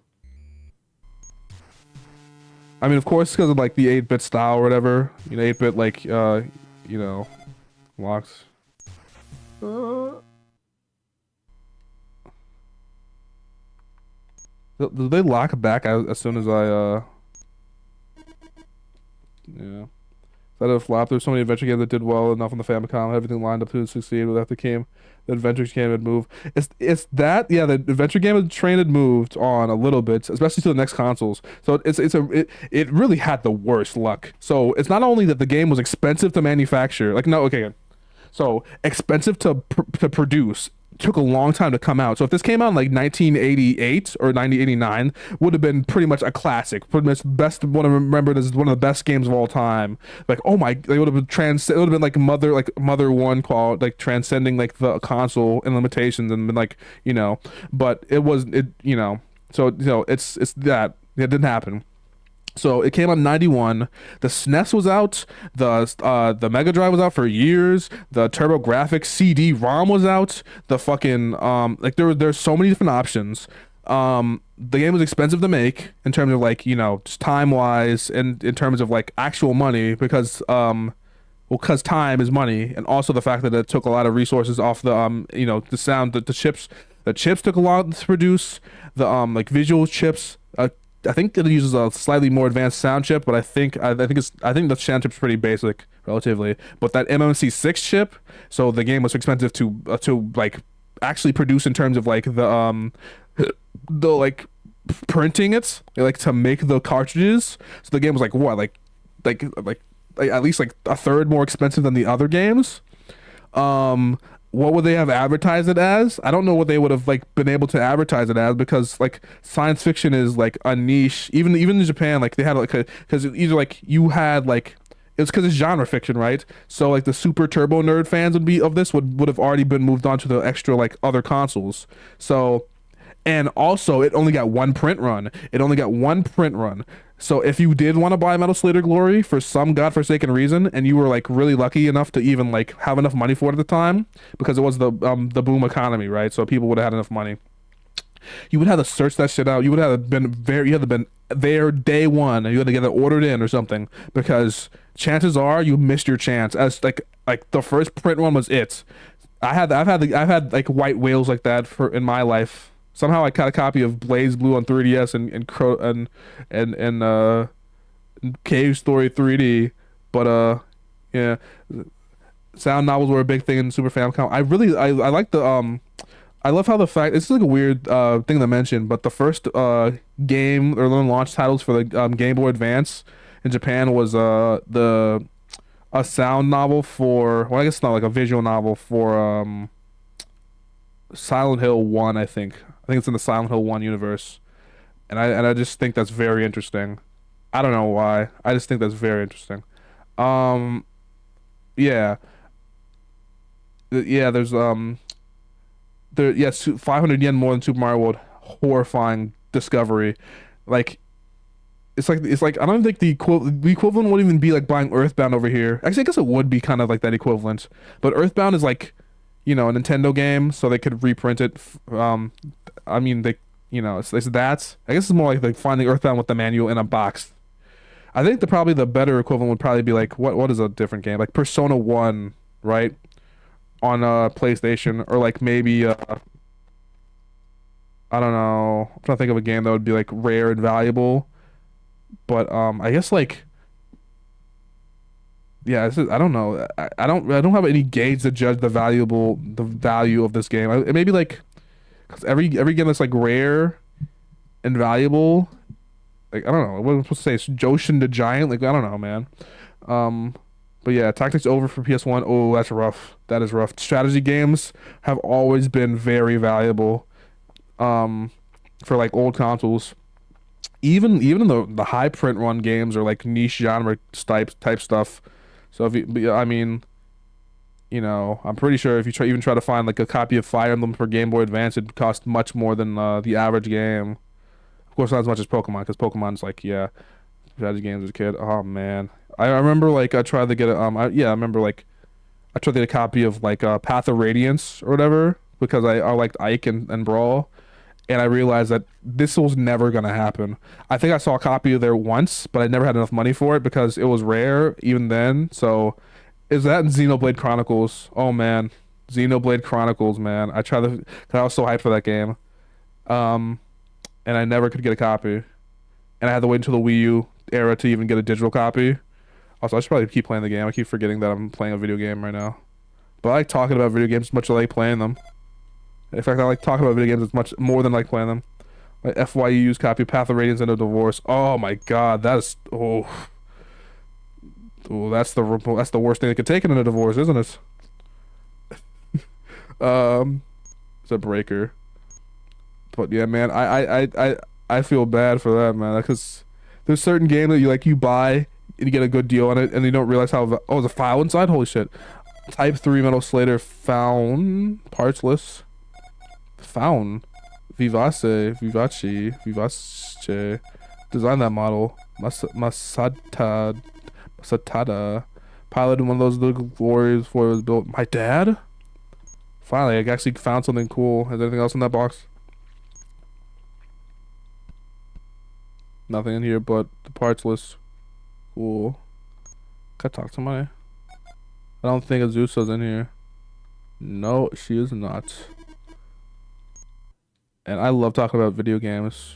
I mean, of course, because of like the 8-bit style or whatever. 8-bit like you know, locks. Uh, do they lock back as soon as yeah. That a flop. There's so many adventure games that did well enough on the Famicom. Everything lined up to succeed without the adventure game had moved. It's that yeah. The adventure game train had moved on a little bit, especially to the next consoles. So it really had the worst luck. So it's not only that the game was expensive to manufacture. Like no, okay. So expensive to produce, took a long time to come out. So if this came out in like 1988 or 1989, would have been pretty much a classic. Pretty much best one to remember as one of the best games of all time. Like oh my, they would have been it would have been like Mother One quality, like transcending like the console and limitations and been like But it was it so it's that it didn't happen. So it came out in 91. The SNES was out. The Mega Drive was out for years. The TurboGrafx CD-ROM was out. The fucking like there's so many different options. The game was expensive to make in terms of like, just time-wise and in terms of like actual money because because time is money, and also the fact that it took a lot of resources off the sound, the chips. The chips took a lot to produce. The like visual chips. I think it uses a slightly more advanced sound chip, but I think the sound chip's pretty basic relatively. But that MMC6 chip, so the game was expensive to like actually produce in terms of like the like printing it, like to make the cartridges. So the game was like what, like at least like a third more expensive than the other games. What would they have advertised it as? I don't know what they would have like been able to advertise it as because like science fiction is like a niche. Even in Japan, like they had like because either like you had like it's because it's genre fiction, right? So like the super turbo nerd fans would have already been moved on to the extra like other consoles. So and also it only got one print run. So if you did want to buy Metal Slater Glory for some godforsaken reason, and you were like really lucky enough to even like have enough money for it at the time, because it was the boom economy, right? So people would have had enough money. You would have to search that shit out. You had to been there day one, and you had to get it ordered in or something, because chances are you missed your chance. As like the first print run was it. I've had like white whales like that in my life. Somehow I got a copy of Blaze Blue on 3DS and Cave Story 3D, but yeah, sound novels were a big thing in Super Famicom. I like the I love how the fact it's like a weird thing to mention, but the first game or the launch titles for the Game Boy Advance in Japan was the a sound novel for, well, I guess it's not like a visual novel for Silent Hill 1, I think. I think it's in the Silent Hill 1 universe. And I just think that's very interesting. I don't know why. I just think that's very interesting. Um yeah. Yeah, there's yes, 500 yen more than Super Mario World. Horrifying discovery. Like it's like I don't think the equivalent wouldn't even be like buying Earthbound over here. Actually, I guess it would be kind of like that equivalent. But Earthbound is like, a Nintendo game, so they could reprint it. I mean, it's that. I guess it's more like finding Earthbound with the manual in a box. I think probably the better equivalent would probably be like what is a different game? Like Persona 1, right? On PlayStation, or like maybe I don't know. I'm trying to think of a game that would be like rare and valuable. But I guess like, yeah, I don't know. I don't have any gauge to judge the value of this game. It may be like, because every game that's like rare and valuable, like I don't know what am I supposed to say. It's Joshin the Giant. Like I don't know, man. Um, but yeah, Tactics Over for PS1. Oh, that's rough. That is rough. Strategy games have always been very valuable. Um, for like old consoles. Even in the high print run games or like niche genre type stuff. So if you, but yeah, I mean, I'm pretty sure if you try to find like a copy of Fire Emblem for Game Boy Advance, it'd cost much more than the average game. Of course, not as much as Pokemon, because Pokemon's like, yeah, strategy games as a kid. Oh man, I remember like I tried to get a I remember like I tried to get a copy of like Path of Radiance or whatever because I liked Ike and Brawl. And I realized that this was never gonna happen. I think I saw a copy of there once, but I never had enough money for it because it was rare even then. So, is that in Xenoblade Chronicles? Oh man, Xenoblade Chronicles, man. Cause I was so hyped for that game. Um, and I never could get a copy, and I had to wait until the Wii U era to even get a digital copy. Also, I should probably keep playing the game. I keep forgetting that I'm playing a video game right now. But I like talking about video games as much as I like playing them. In fact, I like talking about video games as much more than I like playing them. Like FYU's copy, Path of Radiance and a Divorce. Oh my God, that's the worst thing that could take in a divorce, isn't it? It's a breaker. But yeah, man, I feel bad for that, man, because there's certain game that you buy and you get a good deal on it, and you don't realize there's a file inside. Holy shit! Type 3 Metal Slater found partsless. Found Vivace designed that model. Masatada piloted one of those little warriors before it was built. My dad? Finally, I actually found something cool. Is there anything else in that box? Nothing in here but the parts list. Cool. Can I talk to somebody? I don't think Azusa's in here. No, she is not. And I love talking about video games.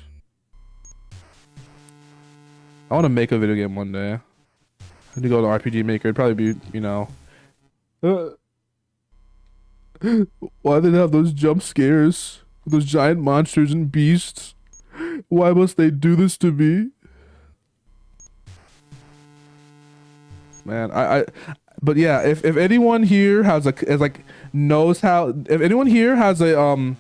I want to make a video game one day. I need to go to RPG Maker. It'd probably be, why did they have those jump scares? Those giant monsters and beasts? Why must they do this to me? Man, but yeah, if anyone here has knows how, if anyone here has a,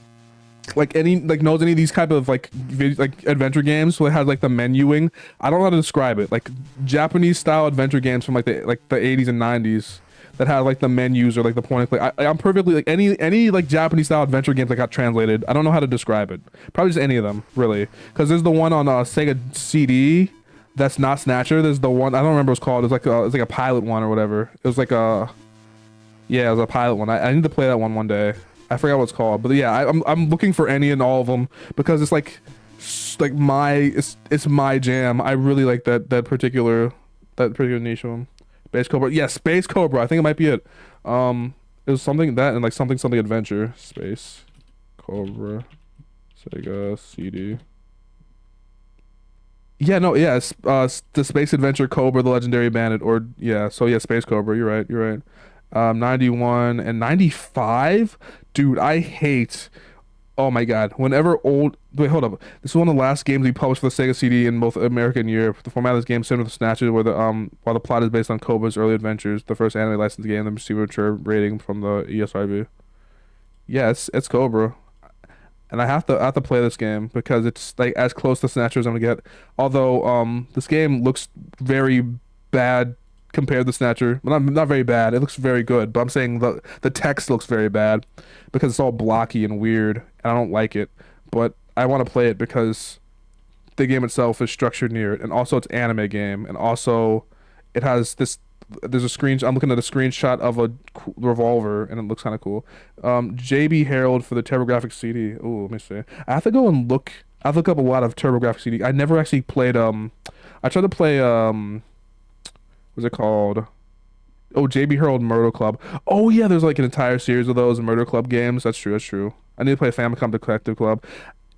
knows any of these type of adventure games where it has like the menuing. I don't know how to describe it. Like Japanese style adventure games from the 80s and 90s that have like the menus or like the point and click. I'm perfectly like any like Japanese style adventure games that got translated. I don't know how to describe it. Probably just any of them really. Because there's the one on Sega CD that's not Snatcher. There's the one I don't remember what it's called. It's like a pilot one or whatever. It was like a it was a pilot one. I need to play that one day. I forgot what it's called, but yeah, I'm looking for any and all of them because it's like it's my jam. I really like that particular niche one. Space Cobra, yeah, Space Cobra. I think it might be it. It was something that and like something adventure. Space Cobra, Sega CD. Yeah, no, yeah, it's, the Space Adventure Cobra, the Legendary Bandit, or yeah, so yeah, Space Cobra. You're right. 91 and 95. Dude, I hate Oh my God. Whenever old, wait, hold up. This is one of the last games we published for the Sega CD in both America and Europe. The format of this game is similar to Snatches, where the while the plot is based on Koba's early adventures, the first anime licensed game, the received a mature rating from the ESRB. Yeah, it's Cobra, and I have to play this game because it's like as close to Snatcher as I'm gonna get. Although this game looks very bad compared to Snatcher. Well, not very bad. It looks very good, but I'm saying the text looks very bad because it's all blocky and weird, and I don't like it. But I want to play it because the game itself is structured near it, and also it's anime game, and also it has this. There's a screen. I'm looking at a screenshot of a revolver, and it looks kind of cool. JB Harold for the TurboGrafx CD. Oh, let me see. I have to go and look. I've looked up a lot of TurboGrafx CD. I never actually played. I tried to play. What's it called? Oh, JB Harold Murder Club. Oh yeah, there's like an entire series of those Murder Club games. That's true. That's true. I need to play Famicom Detective Club.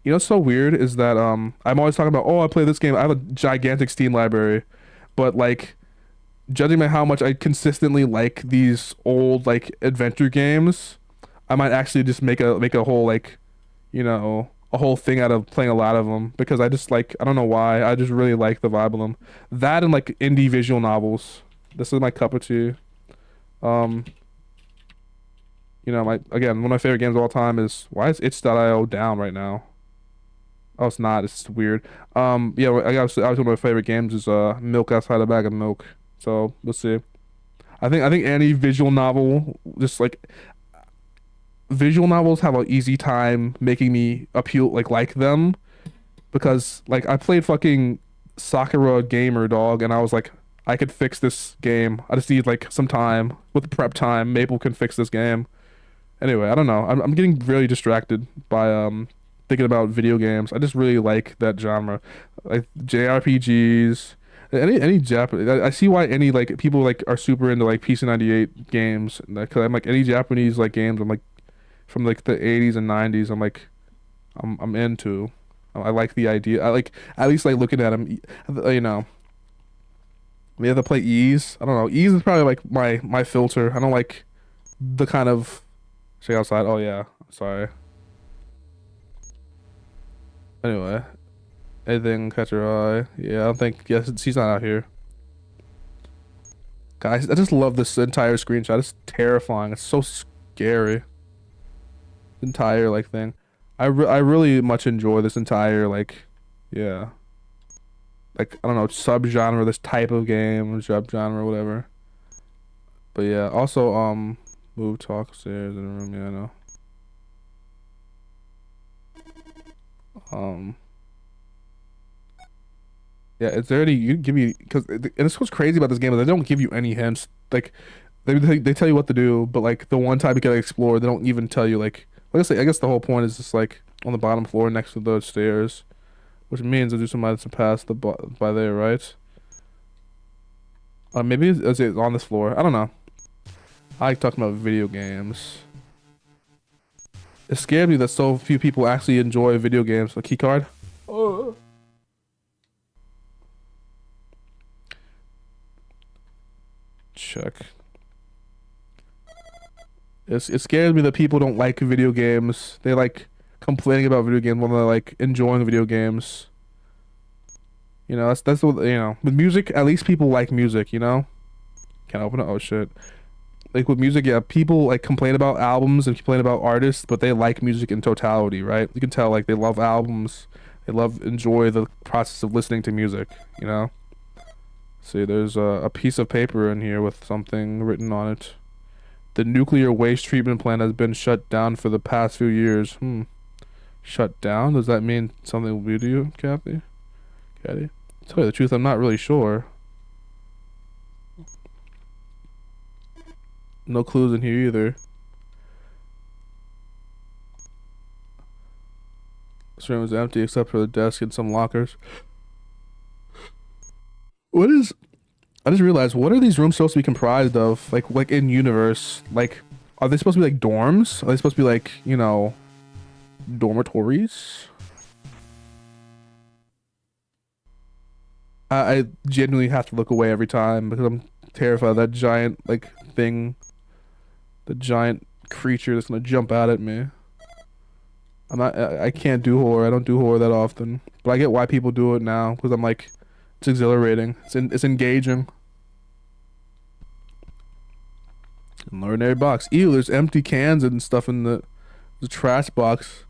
You know what's so weird is that I'm always talking about, oh, I play this game. I have a gigantic Steam library, but like judging by how much I consistently like these old like adventure games, I might actually just make a whole like, a whole thing out of playing a lot of them because I just like I don't know why I just really like the vibe of them. That and like indie visual novels. This is my cup of tea. Um, my again one of my favorite games of all time is why is itch.io down right now? Oh, it's not. It's weird. Yeah, I got one of my favorite games is Milk Outside a Bag of Milk. So we'll see. I think any visual novel, just like visual novels, have an easy time making me appeal like them because like I played fucking Sakura Gamer dog and I was like I could fix this game. I just need like some time with the prep time. Maple can fix this game. Anyway, I don't know. I'm getting really distracted by thinking about video games. I just really like that genre, like JRPGs. Any Japanese, I see why any like people like are super into like PC 98 games. Cause I'm like any Japanese like games. I'm like from like the 80s and 90s. I'm like I'm into. I like the idea. I like at least like looking at them. We have to play Ease. I don't know. Ease is probably like my filter. I don't like the kind of check outside. Oh yeah, sorry. Anyway. Anything catch your eye? Yeah, I don't think. Yes, she's not out here. Guys, I just love this entire screenshot. It's terrifying. It's so scary. Entire like thing. I really much enjoy this entire like, yeah. Like I don't know subgenre, this type of game, subgenre, whatever. But yeah, also move talk upstairs in the room. Yeah, I know. Um. Yeah, it's already you give me because and this what's crazy about this game is they don't give you any hints. Like they tell you what to do, but like the one time you gotta explore, they don't even tell you I guess the whole point is just like on the bottom floor next to those stairs, which means there's somebody to pass by there, right? Maybe it's on this floor. I don't know. I like talking about video games. It scared me that so few people actually enjoy video games. A key card. Oh. Check. It scares me that people don't like video games. They like complaining about video games when they're like enjoying video games. That's what with music, at least people like music, Can't open it. Oh shit. Like with music, yeah, people like complain about albums and complain about artists, but they like music in totality, right? You can tell like they love albums. They enjoy the process of listening to music. See, there's a piece of paper in here with something written on it. The nuclear waste treatment plant has been shut down for the past few years. Shut down? Does that mean something will be to you, Kathy? To tell you the truth, I'm not really sure. No clues in here either. This room is empty except for the desk and some lockers. I just realized, what are these rooms supposed to be comprised of? Like in universe, like, are they supposed to be like dorms? Are they supposed to be like, dormitories? I genuinely have to look away every time because I'm terrified of that giant like thing, the giant creature that's gonna jump out at me. I can't do horror. I don't do horror that often, but I get why people do it now because I'm like, it's exhilarating. It's engaging. An ordinary box. Ew, there's empty cans and stuff in the trash box.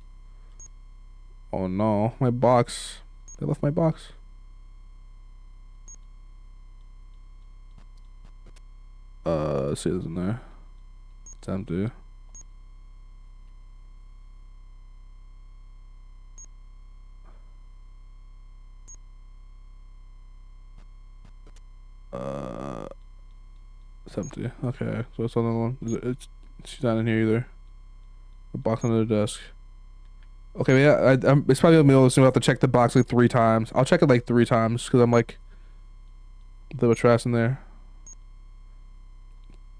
Oh no, my box. They left my box. Let's see what's in there. It's empty. It's empty. Okay, so it's another one. She's not in here either. The box under the desk. Okay, yeah, it's probably gonna be able to have to check the box like 3 times. I'll check it like 3 times because I'm like, there was trash in there.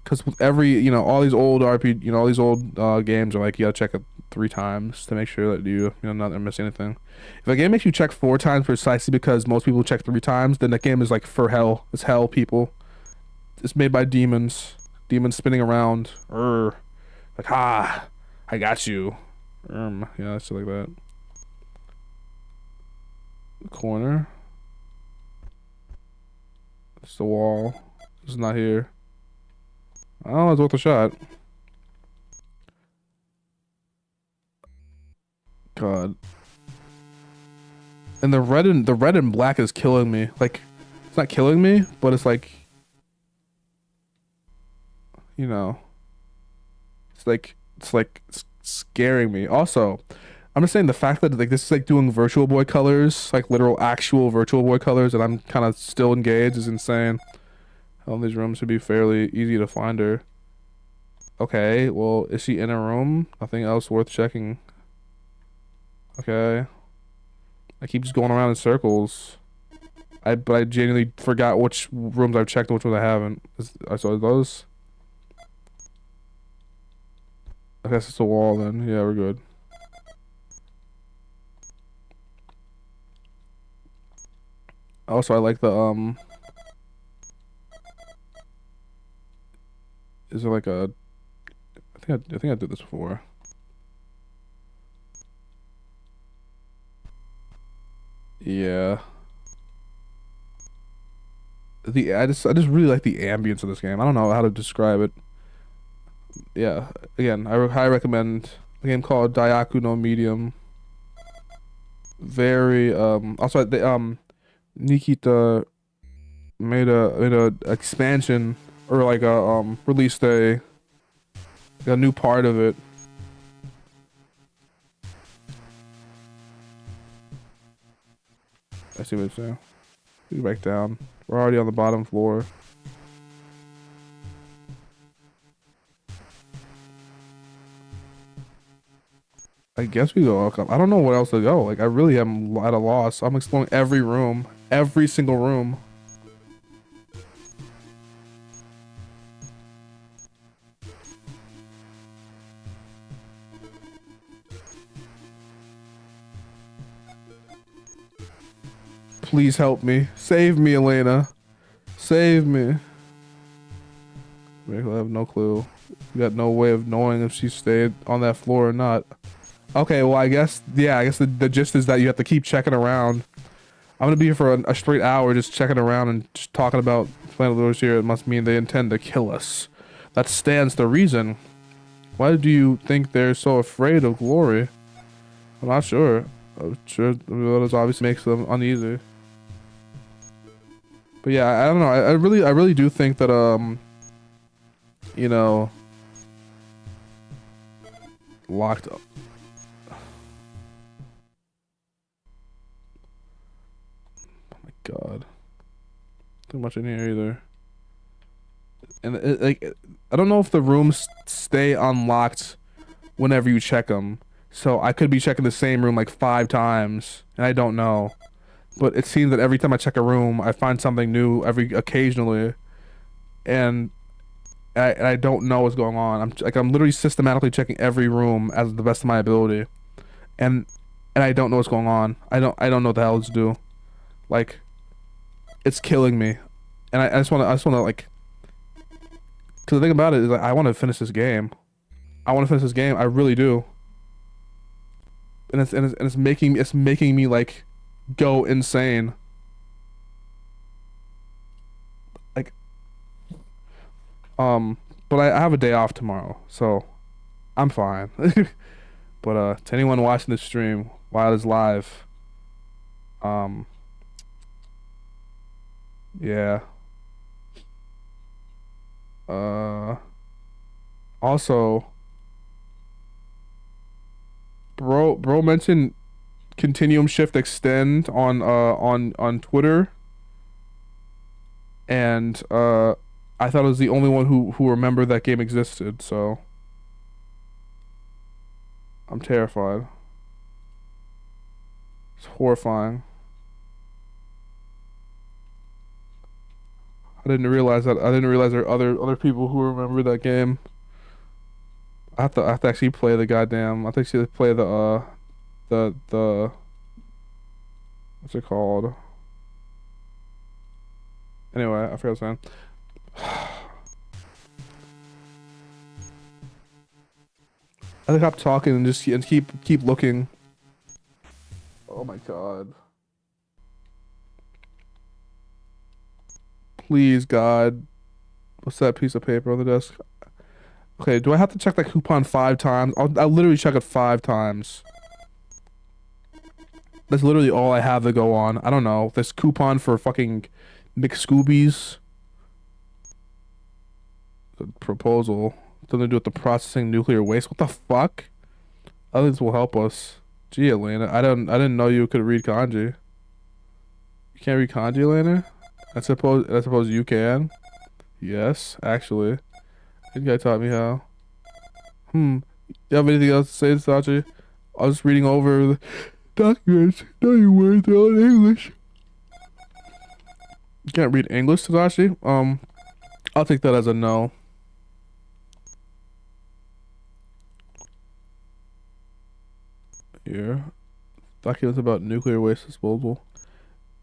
Because with every, all these old all these old games are like, you gotta check it 3 times to make sure that you're not missing anything. If a game makes you check 4 times precisely because most people check 3 times, then that game is like for hell. It's hell, people. It's made by demons. Demons spinning around. Like, I got you. Yeah, shit like that. The corner. It's the wall. It's not here. Oh, it's worth a shot. God. And the red and black is killing me. Like, it's not killing me, but it's like, it's scaring me. Also, I'm just saying the fact that like this is like doing Virtual Boy colors, like literal actual Virtual Boy colors, and I'm kind of still engaged is insane. All these rooms should be fairly easy to find her. Okay, well, is she in a room? Nothing else worth checking. Okay. I keep just going around in circles. But I genuinely forgot which rooms I've checked and which ones I haven't. I saw those. I guess it's a wall then. Yeah, we're good. Also, I like the is there like a I think I did this before. Yeah. I just really like the ambience of this game. I don't know how to describe it. Yeah, again, I highly recommend a game called Daiyaku no Medium. Very also Nikita made a expansion or like a released a new part of it. I see what it's saying. Get back down. We're already on the bottom floor. I guess we go up. I don't know where else to go. Like, I really am at a loss. I'm exploring every room. Every single room. Please help me. Save me, Elena. Save me. I have no clue. We got no way of knowing if she stayed on that floor or not. Okay, well, I guess the gist is that you have to keep checking around. I'm gonna be here for a straight hour just checking around and just talking about Planet Lords here. It must mean they intend to kill us. That stands to reason. Why do you think they're so afraid of glory? I'm not sure. I'm sure that obviously makes them uneasy. But yeah, I don't know. I really do think that locked up. Oh my god. Too much in here either. And I don't know if the rooms stay unlocked whenever you check them. So I could be checking the same room like 5 times and I don't know. But it seems that every time I check a room, I find something new occasionally, and I don't know what's going on. I'm literally systematically checking every room as the best of my ability, and I don't know what's going on. I don't know what the hell to do. Like, it's killing me, and I just wanna like. Cause the thing about it is like, I want to finish this game. I want to finish this game. I really do. it's making me like go insane. Like but I have a day off tomorrow, so I'm fine. But to anyone watching the stream while it's live, um yeah. Uh Also, bro mentioned Continuum Shift Extend on Twitter, and I thought I was the only one who remembered that game existed, so I'm terrified. It's horrifying. I didn't realize there are other people who remember that game. I have to actually play the goddamn. I have to actually play the what's it called? Anyway, I forgot what I was saying. I think I'm talking and just keep looking. Oh my god. Please, God. What's that piece of paper on the desk? Okay, do I have to check that coupon 5 times? I'll literally check it 5 times. That's literally all I have to go on. I don't know. This coupon for fucking McScoobies. The proposal. Something to do with the processing nuclear waste. What the fuck? I think this will help us. Gee, Elena, I didn't know you could read kanji. You can't read kanji, Elena? I suppose you can. Yes, actually. This guy taught me how. You have anything else to say, Sachi? I was just reading over the documents. No, you weren't. They're all in English. You can't read English, Tadashi? I'll take that as a no. Here. Documents about nuclear waste disposal.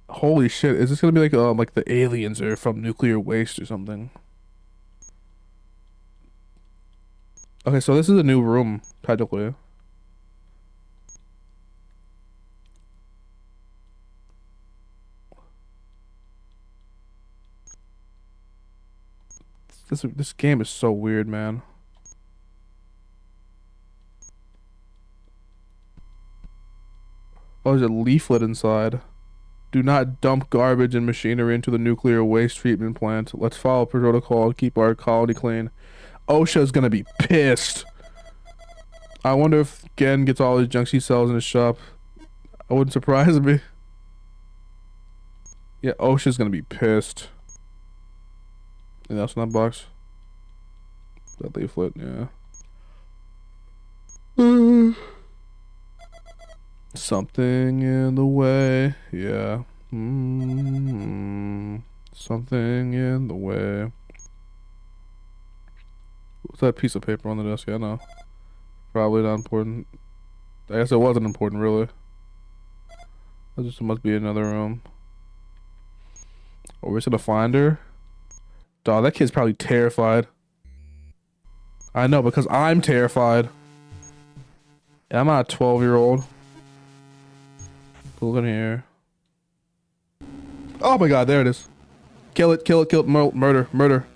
Holy shit, is this gonna be like the aliens are from nuclear waste or something? Okay, so this is a new room, technically. This game is so weird, man. Oh, there's a leaflet inside. Do not dump garbage and machinery into the nuclear waste treatment plant. Let's follow protocol and keep our colony clean. OSHA's gonna be pissed. I wonder if Gen gets all his junk she sells in his shop. It wouldn't surprise me. Yeah, OSHA's gonna be pissed. Anything else in that box? That leaflet, yeah. Something in the way, yeah. Something in the way. What's that piece of paper on the desk? I know. Probably not important. I guess it wasn't important, really. That just must be another room. Oh, we're just gonna find her? Dawg, that kid's probably terrified. I know, because I'm terrified. Yeah, I'm not a 12-year-old. Look in here. Oh my god, there it is. Kill it, kill it, kill it. Murder, murder.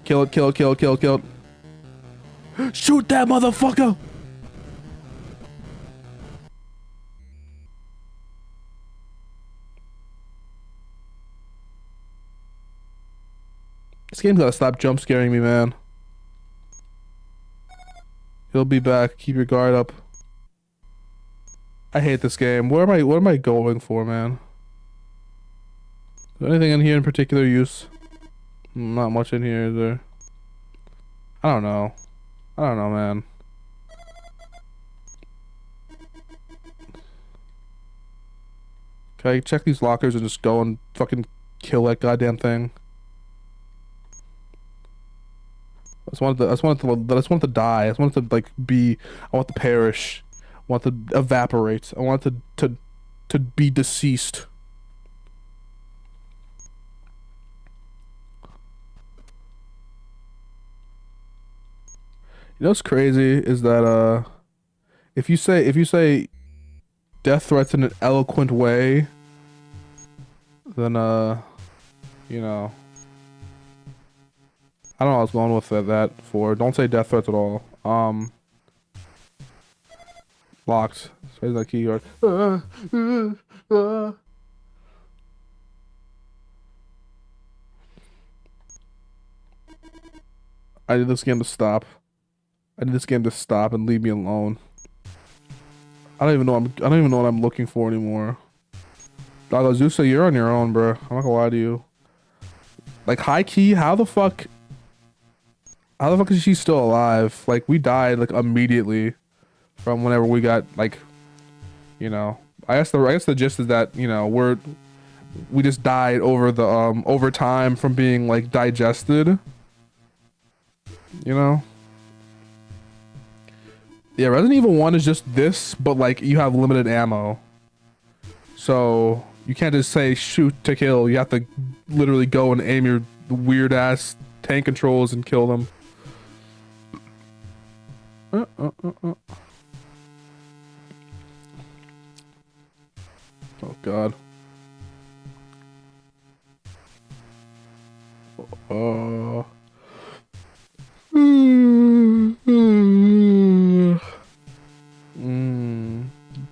Kill it, kill it, kill it, kill it, kill it. Shoot that motherfucker! This game's gotta stop jump scaring me, man. He'll be back. Keep your guard up. I hate this game. What am I going for, man? Is there anything in here in particular use? Not much in here, is there? I don't know. I don't know, man. Can I check these lockers and just go and fucking kill that goddamn thing? I just want it to die. I just want it to like be. I want to perish. I want to evaporate. I want it to be deceased. You know what's crazy is that If you say death threats in an eloquent way, then you know, I don't know what I was going with that for. Don't say death threats at all. Locked. Say that keyword. I need this game to stop. I need this game to stop and leave me alone. I don't even know what I'm looking for anymore. Doggo Zusa, you're on your own, bro. I'm not gonna lie to you. Like high key, how the fuck is she still alive? Like we died like immediately from whenever we got like, you know. I guess the gist is that, you know, we just died over time from being like digested. You know? Yeah, Resident Evil 1 is just this, but like you have limited ammo. So you can't just say shoot to kill. You have to literally go and aim your weird ass tank controls and kill them. Oh god.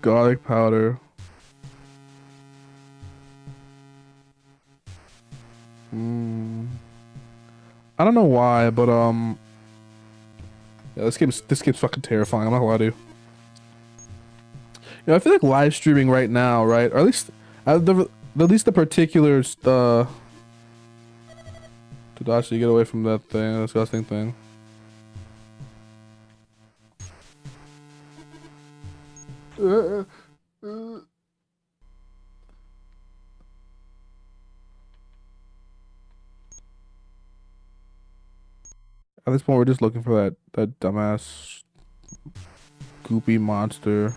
Garlic powder. I don't know why, but yeah, this game's fucking terrifying. I'm not gonna lie to you. You know, I feel like live streaming right now, right? Or at least the particulars. Tadashi, get away from that thing, disgusting thing. At this point, we're just looking for that dumbass goopy monster.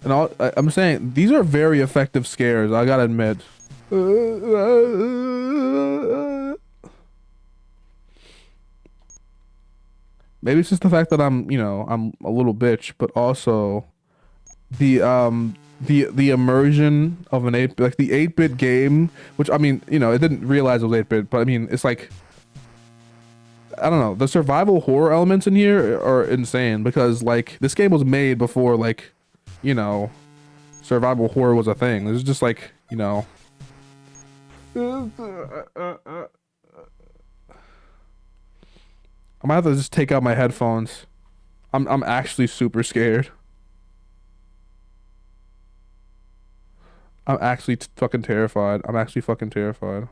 And I'm saying these are very effective scares. I gotta admit. Maybe it's just the fact that I'm a little bitch, but also the immersion of an the 8-bit game, which I mean, you know, it didn't realize it was 8-bit, but I mean, it's like, I don't know, the survival horror elements in here are insane because like this game was made before like, you know, survival horror was a thing. This is just like, you know, I might have to just take out my headphones. I'm actually super scared. I'm actually fucking terrified. I'm actually fucking terrified.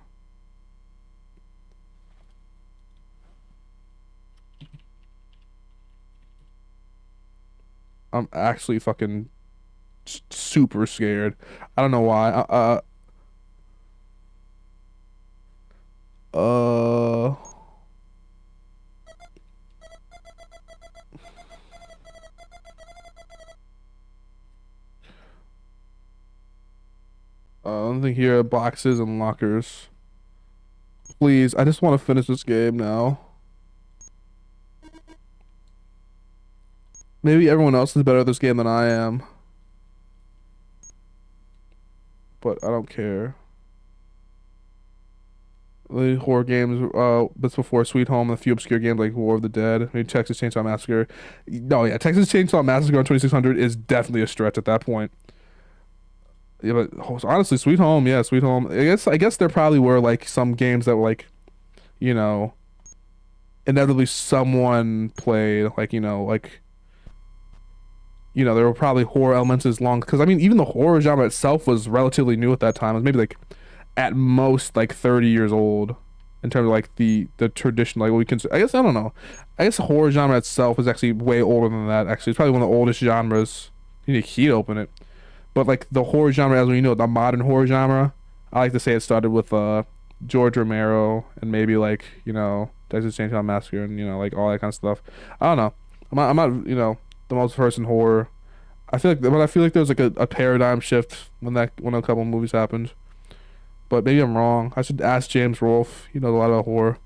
I'm actually fucking super scared. I don't know why. Uh, Nothing here. Boxes and lockers. Please, I just want to finish this game now. Maybe everyone else is better at this game than I am. But I don't care. The horror games, that's before Sweet Home, and a few obscure games like War of the Dead, maybe Texas Chainsaw Massacre. No, yeah, Texas Chainsaw Massacre on 2600 is definitely a stretch at that point. Yeah, but honestly, Sweet Home, yeah, Sweet Home. I guess there probably were like some games that were like, you know, inevitably someone played, like, you know, like, you know, there were probably horror elements as long, because I mean, even the horror genre itself was relatively new at that time. It was maybe like at most like 30 years old in terms of like the tradition, like what we consider. I guess, I don't know. I guess the horror genre itself is actually way older than that. Actually, it's probably one of the oldest genres. You need a key to open it. But like the horror genre, as we know, the modern horror genre, I like to say it started with George Romero and maybe like, you know, Texas Chainsaw Massacre and, you know, like all that kind of stuff. I don't know. I'm not, you know, the most versed in horror. I feel like there's like a paradigm shift when a couple movies happened. But maybe I'm wrong. I should ask James Rolfe. He knows a lot about horror.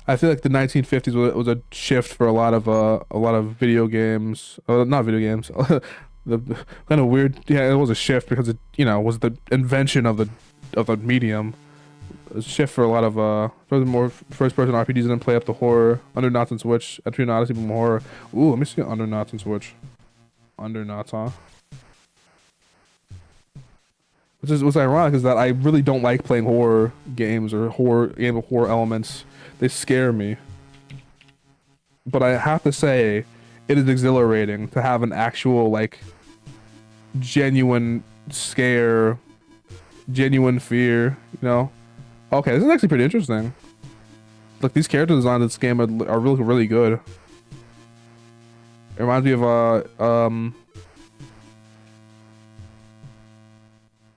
I feel like the 1950s was a shift for a lot of video games. Not video games. The kind of weird. Yeah, it was a shift because it was the invention of the medium. A shift for a lot of more first person RPGs didn't play up the horror. Underknots and Switch. Entry Odyssey more horror. Ooh, let me see Underknots and Switch. Underknots, huh? Which is what's ironic is that I really don't like playing horror games or game of horror elements. They scare me. But I have to say, it is exhilarating to have an actual like genuine scare, genuine fear. You know? Okay, this is actually pretty interesting. Look, these character designs in this game are really really good. It reminds me of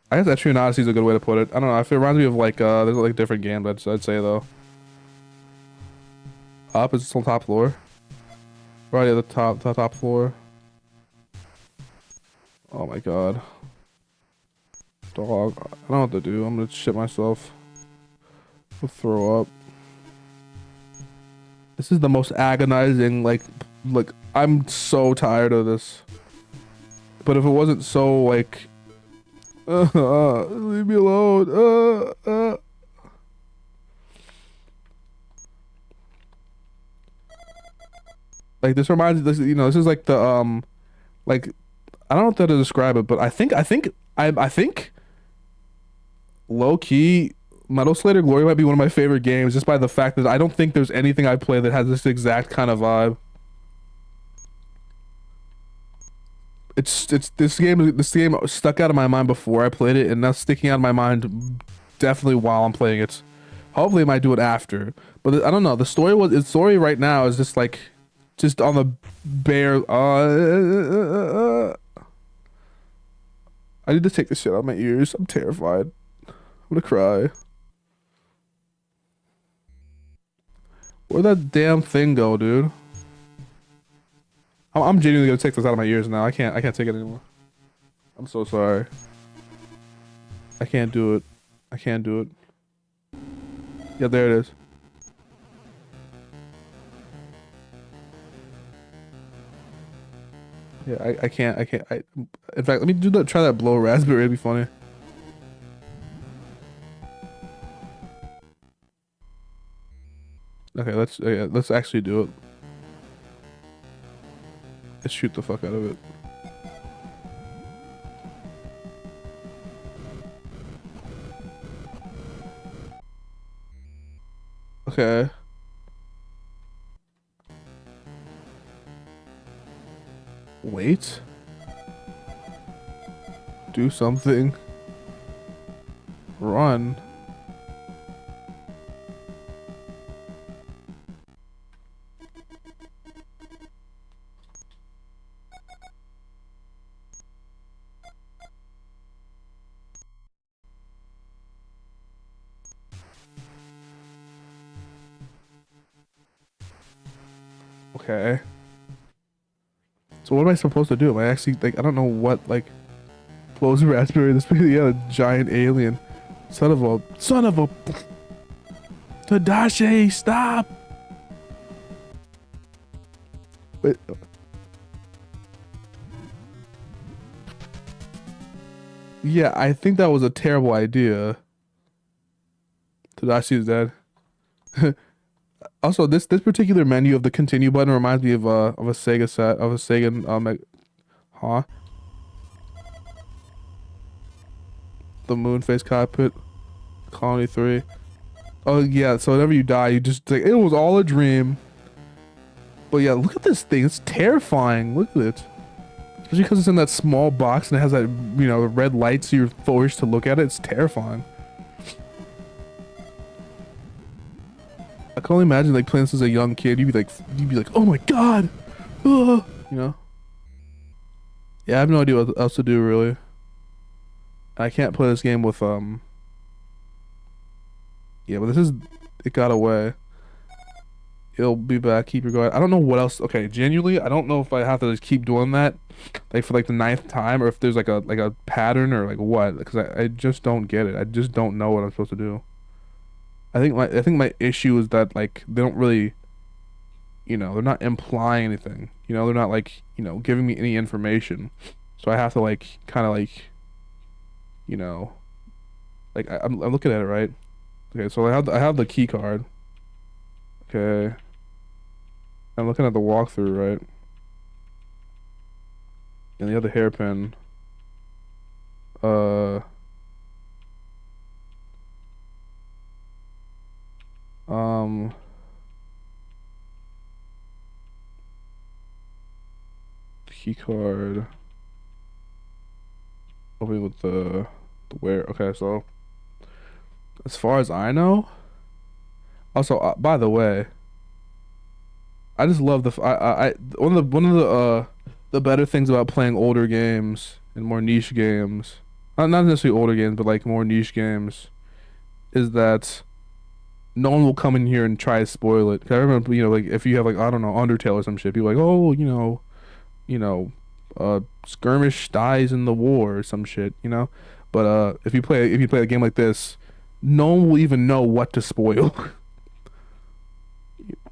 I guess Etrian Odyssey is a good way to put it. I don't know. It reminds me of like there's like different games. I'd say though. Up is on top floor. Right at the top floor. Oh my god. Dog. I don't know what to do. I'm gonna shit myself. I'll throw up. This is the most agonizing. Like I'm so tired of this. But if it wasn't so like. Leave me alone. Like this reminds this, this is like the like I don't know how to describe it, but I think low key Metal Slater Glory might be one of my favorite games just by the fact that I don't think there's anything I play that has this exact kind of vibe. It's this game stuck out of my mind before I played it, and now sticking out of my mind definitely while I'm playing it. Hopefully I might do it after, but I don't know. The story right now is just like just on the bare I need to take this shit out of my ears. I'm terrified. I'm gonna cry. Where'd that damn thing go, dude? I'm genuinely gonna take this out of my ears now. I can't take it anymore. I'm so sorry. I can't do it. I can't do it. Yeah, there it is. Yeah, I can't. In fact, let me try that blow raspberry. It'd be funny. Okay, let's actually do it. Let's shoot the fuck out of it. Okay. Wait. Do something. Run. Okay. So what am I supposed to do? Am I actually like I don't know what like blows a raspberry this big? Yeah, a giant alien. Son of a Tadashi, stop! Wait. Yeah, I think that was a terrible idea. Tadashi's dead. Also, this particular menu of the continue button reminds me of a Sega set of a Sega huh? The Moonface cockpit, Colony 3. Oh yeah, so whenever you die, you just like it was all a dream. But yeah, look at this thing. It's terrifying. Look at it. Especially because it's in that small box and it has that the red light, so you're forced to look at it. It's terrifying. I can only imagine like playing this as a young kid. You'd be like, oh my god, you know. Yeah, I have no idea what else to do really. I can't play this game with Yeah, but it got away. It'll be back. Keep your guard. I don't know what else. Okay, genuinely, I don't know if I have to just keep doing that, like for like the 9th time, or if there's like a pattern or like what. Because I just don't get it. I just don't know what I'm supposed to do. I think my issue is that like they don't really, they're not implying anything. They're not like, giving me any information. So I have to like kind of like, you know, like I'm looking at it, right? Okay, so I have the key card. Okay. I'm looking at the walkthrough, right? And the other hairpin. Uh um key card. Opening with the where. Okay, so as far as I know, also by the way, I just love one of the better things about playing older games and more niche games, not necessarily older games, but like more niche games, is that no one will come in here and try to spoil it. 'Cause I remember, like if you have like I don't know Undertale or some shit, people are like, oh, you know, skirmish dies in the war or some shit, But if you play a game like this, no one will even know what to spoil.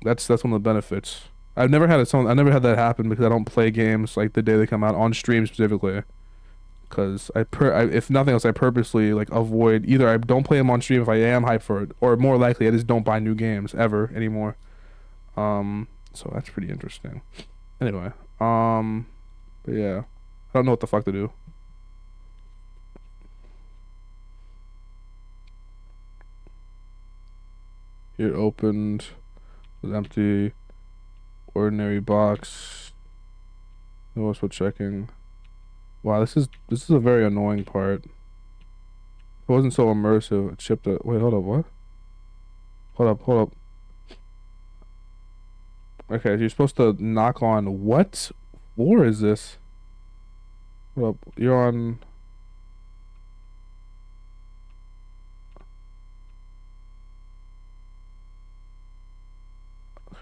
That's one of the benefits. I never had that happen because I don't play games like the day they come out on stream specifically. Because if nothing else, I purposely like avoid either I don't play them on stream if I am hyped for it, or more likely I just don't buy new games ever anymore. So that's pretty interesting. Anyway, but yeah, I don't know what the fuck to do. Here it opened, was empty, ordinary box. No one's for checking. Wow, this is a very annoying part. It wasn't so immersive. It shipped it. Wait, hold up, what? Hold up. Okay, so you're supposed to knock on what floor is this? Hold up, you're on.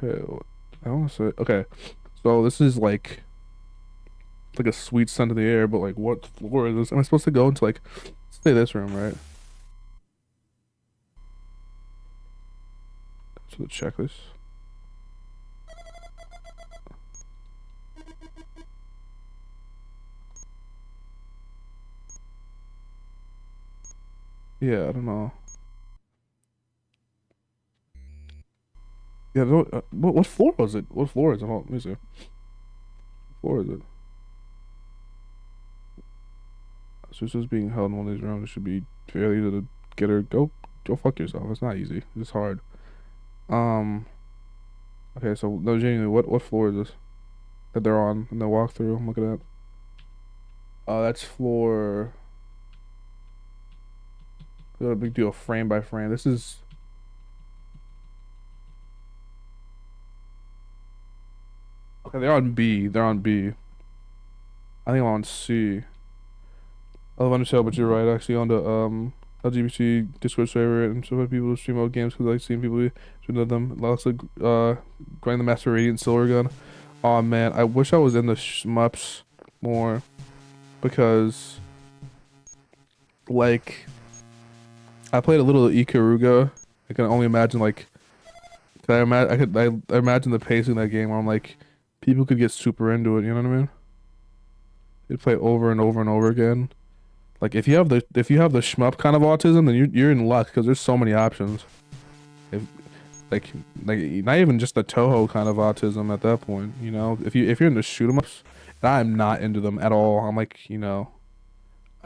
Okay, I want to say. Okay, so this is like a sweet scent of the air, but like what floor is this? Am I supposed to go into like say this room, right? So the checklist. Yeah, I don't know. Yeah, what floor was it? What floor is it? Hold on, let me see. What floor is it? Susa's being held in one of these rooms. It should be fairly easy to get her. Go fuck yourself. It's not easy. It's hard. Um. Okay, so no, genuinely, what floor is this that they're on in the walkthrough? I'm looking at. That's floor. A big deal, frame by frame. This is. Okay, they're on B. They're on B. I think I'm on C. I love Undertale, but you're right. Actually, on the LGBT Discord server and so many people who stream out games because I like seeing people stream them. Lots of grind the Master Radiant Silver Gun. Oh man, I wish I was in the shmups more because like I played a little Ikaruga. I can only imagine like I imagine the pacing of that game where I'm like people could get super into it. You know what I mean? They'd play it over and over and over again. Like if you have the shmup kind of autism, then you're in luck because there's so many options. If like not even just the Toho kind of autism at that point, if you're into shoot 'em ups, and I'm not into them at all. I'm like, I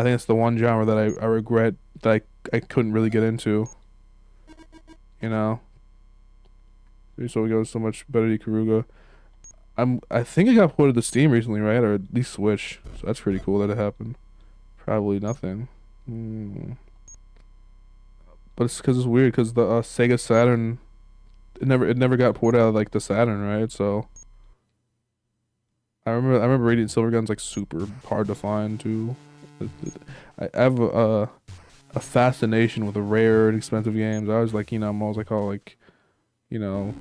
think it's the one genre that I regret that I couldn't really get into, you know. So we go so much better to Karuga. I think it got ported to Steam recently, right? Or at least Switch. So that's pretty cool that it happened. Probably nothing. Hmm. But it's because it's weird because the Sega Saturn it never got ported out of like the Saturn, right? So I remember Radiant Silvergun's like super hard to find too. I have a fascination with the rare and expensive games. I was like, I'm always like, oh, like, you know,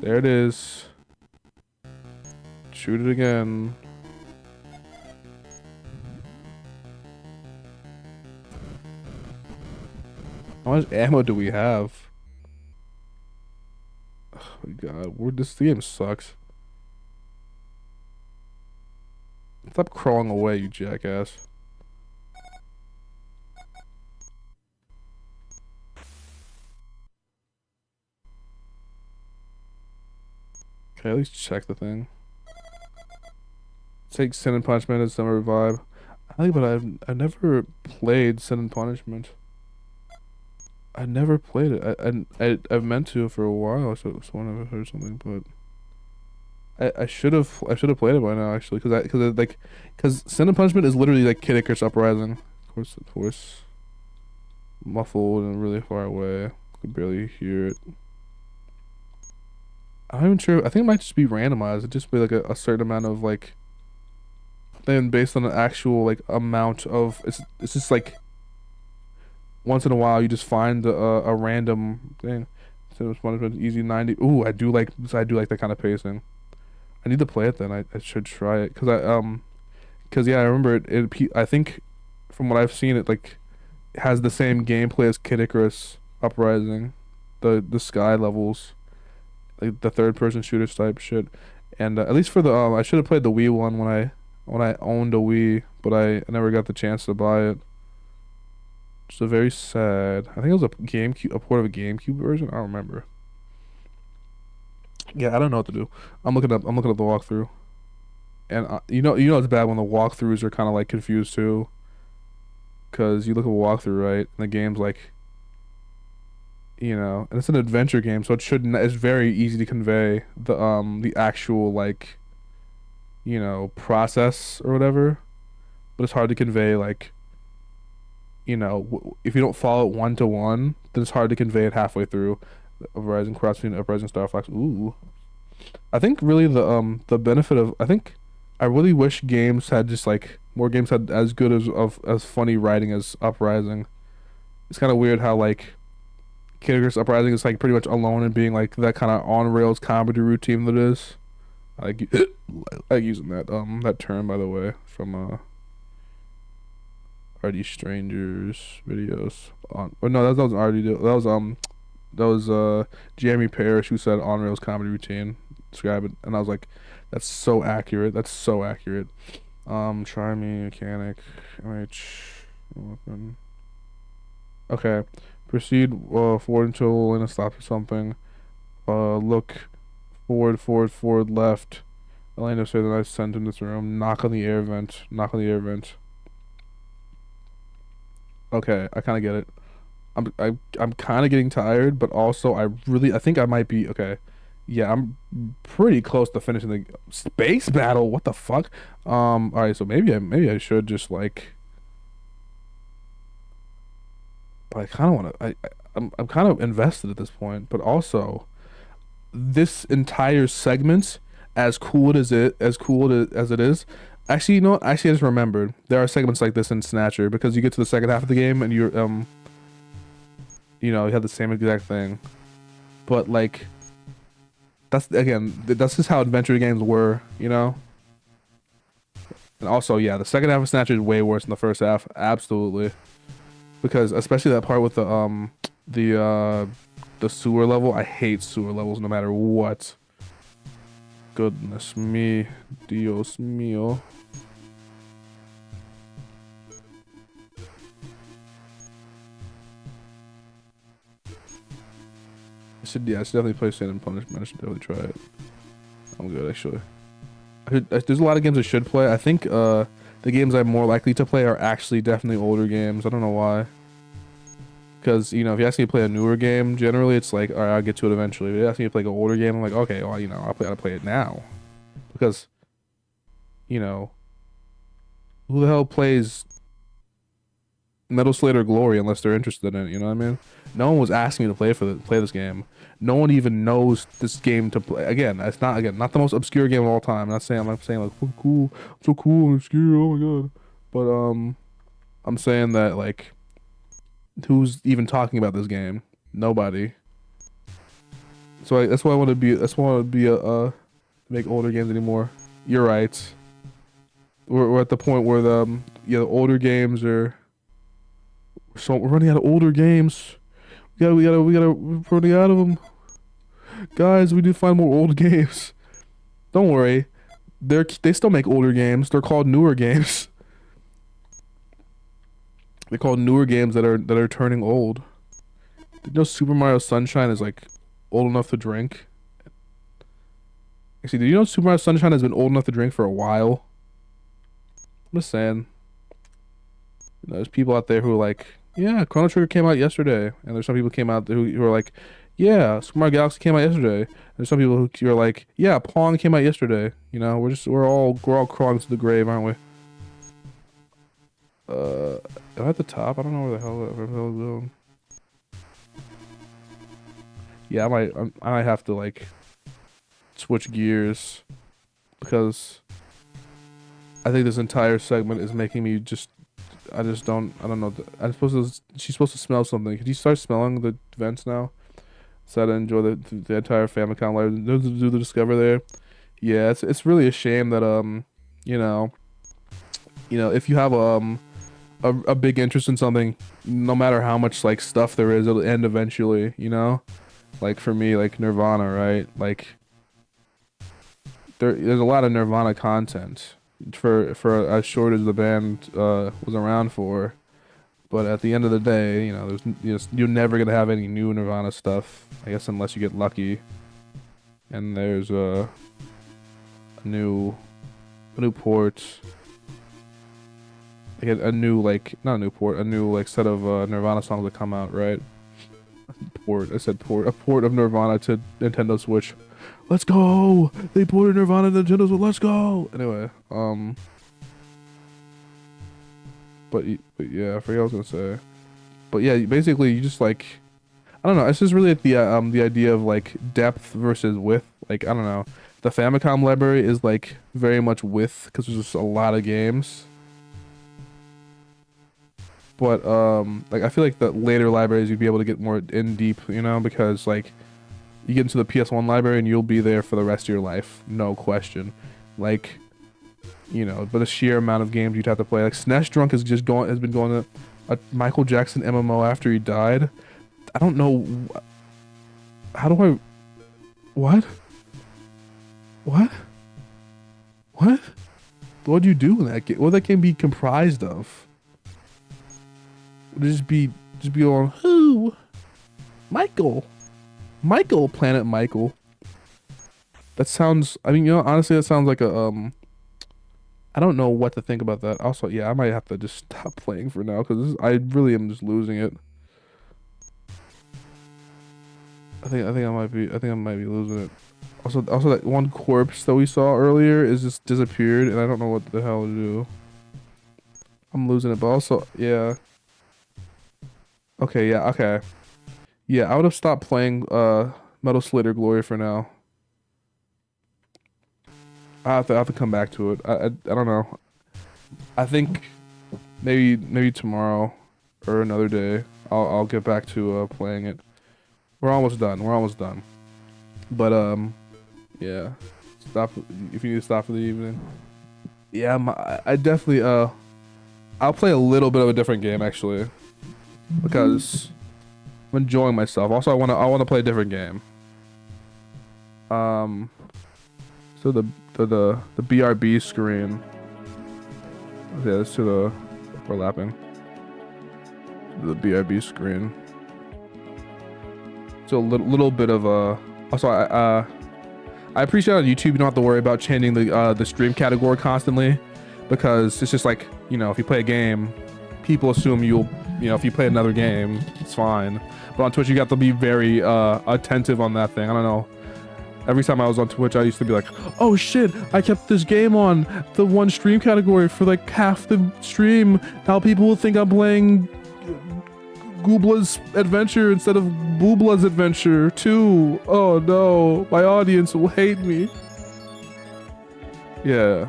there it is. Shoot it again. How much ammo do we have? Oh my God, this game sucks. Stop crawling away, you jackass. Okay, at least check the thing. Take Sin and Punishment as Summer Vibe. I think, but I've never played Sin and Punishment. I never played it. I've meant to for a while. So when I've heard something, but I should have played it by now actually, because Sin and Punishment is literally like Kid Icarus Uprising. Of course, muffled and really far away. Could barely hear it. I'm not even sure. I think it might just be randomized. It'd just be like a certain amount of like, then based on the actual like amount of it's just like once in a while you just find a random thing. So it's one easy 90. Ooh, I do like that kind of pacing. I need to play it then. I should try it because yeah, I remember I think from what I've seen it like has the same gameplay as Kid Icarus Uprising, the sky levels, like the third person shooters type shit. And at least for the I should have played the Wii one when I owned a Wii, but I never got the chance to buy it. So very sad. I think it was a port of a GameCube version. I don't remember. Yeah, I don't know what to do. I'm looking up the walkthrough, and you know it's bad when the walkthroughs are kind of like confused too, because you look at a walkthrough right, and the game's like, and it's an adventure game, so it's very easy to convey the actual like, process or whatever, but it's hard to convey like, if you don't follow it one to one, then it's hard to convey it halfway through. Uprising, cross between Uprising, Star Fox. Ooh, I think really the benefit of I really wish games had just like more games had as good as funny writing as Uprising. It's kind of weird how like Kid Icarus Uprising is like pretty much alone in being like that kind of on rails comedy routine that is. I like I like using that term by the way from RD Strangers videos on. Oh no, that was RD. That was Jeremy Parrish who said on rails comedy routine. Describe it, and I was like, that's so accurate. That's so accurate. Try me mechanic. MH weapon. Okay. Proceed forward until Lena stops or something. Look forward, left. Elena said that I sent him this room. Knock on the air vent. Knock on the air vent. Okay, I kind of get it. I'm kind of getting tired, but also I think I might be okay. Yeah, I'm pretty close to finishing the space battle. What the fuck? All right, so maybe I should just like, but I kind of want to. I'm kind of invested at this point, but also this entire segment, as it is. Actually, you know what? Actually, I just remembered there are segments like this in Snatcher because you get to the second half of the game and you have the same exact thing, but like that's just how adventure games were. And also, yeah, the second half of Snatcher is way worse than the first half, absolutely, because especially that part with the sewer level. I hate sewer levels no matter what. Goodness me, Dios mío. I should definitely play Sin and Punishment. I should definitely try it. I'm good, actually. There's a lot of games I should play. I think the games I'm more likely to play are actually definitely older games. I don't know why. Because, if you ask me to play a newer game, generally it's like, all right, I'll get to it eventually. If you ask me to play like an older game, I'm like, okay, well, I'll play it now. Because, who the hell plays Metal Slater Glory unless they're interested in it, you know what I mean? No one was asking me to play this game. No one even knows this game to play. It's not the most obscure game of all time. I'm not saying like, oh, cool, I'm so cool and obscure, oh my god. But I'm saying that like, who's even talking about this game? Nobody. So that's why I want to be. That's why I want to be make older games anymore. You're right. We're at the point where the older games are. So we're running out of older games. We're running out of them. Guys, we need to find more old games. Don't worry. They still make older games. They're called newer games. They're called newer games that are turning old. Did you know Super Mario Sunshine is like old enough to drink? Actually, did you know Super Mario Sunshine has been old enough to drink for a while? I'm just saying. You know, there's people out there who are like, yeah, Chrono Trigger came out yesterday, and there's some people who came out who are like, yeah, Super Mario Galaxy came out yesterday. And there's some people who are like, yeah, Pong came out yesterday. You know, we're all crawling to the grave, aren't we? Am I at the top? I don't know where the hell is going. Yeah, I might have to like switch gears because I think this entire segment is making me just. I don't know. She's supposed to smell something. Could you start smelling the vents now? So I enjoy the entire Famicom library. Do the Discover there. Yeah, it's really a shame that you know, if you have a big interest in something, no matter how much like stuff there is, it'll end eventually, you know? Like for me, like Nirvana, right? Like there's a lot of Nirvana content for as short as the band was around for. But at the end of the day, you know, you're never gonna have any new Nirvana stuff, I guess, unless you get lucky. And there's a new port, like a new like not a new port, a new like set of Nirvana songs that come out, right? Port, I said port, a port of Nirvana to Nintendo Switch. Let's go! They ported Nirvana to Nintendo Switch. Let's go! Anyway, but yeah, I forget what I was gonna say. But yeah, basically you just like, I don't know. It's just really like the idea of like depth versus width. Like I don't know. The Famicom library is like very much width because there's just a lot of games. But like I feel like the later libraries you'd be able to get more in deep, you know, because like you get into the PS1 library and you'll be there for the rest of your life, no question. Like, you know, but the sheer amount of games you'd have to play. Like SNES Drunk has been going to a Michael Jackson MMO after he died. I don't know. How do I? What? What? What? What do you do in that game? What would that game be comprised of? Would it just be on who? Michael, Planet Michael. That sounds. I mean, you know, honestly, that sounds like a I don't know what to think about that. Also, yeah, I might have to just stop playing for now because I really am just losing it. I think I might be losing it. Also that one corpse that we saw earlier is just disappeared, and I don't know what the hell to do. I'm losing it, but also, yeah. Okay, yeah, okay. Yeah, I would have stopped playing Metal Slater Glory for now. I have to come back to it. I don't know. I think maybe tomorrow or another day I'll get back to playing it. We're almost done. But yeah. Stop if you need to stop for the evening. Yeah, I definitely I'll play a little bit of a different game actually because I'm enjoying myself. Also, I want to play a different game. So the BRB screen. Okay, let's do the overlapping. The BRB screen. So a little bit of a. Also, I appreciate on YouTube you don't have to worry about changing the stream category constantly, because it's just like, you know, if you play a game, people assume you know, if you play another game, it's fine. But on Twitch, you got to be very attentive on that thing. I don't know. Every time I was on Twitch, I used to be like, oh shit, I kept this game on the one stream category for like half the stream. Now people will think I'm playing Goobla's Adventure instead of Boobla's Adventure 2. Oh no, my audience will hate me. Yeah.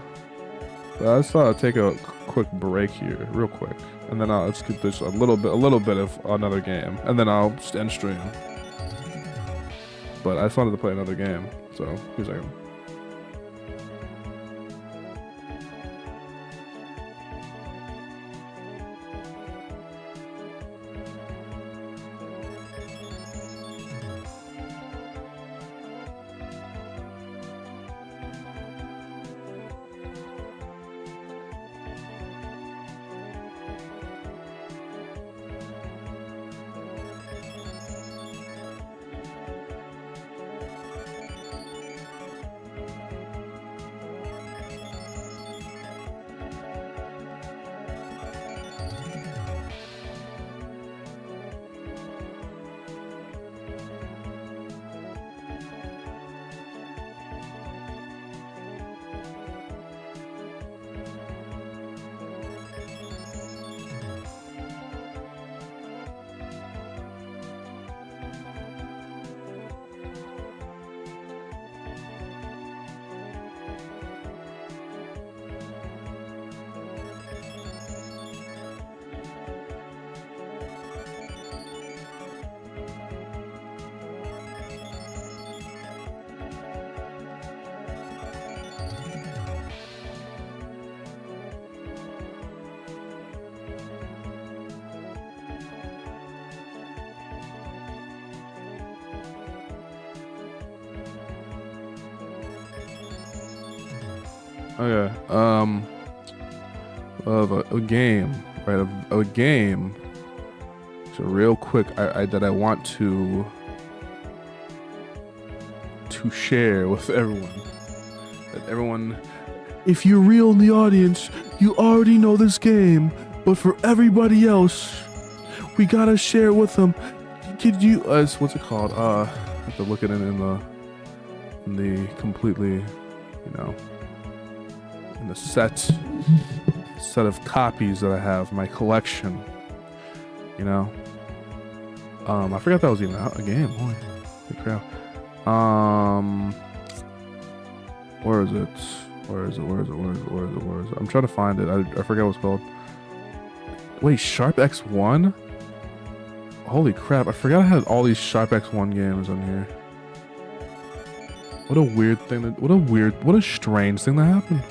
I just thought I'd take a quick break here, real quick. And then let's get this a little bit of another game. And then I'll just end stream. But I just wanted to play another game, so here's a second. Okay. Of a game, right? Of a game. So real quick, that I want to share with everyone. That everyone, if you're real in the audience, you already know this game. But for everybody else, we gotta share with them. Could you, what's it called? I have to look at it in the completely, you know, in the set of copies that I have, my collection. You know, I forgot that was even a game. Holy crap. Where is it? Where is it? I'm trying to find it. I forget what it's called. Wait, Sharp X1? Holy crap, I forgot I had all these Sharp X1 games on here. What a weird thing what a strange thing that happened.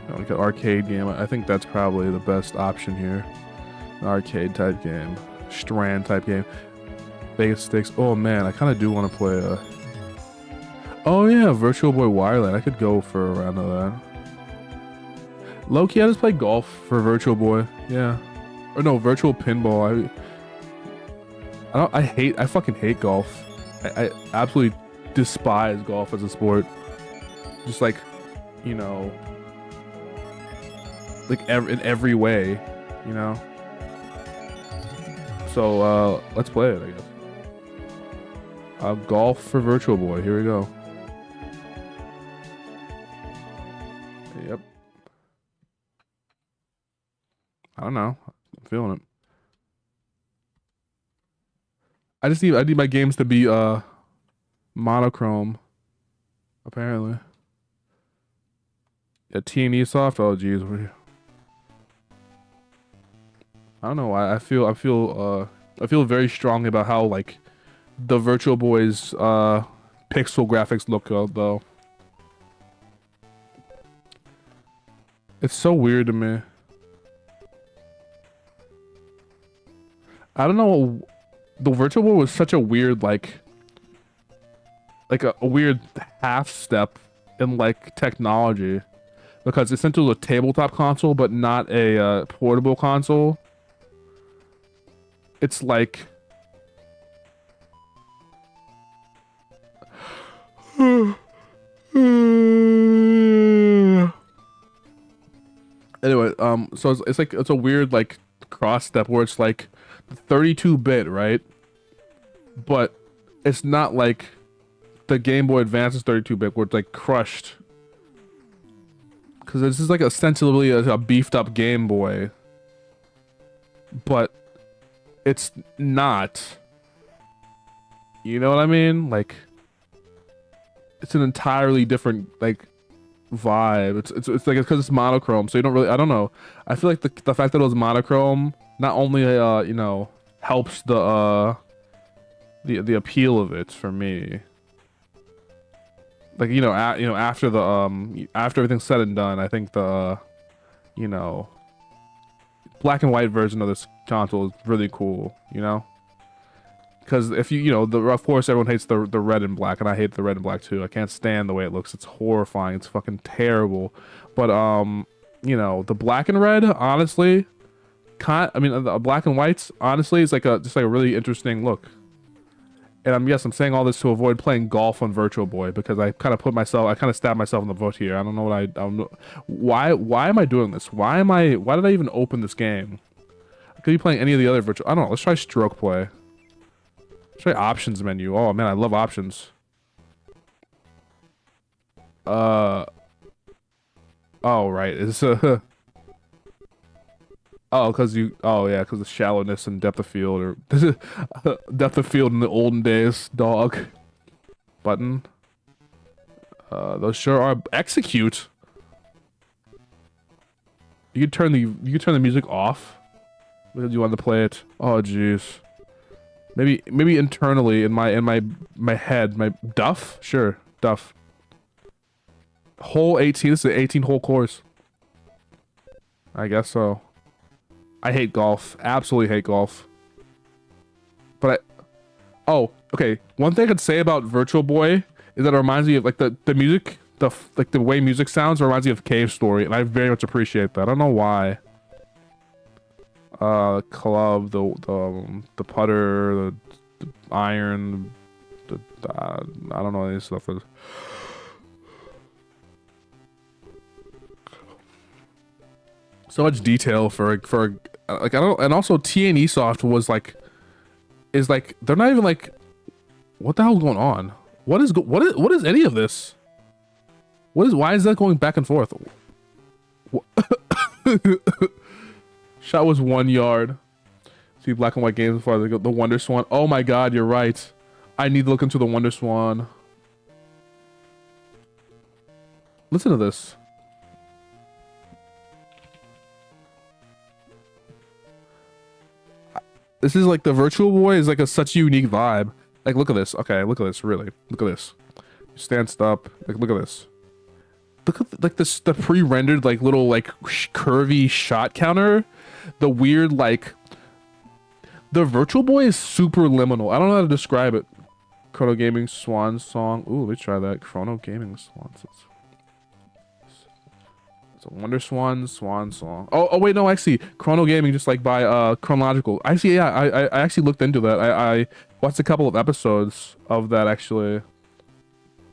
Like an arcade game. I think that's probably the best option here. An arcade type game. Strand type game. Vegas Sticks. Oh man, I kind of do want to play a... Oh yeah, Virtual Boy Wireland. I could go for a round of that. Low-key, I just play golf for Virtual Boy. Yeah. Or no, Virtual Pinball. I fucking hate golf. I absolutely despise golf as a sport. Just like, you know, like in every way, you know. So let's play it, I guess. Golf for Virtual Boy. Here we go. Yep. I don't know. I'm feeling it. I need my games to be monochrome. Apparently. Yeah, T&E soft. Oh geez. I don't know why. I feel very strongly about how like the Virtual Boy's pixel graphics look though. It's so weird to me. I don't know. The Virtual Boy was such a weird like a weird half step in like technology, because it's essentially a tabletop console but not a portable console. It's like anyway, so it's like it's a weird like cross step where it's like 32-bit, right? But it's not like the Game Boy Advance is 32-bit where it's like crushed, because this is like ostensibly a beefed up Game Boy, but it's not. You know what I mean? Like, it's an entirely different like vibe. It's like because it's monochrome, so you don't really. I don't know. I feel like the fact that it was monochrome not only you know, helps the appeal of it for me. Like, you know, after the after everything's said and done, I think the you know, black and white version of this console is really cool, you know? Because if you know, of course everyone hates the red and black, and I hate the red and black too. I can't stand the way it looks. It's horrifying. It's fucking terrible. But you know, the black and red, honestly, I mean, the black and whites, honestly, is like just like a really interesting look. And I'm saying all this to avoid playing golf on Virtual Boy, because I kind of stabbed myself in the foot here. I don't know what I don't know. Why am I doing this? Why did I even open this game? I could be playing any of the other virtual. I don't know. Let's try stroke play. Let's try options menu. Oh man, I love options. Oh right, it's oh, because the shallowness and depth of field, or depth of field in the olden days. Dog button. Those sure are. Execute. You can turn the music off because you want to play it. Oh jeez. Maybe internally in my head, my duff. Sure, duff. Hole 18. This is an 18-hole course. I guess so. I hate golf. Absolutely hate golf. Oh, okay. One thing I could say about Virtual Boy is that it reminds me of like the music, like the way music sounds reminds me of Cave Story, and I very much appreciate that. I don't know why. Club, the putter, the iron, I don't know any stuff. So much detail for like I don't, and also T&E Soft was like is like they're not even like what the hell's going on? What is any of this? Why is that going back and forth? Shot was 1 yard. See black and white games before the Wonder Swan. Oh my god, you're right. I need to look into the Wonder Swan. Listen to this. This is like the Virtual Boy is like such a unique vibe. Like look at this. Okay, look at this. Really, look at this. Stands up. Like look at this. Look at like this the pre-rendered like little like curvy shot counter. The weird like the Virtual Boy is super liminal. I don't know how to describe it. Chrono Gaming Swan Song. Ooh, let me try that. Chrono Gaming Swan. It's a Wonder Swan Song. Oh wait, no, actually, Chrono Gaming just like by chronological. Actually, yeah, I actually looked into that. I watched a couple of episodes of that actually.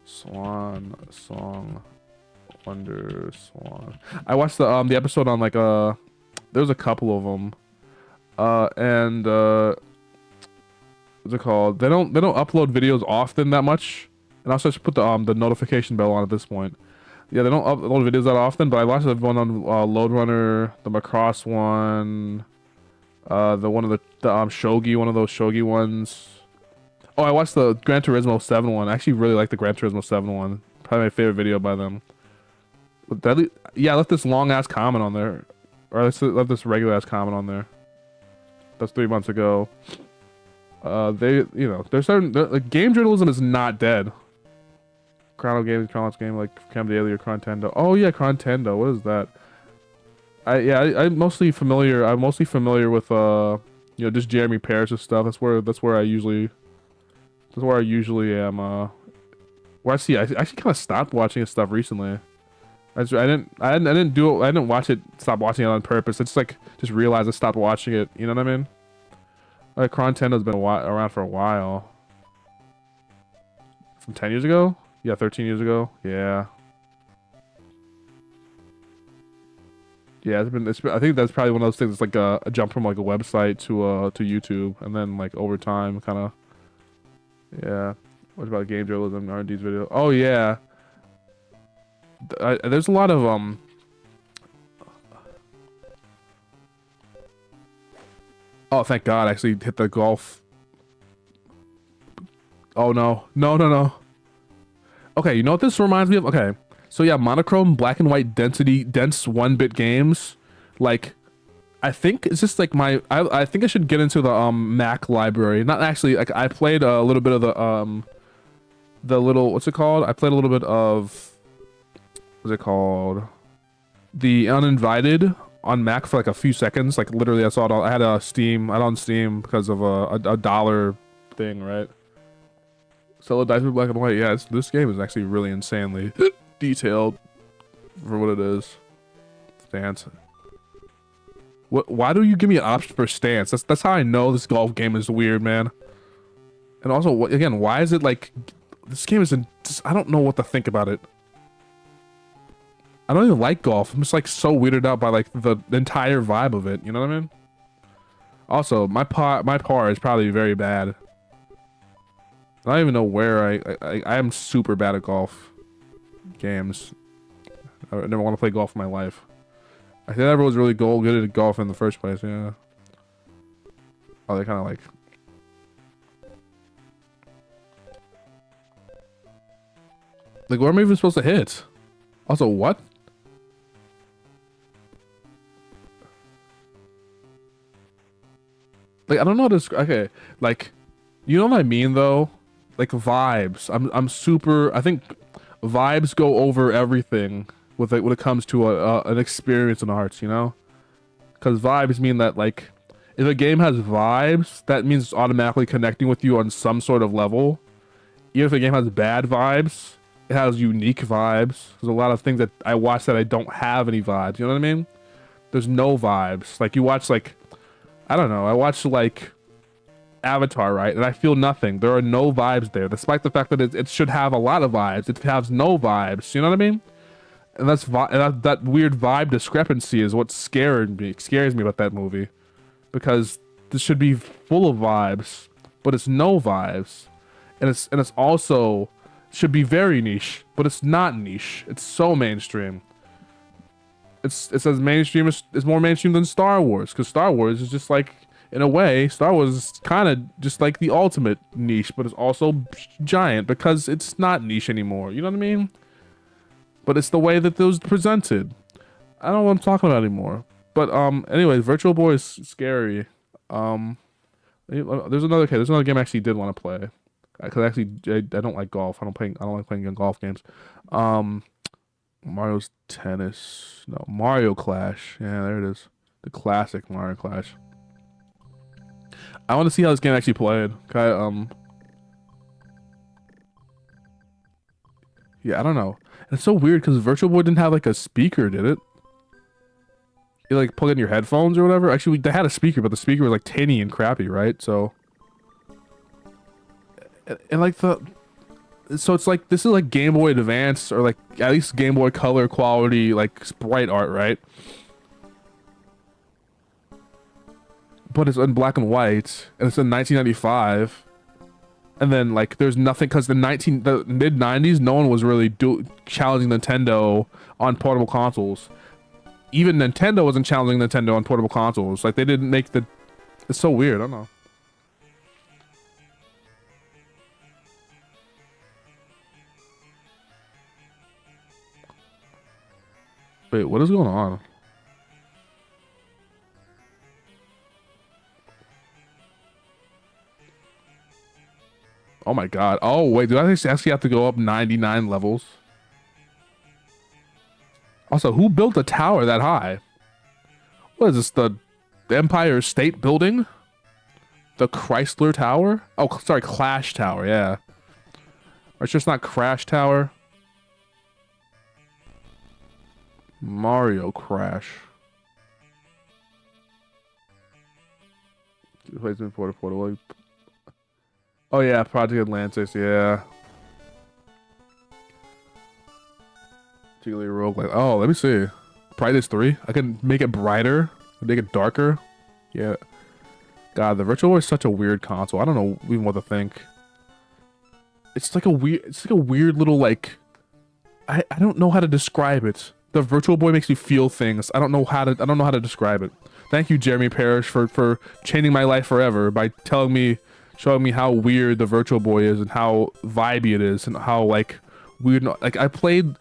Swan Song, Wonder Swan. I watched the episode on like there's a couple of them, and what's it called? They don't upload videos often that much, and also just put the notification bell on at this point. Yeah, they don't upload videos that often, but I watched the one on Load Runner, the Macross one, the one of the Shogi, one of those Shogi ones. Oh, I watched the Gran Turismo 7 one. I actually really like the Gran Turismo 7 one. Probably my favorite video by them. But yeah, I left this long ass comment on there, or I left this regular ass comment on there. That's 3 months ago. They, you know, there's certain like, game journalism is not dead. Chrono Games, Chrono's game like Cam Daily or Crontendo. Oh yeah, Crontendo. What is that? I'm mostly familiar. I'm mostly familiar with you know, just Jeremy Parrish's stuff. That's where I usually am. Where I actually kind of stopped watching his stuff recently. I didn't watch it. Stop watching it on purpose. It's like just realized I stopped watching it. You know what I mean? Like Crontendo's been around for a while. From 10 years ago. Yeah, 13 years ago. Yeah. Yeah, I think that's probably one of those things. It's like a jump from like a website to YouTube, and then like over time, kind of. Yeah. What about game journalism? R&D's video. Oh yeah. There's a lot of Oh, thank God! I actually hit the golf. Oh no. Okay, you know what this reminds me of? Okay, so yeah, monochrome, black and white, dense 1-bit games. Like, I think it's just like I think I should get into the Mac library. Not actually, like I played a little bit of the little, what's it called? I played a little bit of, what's it called? The Uninvited on Mac for like a few seconds. Like literally, I saw it all. I had on Steam because of a dollar thing, right? Solo dice with black and white. Yeah, this game is actually really insanely detailed for what it is. Stance. Why do you give me an option for stance? That's how I know this golf game is weird, man. And also, again, why is it like this game is I don't know what to think about it. I don't even like golf. I'm just like so weirded out by like the entire vibe of it. You know what I mean? Also, my par is probably very bad. I don't even know where I am super bad at golf games. I never want to play golf in my life. I think everyone's really good at golf in the first place. Yeah. Oh, they kind of like where am I even supposed to hit? Also, what? Like I don't know how to. Okay, like you know what I mean though. Like vibes. I'm super. I think vibes go over everything with it when it comes to an experience in arts. You know, because vibes mean that like If a game has vibes, that means it's automatically connecting with you on some sort of level. Even if a game has bad vibes, it has unique vibes. There's a lot of things that I watch that I don't have any vibes. You know what I mean? There's no vibes. Like you watch like, I don't know. I watch like Avatar, right? And I feel nothing. There are no vibes there, despite the fact that it should have a lot of vibes. It has no vibes. You know what I mean? And that weird vibe discrepancy is what scares me about that movie, because this should be full of vibes, but it's no vibes, and it's also should be very niche, but it's not niche. It's so mainstream. It's as mainstream as it's more mainstream than Star Wars, because Star Wars is just like, in a way, Star Wars is kind of just like the ultimate niche, but it's also giant because it's not niche anymore. You know what I mean? But it's the way that it was presented. I don't know what I'm talking about anymore. But anyway, Virtual Boy is scary. There's another game I actually did want to play. Cause actually I don't like golf. I don't like playing golf games. Mario's Tennis. No, Mario Clash. Yeah, there it is. The classic Mario Clash. I want to see how this game actually played. Yeah, I don't know. And it's so weird because Virtual Boy didn't have like a speaker, did it? You like plug in your headphones or whatever. Actually, they had a speaker, but the speaker was like tinny and crappy, right? So, and like so it's like this is like Game Boy Advance or like at least Game Boy Color quality like sprite art, right? But it's in black and white, and it's in 1995. And then like there's nothing, because the mid 90s, no one was really challenging Nintendo on portable consoles. Even Nintendo wasn't challenging Nintendo on portable consoles. Like they didn't make the. It's so weird. I don't know. Wait, what is going on? Oh my god. Oh wait, do I actually have to go up 99 levels? Also, who built a tower that high? What is this, the Empire State Building? The Chrysler Tower? Oh, sorry, Clash Tower, yeah. Or it's just not Crash Tower. Mario Crash. Replacement portable. Oh yeah, Project Atlantis, yeah. Jiggly roguelike. Oh, let me see. Brightest 3. I can make it brighter, make it darker. Yeah. God, the Virtual Boy is such a weird console. I don't know even what to think. It's like a weird little like I don't know how to describe it. The Virtual Boy makes me feel things. I don't know how to describe it. Thank you, Jeremy Parrish, for changing my life forever by showing me how weird the Virtual Boy is and how vibey it is and how like weird. Like I played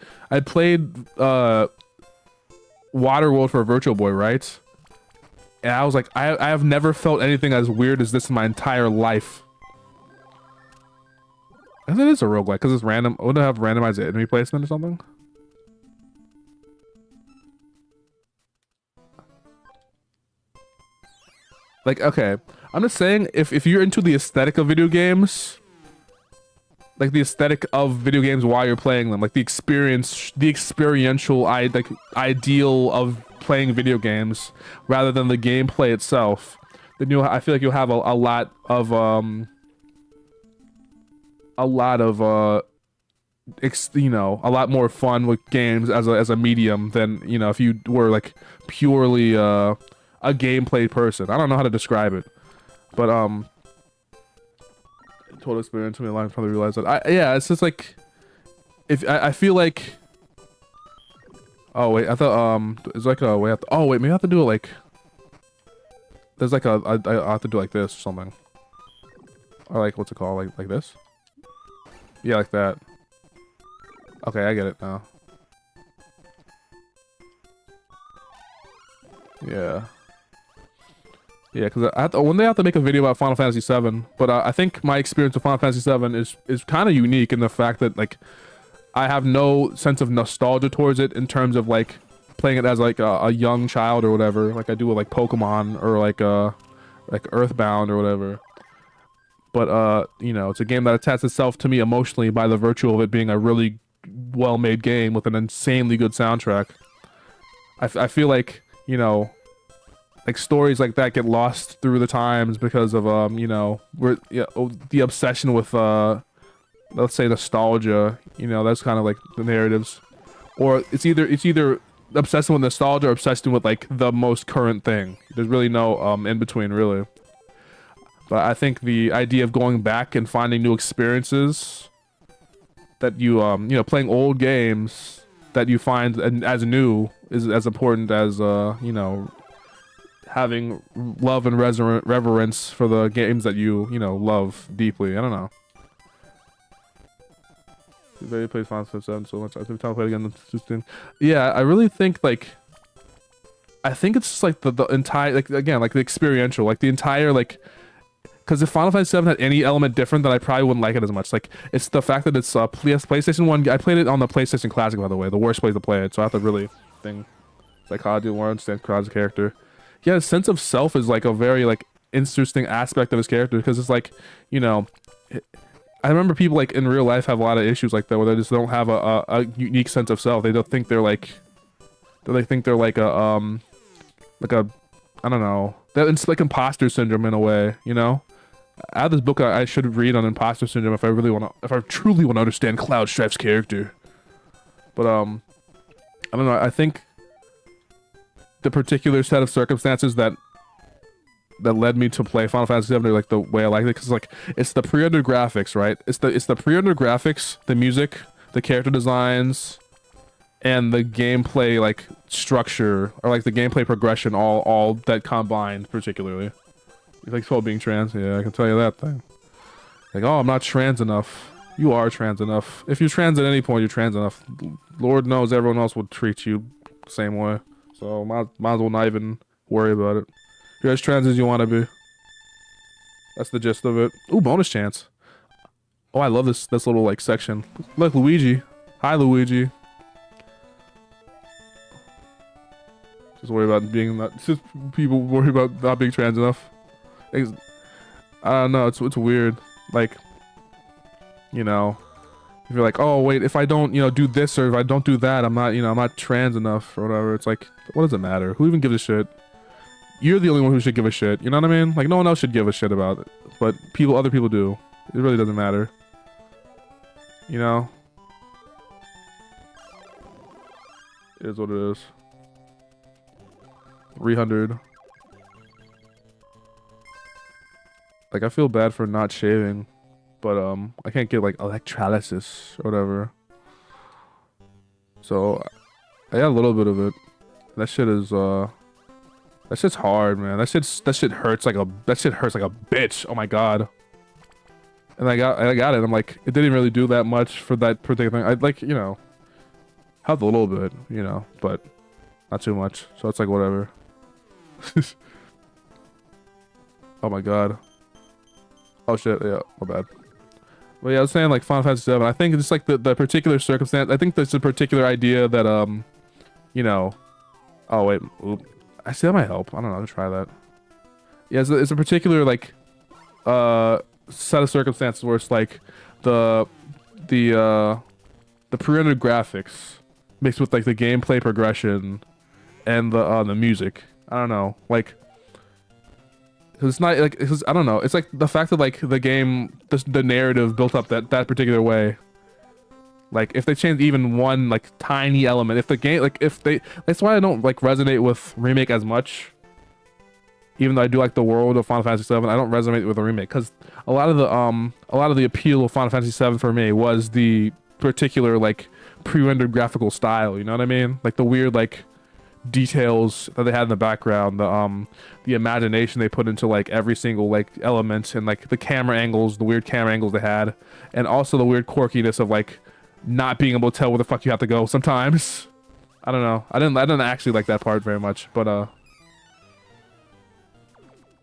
Waterworld for Virtual Boy, right? And I was like, I have never felt anything as weird as this in my entire life. And it is a roguelike because it's random. Would it have randomized enemy placement or something? Like, okay, I'm just saying, if you're into the aesthetic of video games, like the aesthetic of video games while you're playing them, like the experiential ideal of playing video games rather than the gameplay itself, then I feel like you'll have a lot of a lot more fun with games as a medium than, you know, if you were like purely a gameplay person. I don't know how to describe it, but total experience. Me alive, probably realized that. Yeah, it's just like if I feel like. Oh wait, I thought it's like a way. Oh wait, maybe I have to do it like. There's like I have to do like this or something. Or like what's it called? Like this. Yeah, like that. Okay, I get it now. Yeah. Yeah, because one day I have to make a video about Final Fantasy VII, but I think my experience with Final Fantasy VII is kind of unique in the fact that like I have no sense of nostalgia towards it in terms of like playing it as like a young child or whatever, like I do with like Pokemon or like like Earthbound or whatever. But you know, it's a game that attaches itself to me emotionally by the virtue of it being a really well-made game with an insanely good soundtrack. I feel like, you know, like stories like that get lost through the times because of you know, the obsession with let's say nostalgia. You know, that's kind of like the narratives, or it's either obsessing with nostalgia or obsessing with like the most current thing. There's really no in between, really. But I think the idea of going back and finding new experiences that you you know, playing old games that you find as new is as important as you know, having love and reverence for the games that you know, love deeply. I don't know. They play Final Fantasy 7 so much. I think I'll play it again. Yeah, I really think like, I think it's just like the entire, like, again, like the experiential, like the entire, like, because if Final Fantasy 7 had any element different, then I probably wouldn't like it as much. Like, it's the fact that it's PlayStation 1. I played it on the PlayStation Classic, by the way, the worst way to play it. So I have to really think psychology more, understand Kara's character. Yeah, his sense of self is like a very like interesting aspect of his character, because it's like, you know, I remember people like in real life have a lot of issues like that where they just don't have a unique sense of self. They don't think they're like, they think they're like a I don't know. It's like imposter syndrome in a way, you know. I have this book I should read on imposter syndrome if I really want to, if I truly want to understand Cloud Strife's character. But I don't know. I think the particular set of circumstances that led me to play Final Fantasy 7 are like the way I like it, because like it's the pre-rendered graphics, right? It's the pre-rendered graphics, the music, the character designs, and the gameplay like structure, or like the gameplay progression, all that combined particularly. You like called being trans? Yeah, I can tell you that thing. Like, oh, I'm not trans enough. You are trans enough. If you're trans at any point, you're trans enough. Lord knows everyone else would treat you the same way. So might as well not even worry about it. You're as trans as you want to be. That's the gist of it. Ooh, bonus chance. Oh, I love this little like section. Look, Luigi. Hi, Luigi. Just worry about being not. Just people worry about not being trans enough. I don't know. It's weird. Like, you know, if you're like, oh wait, if I don't, you know, do this, or if I don't do that, I'm not, you know, I'm not trans enough or whatever. It's like, what does it matter? Who even gives a shit? You're the only one who should give a shit. You know what I mean? Like, no one else should give a shit about it, but other people do. It really doesn't matter. You know? It is what it is. 300. Like, I feel bad for not shaving, but I can't get like electrolysis or whatever. So I got a little bit of it. That shit is that shit's hard, man. That shit hurts like a bitch. Oh my god. And I got it. I'm like, it didn't really do that much for that particular thing. I'd like, you know, helped a little bit, you know, but not too much. So it's like whatever. Oh my god. Oh shit, yeah, my bad. But yeah, I was saying like Final Fantasy 7. I think it's like the particular circumstance. I think there's a particular idea that you know. Oh wait, oop. Actually, that might help. I don't know. Let's try that. Yeah, it's a particular like set of circumstances where it's like the pre-rendered graphics mixed with like the gameplay progression and the music. I don't know, like. Cause it's not like, I don't know. It's like the fact that like the game, the narrative built up that particular way. Like if they changed even one like tiny element, if the game like that's why I don't like resonate with remake as much. Even though I do like the world of Final Fantasy VII, I don't resonate with the remake because a lot of the appeal of Final Fantasy VII for me was the particular like pre-rendered graphical style. You know what I mean? Like the weird like details that they had in the background, the imagination they put into like every single like element, and like the camera angles, the weird camera angles they had, and also the weird quirkiness of like not being able to tell where the fuck you have to go sometimes. I don't know. I didn't actually like that part very much, but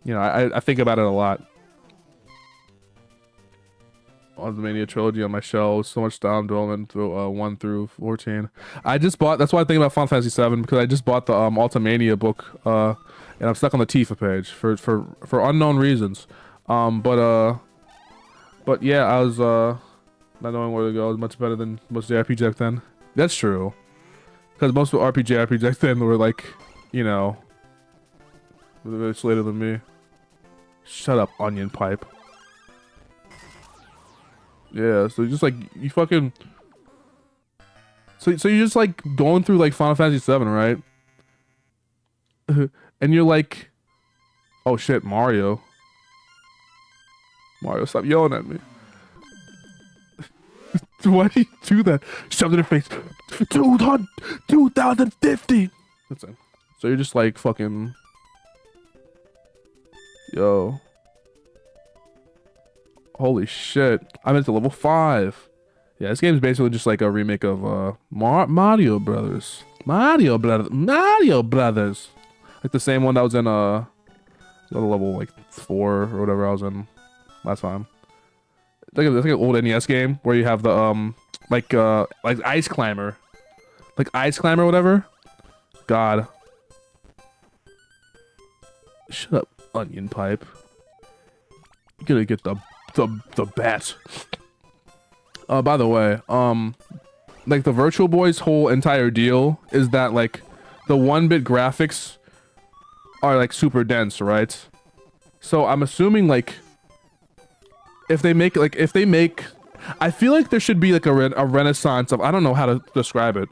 you know, I think about it a lot. Ultimania trilogy on my shelves. So much style development through 1 through 14. I just bought. That's why I think about Final Fantasy 7 because I just bought the Ultimania book. And I'm stuck on the Tifa page for unknown reasons. But yeah, I was not knowing where to go is much better than most JRPG back then. That's true. Because most of RPG back then were like, you know, much later than me. Shut up, onion pipe. Yeah, so just like you fucking. So you're just like going through like Final Fantasy 7, right? And you're like, oh shit, Mario. Mario, stop yelling at me. Why do you do that? Shove it in their face. 2050. That's it. So you're just like fucking. Yo. Holy shit. I'm into level 5. Yeah, this game is basically just like a remake of Mario Brothers. Mario Brothers. Like the same one that was in level like 4 or whatever I was in last time. It's like an old NES game where you have the like Ice Climber. Like Ice Climber or whatever. God. Shut up, onion pipe. You gotta get the bat. By the way, like the Virtual Boy's whole entire deal is that like the 1-bit graphics are like super dense, right? So I'm assuming like if they make I feel like there should be like a renaissance of, I don't know how to describe it.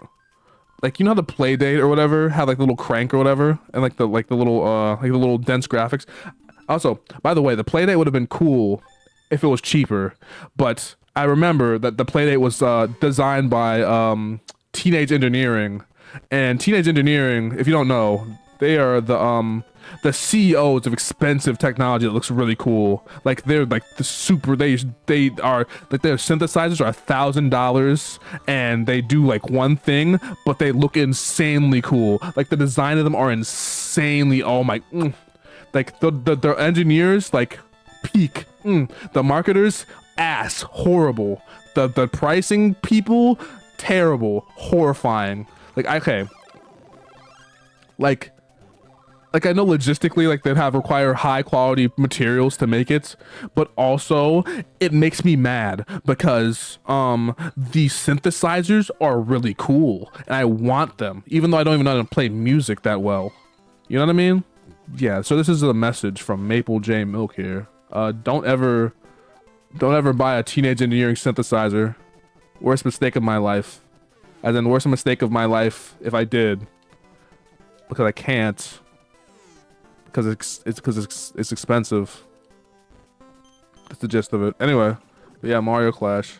Like, you know how the Playdate or whatever had like the little crank or whatever and like the little dense graphics. Also, by the way, the Playdate would have been cool if it was cheaper, but I remember that the Playdate was designed by Teenage Engineering, and Teenage Engineering, if you don't know, they are the CEOs of expensive technology that looks really cool. Like they're like the super. They are like their synthesizers are $1,000, and they do like one thing, but they look insanely cool. Like the design of them are insanely. Oh my. Like the engineers like peak. The marketers ass horrible. The pricing people terrible, horrifying. Like okay. Like I know logistically like they'd require high quality materials to make it, but also it makes me mad because these synthesizers are really cool and I want them even though I don't even know how to play music that well. You know what I mean? Yeah, so this is a message from Maple J Milk here. Don't ever buy a Teenage Engineering synthesizer. Worst mistake of my life. As in worst mistake of my life if I did. Because I can't. Because it's expensive. That's the gist of it. Anyway, yeah, Mario Clash.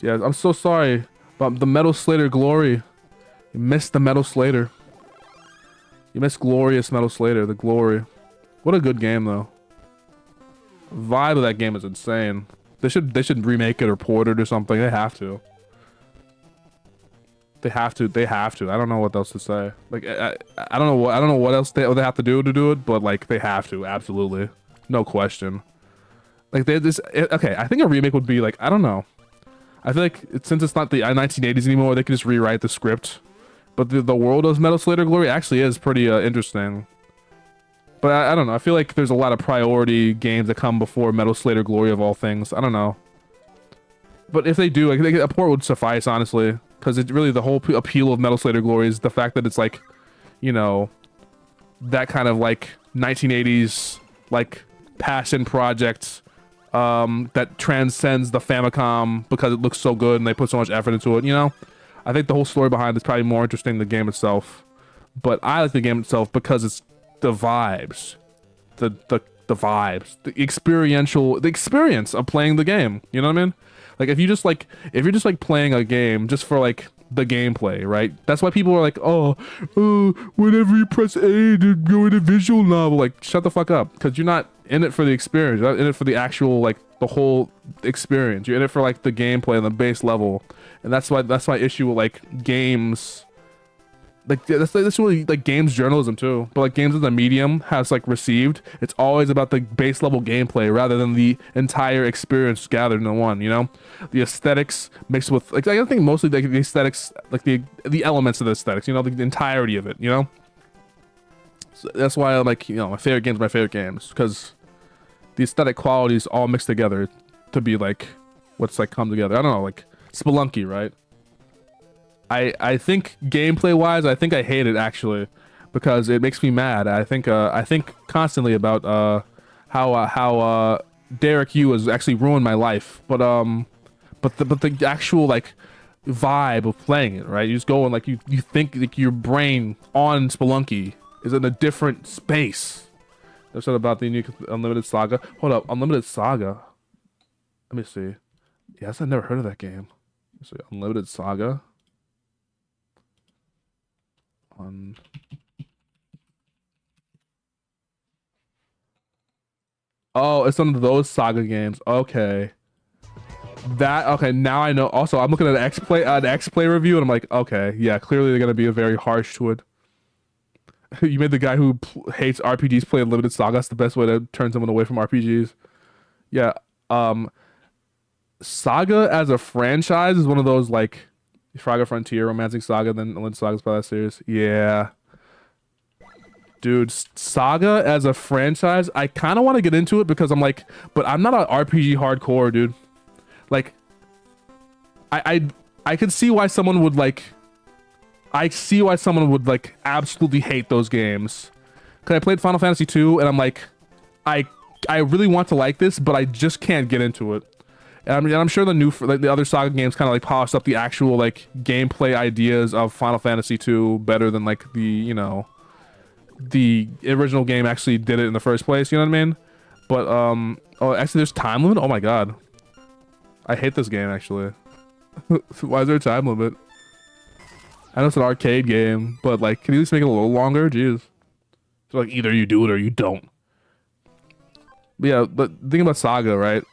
Yeah, I'm so sorry about the Metal Slater glory. You missed the Metal Slater. You missed glorious Metal Slater, the glory. What a good game though. The vibe of that game is insane. They should remake it or port it or something. They have to. They have to. I don't know what else to say. Like I don't know what else they have to do it, but like they have to, absolutely. No question. Like okay, I think a remake would be like, I don't know. I feel like since it's not the 1980s anymore, they could just rewrite the script. But the world of Metal Slater Glory actually is pretty interesting. But I don't know. I feel like there's a lot of priority games that come before Metal Slater Glory of all things. I don't know. But if they do, like a port would suffice, honestly. Because it's really the whole appeal of Metal Slater Glory is the fact that it's like, you know, that kind of like 1980s like passion project that transcends the Famicom because it looks so good and they put so much effort into it, you know? I think the whole story behind it's probably more interesting than the game itself. But I like the game itself because it's the vibes. The vibes. The experience of playing the game. You know what I mean? Like if you're just like playing a game just for like the gameplay, right? That's why people are like, oh, whenever you press A to go in a visual novel, like shut the fuck up, because you're not in it for the experience. You're not in it for the actual like the whole experience. You're in it for like the gameplay on the base level, and that's my issue with like games like that's really like games journalism too, but like games as a medium has like received, it's always about the base level gameplay rather than the entire experience gathered into one, you know, the aesthetics mixed with like I think mostly like the aesthetics, like the elements of the aesthetics, you know, the entirety of it, you know. So that's why I'm like, you know, my favorite games because the aesthetic qualities all mixed together to be like what's like come together. I don't know, like Spelunky, right? I think gameplay wise, I think I hate it actually because it makes me mad. I think constantly about how Derek Yu has actually ruined my life. But the actual like vibe of playing it, right? You just go and like you think like your brain on Spelunky is in a different space. There's something about the unique Unlimited Saga. Hold up, Unlimited Saga. Let me see. Yes, I've never heard of that game. Let's see, Unlimited Saga. Oh, it's one of those Saga games. Okay. Okay, now I know. Also, I'm looking at an X-Play review and I'm like, okay, yeah, clearly they're gonna be very harsh to it. You made the guy who hates RPGs play Unlimited Saga. That's the best way to turn someone away from RPGs. Yeah, Saga as a franchise is one of those like Saga Frontier, Romancing Saga, then Unlimited Saga's by that series. Yeah. Dude, Saga as a franchise, I kind of want to get into it because I'm like, but I'm not an RPG hardcore, dude. Like, I could see why someone would like, I see why someone would like absolutely hate those games. Cause I played Final Fantasy 2 and I'm like, I really want to like this, but I just can't get into it. And I'm sure the other Saga games kind of like polished up the actual like gameplay ideas of Final Fantasy 2 better than like the, you know, the original game actually did it in the first place, you know what I mean? But oh, actually there's time limit. Oh my god, I hate this game actually. Why is there a time limit? I know it's an arcade game, but like, can you at least make it a little longer? Jeez. So like, either you do it or you don't. But yeah, but think about Saga, right?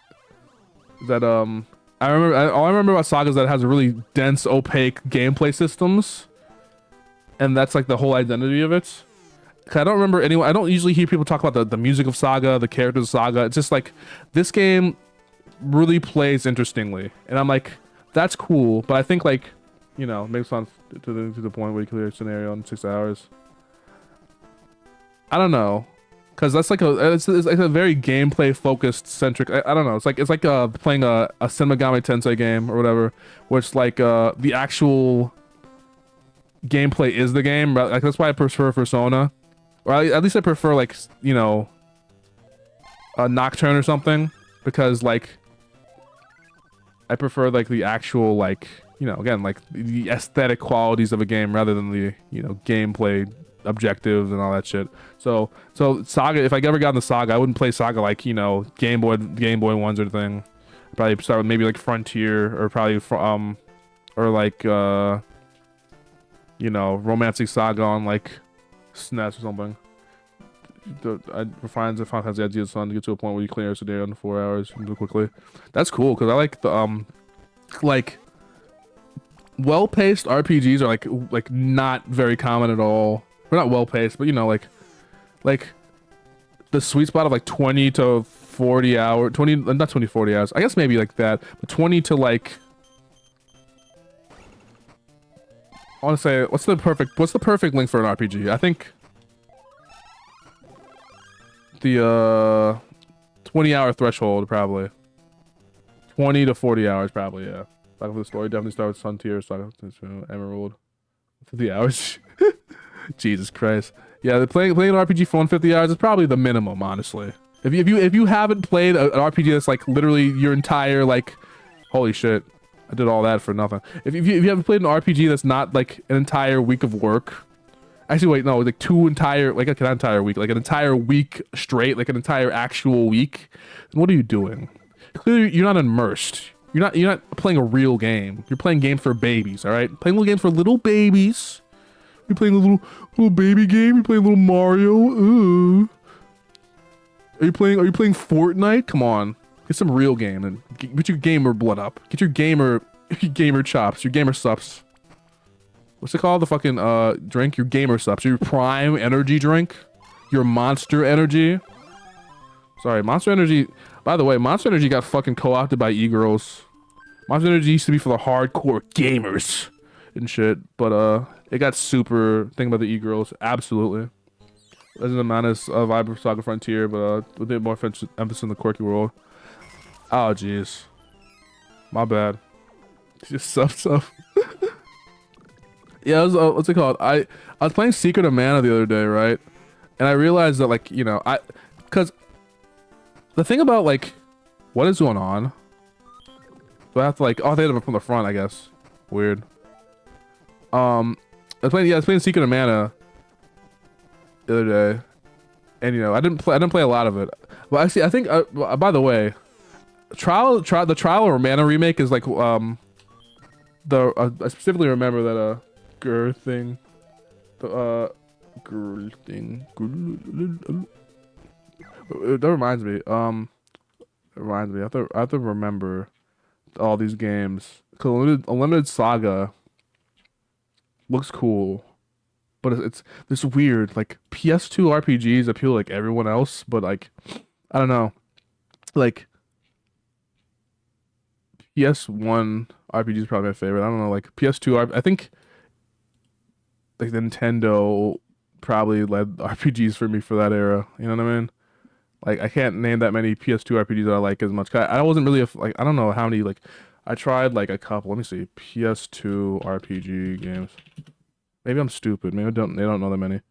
That all I remember about Saga is that it has a really dense, opaque gameplay systems, and that's like the whole identity of it. I don't remember anyone. I don't usually hear people talk about the music of Saga, the characters of Saga. It's just like this game really plays interestingly, and I'm like, that's cool. But I think like, you know, makes sense to the point where you clear a scenario in 6 hours. I don't know, because that's like it's like a very gameplay focused centric. I don't know. It's like playing a Shin Megami Tensei game or whatever, where it's like the actual gameplay is the game. Like that's why I prefer Persona. Or at least I prefer like, you know, a Nocturne or something, because like I prefer like the actual like, you know, again, like the aesthetic qualities of a game rather than the, you know, gameplay objectives and all that shit. So Saga, if I ever got in the Saga, I wouldn't play Saga like, you know, Game Boy ones or thing. I'd probably start with maybe like Frontier or probably or like you know, Romancing Saga on like SNES or something. I refine the Final Fantasy idea to get to a point where you clear a scenario in 4 hours and do it quickly. That's cool because I like the like well-paced RPGs are like not very common at all. Or not well-paced, but you know, like the sweet spot of like 20 to 40 hour, 20 not 20 40 hours. I guess maybe like that, but 20 to like, I want to say, what's the perfect length for an RPG? I think the 20-hour threshold, probably 20 to 40 hours, probably. Yeah, like the story definitely starts with Frontier, Emerald, 50 hours. Jesus Christ. Yeah, playing an RPG for 150 hours is probably the minimum, honestly. If you haven't played an RPG that's like literally your entire like, holy shit, I did all that for nothing. If you haven't played an RPG that's not like an entire week of work, actually wait, no, like like an entire week, like an entire week straight, like an entire actual week, then what are you doing? Clearly you're not immersed. You're not playing a real game. You're playing games for babies, all right? Playing little games for little babies. You're playing a little baby game. You're playing little Mario. Are you playing Fortnite? Come on, get some real game and get your gamer blood up. Get your gamer chops, your gamer subs. what's it called? The fucking drink, your gamer subs, your prime energy drink, your Monster Energy. Sorry, Monster Energy. By the way, Monster Energy got fucking co-opted by e-girls. Monster Energy used to be for the hardcore gamers and shit, but it got super thing about the e-girls. Absolutely. Legend of Manus, Vibe of Saga Frontier, but with a bit more emphasis in the quirky world. Oh jeez, my bad. Just stuff. Yeah, it was, what's it called? I was playing Secret of Mana the other day, right? And I realized that, like, you know, because the thing about, like, what is going on? Do I have to, like, oh, they had them from the front, I guess. Weird. I was playing Secret of Mana the other day, and you know, I didn't play a lot of it. Well, actually, I think, by the way, the Trial or Mana remake is like, I specifically remember that girl thing, girl thing. That reminds me. I have to remember all these games. Unlimited Saga looks cool, but it's this weird, like, PS2 RPGs appeal to, like, everyone else, but, like, I don't know, like, PS1 RPG is probably my favorite. I don't know, like, PS2 I think, like, Nintendo probably led RPGs for me for that era. You know what I mean? Like, I can't name that many PS2 RPGs that I like as much. 'Cause I wasn't really like, I don't know how many, like, I tried like a couple. Let me see. PS2 RPG games. Maybe I'm stupid. Maybe they don't know that many.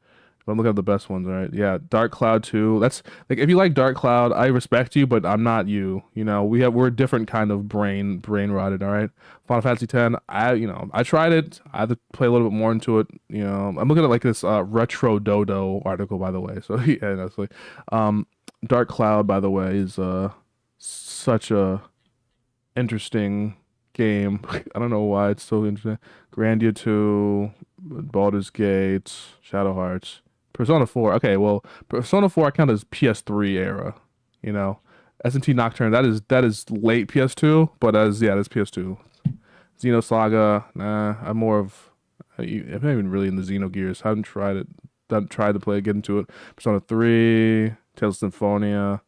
But I'm looking at the best ones, right? Yeah, Dark Cloud 2. That's like, if you like Dark Cloud, I respect you, but I'm not you. You know, we're a different kind of brain rotted, all right? Final Fantasy 10, I tried it. I had to play a little bit more into it. You know, I'm looking at like this Retro Dodo article, by the way. So yeah, that's like Dark Cloud, by the way, is such a interesting game. I don't know why it's so interesting. Grandia 2, Baldur's Gate, Shadow Hearts, Persona 4. Okay, well, Persona 4 I count as PS3 era. You know, S&T Nocturne, that is late PS2, but that's PS2. Xenosaga, nah, I'm more of, I'm not even really in the Xenogears. I haven't tried it. Haven't tried to get into it. Persona 3, Tales of Symphonia.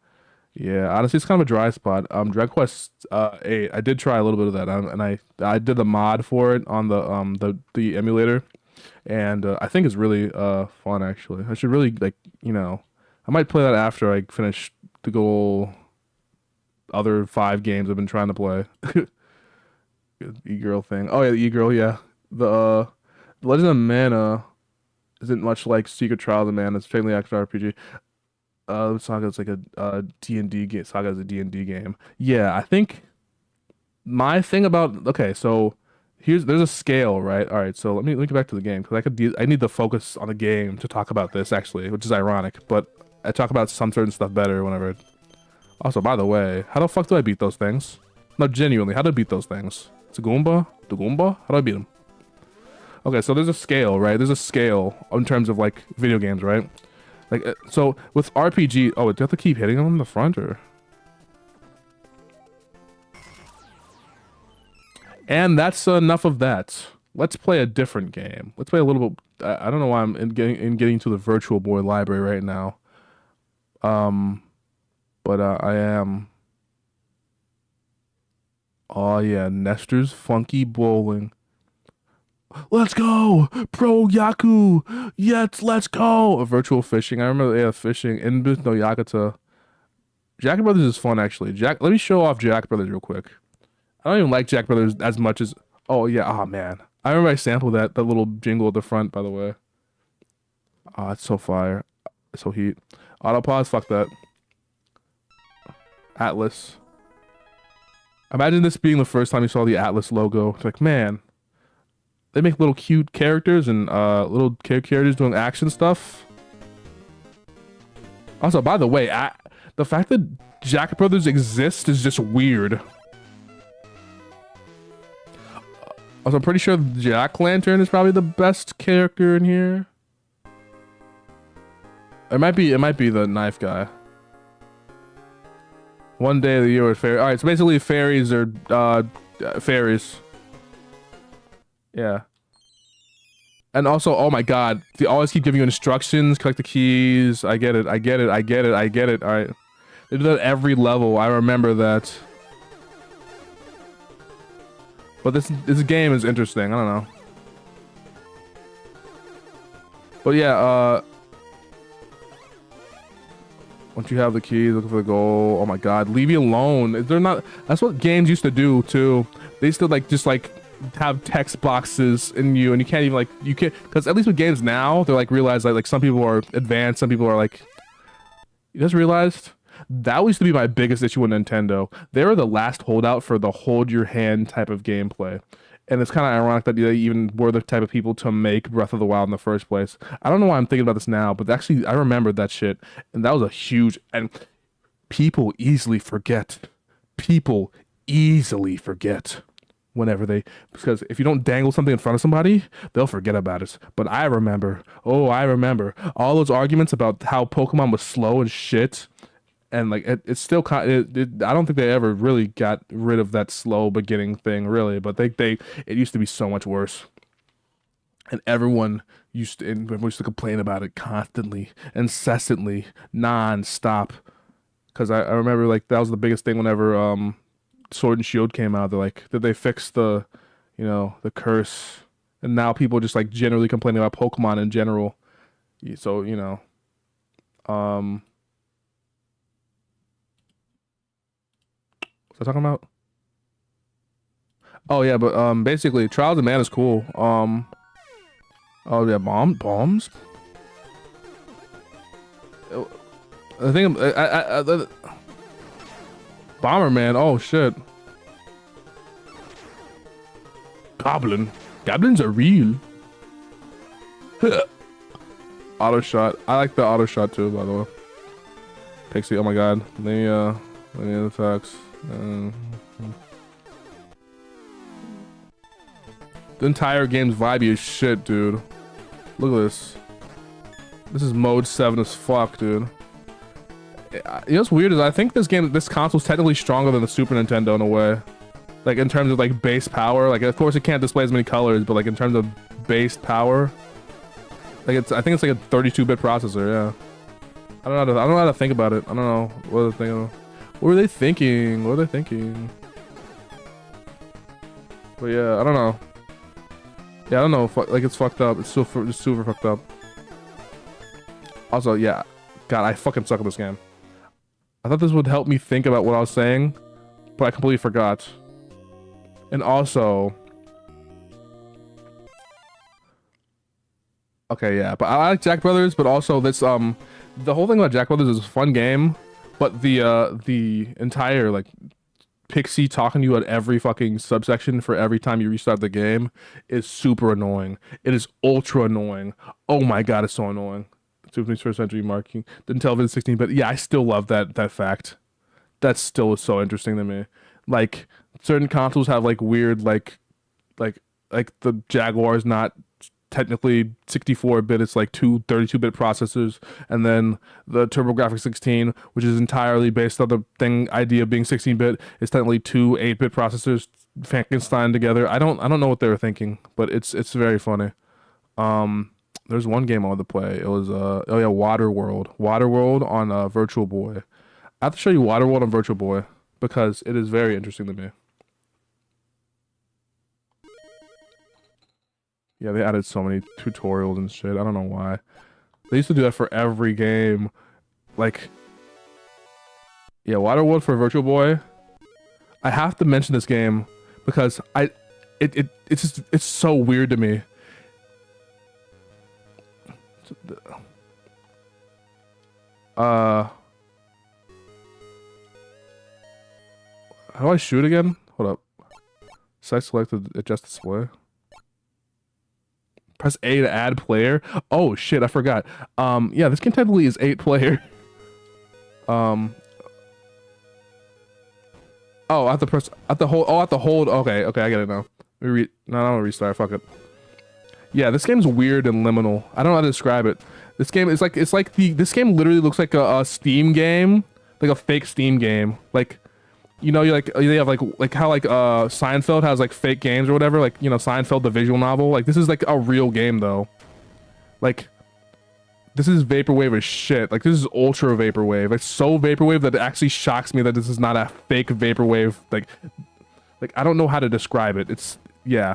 Yeah, honestly, it's kind of a dry spot. Dragon Quest 8, I did try a little bit of that, and I did the mod for it on the emulator, and I think it's really fun actually. I should really, like, you know, I might play that after I finish the goal other 5 games I've been trying to play. E-girl thing. Oh yeah, the E-girl. Yeah, the Legend of Mana isn't much like Secret Trials of Mana. It's technically action RPG. Saga is like a D&D game. Saga is a D&D game. Yeah, I think my thing about, okay, so there's a scale, right? All right, so let me get back to the game, because I need to focus on the game to talk about this actually, which is ironic, but I talk about some certain stuff better whenever. Also, by the way, how the fuck do I beat those things? No, genuinely, how do I beat those things? It's a Goomba? The Goomba? How do I beat them? Okay, so there's a scale, right? There's a scale in terms of, like, video games, right? Like, so with RPG, oh, do you have to keep hitting them in the front, or? And that's enough of that. Let's play a different game. Let's play a little bit. I don't know why I'm getting to the Virtual Boy library right now. But I am. Oh yeah, Nestor's Funky Bowling. Let's go! Pro Yaku! Yes, let's go! Virtual fishing. I remember they have fishing. Inbus no Yakuta. Jack Brothers is fun, actually. Let me show off Jack Brothers real quick. I don't even like Jack Brothers as much as... Oh, yeah. Oh, man. I remember I sampled that little jingle at the front, by the way. Oh, it's so fire. It's so heat. Autopause? Fuck that. Atlas. Imagine this being the first time you saw the Atlas logo. It's like, man... They make little cute characters and little characters doing action stuff. Also, by the way, the fact that Jack Brothers exist is just weird. Also, I'm pretty sure Jack Lantern is probably the best character in here. It might be the knife guy. One day of the year with fairies. All right, so basically fairies are fairies. Yeah. And also, oh my god, they always keep giving you instructions, collect the keys. I get it, I get it, I get it, I get it. Alright. They do that every level, I remember that. But this game is interesting, I don't know. But yeah, once you have the keys, looking for the goal. Oh my god, leave me alone. They're not. That's what games used to do too. They used to like just like have text boxes in you, and you can't even like you can't because at least with games now they're like realize like some people are advanced, some people are like. You just realized that used to be my biggest issue with Nintendo. They were the last holdout for the hold your hand type of gameplay. And it's kind of ironic that they even were the type of people to make Breath of the Wild in the first place. I don't know why I'm thinking about this now, but actually I remembered that shit. And that was a huge... And people easily forget. People easily forget whenever they... Because if you don't dangle something in front of somebody, they'll forget about it. But I remember. Oh, I remember. All those arguments about how Pokemon was slow and shit... And like it's still kind I don't think they ever really got rid of that slow beginning thing really, but it used to be so much worse. And everyone used to complain about it constantly, incessantly, non-stop. Cause I remember like that was the biggest thing whenever Sword and Shield came out. They're like, did they fix the the curse? And now people just like generally complaining about Pokemon in general. So, what's I talking about? Oh yeah, but basically Trials of Mana is cool. Oh yeah, bombs. I think Bomberman. Oh shit. Goblins are real. Auto shot. I like the auto shot too, by the way. Pixie. Oh my god. Let me attacks. The entire game's vibey as shit, dude. Look at this. This is mode 7 as fuck, dude. You know what's weird is I think this console's technically stronger than the Super Nintendo in a way. Like in terms of like base power. Like of course it can't display as many colors, but like in terms of base power. Like I think it's like a 32-bit processor, yeah. I don't know how to think about it. I don't know what they're thinking. What were they thinking? What are they thinking? But yeah, I don't know. Yeah, I don't know. Like it's fucked up. It's super fucked up. Also, yeah. God, I fucking suck at this game. I thought this would help me think about what I was saying, but I completely forgot. And also... Okay, yeah. But I like Jack Brothers, but also this, the whole thing about Jack Brothers is a fun game, but the entire, like, Pixie talking to you at every fucking subsection for every time you restart the game is super annoying. It is ultra annoying. Oh my god, it's so annoying. 21st century marking. Didn't tell if it's 16, but yeah, I still love that fact. That still is so interesting to me. Like, certain consoles have, like, weird, like the Jaguar's not technically 64-bit, it's like two 32-bit processors, and then the TurboGrafx 16, which is entirely based on the idea of being 16-bit, is technically two 8-bit processors Frankenstein together. I don't know what they were thinking, but it's very funny. There's one game I wanted to play. It was oh yeah, Waterworld on Virtual Boy. I have to show you Waterworld on Virtual Boy because it is very interesting to me. Yeah, they added so many tutorials and shit. I don't know why. They used to do that for every game. Like, yeah, Waterworld for Virtual Boy. I have to mention this game because it's so weird to me. How do I shoot again? Hold up. Select to adjust display. Press A to add player. Oh shit, I forgot. Yeah, this game technically is 8-player. Oh, I have to press at the hold. Oh, I have to hold. Okay, I get it now. No, I don't want to restart. Fuck it. Yeah, this game's weird and liminal. I don't know how to describe it. This game is like this game literally looks like a Steam game, like a fake Steam game. Like You know, you like they have like how like Seinfeld has like fake games or whatever. Like, you know, Seinfeld the visual novel. Like this is like a real game though. Like this is vaporwave as shit. Like this is ultra vaporwave. It's so vaporwave that it actually shocks me that this is not a fake vaporwave. Like I don't know how to describe it. It's yeah.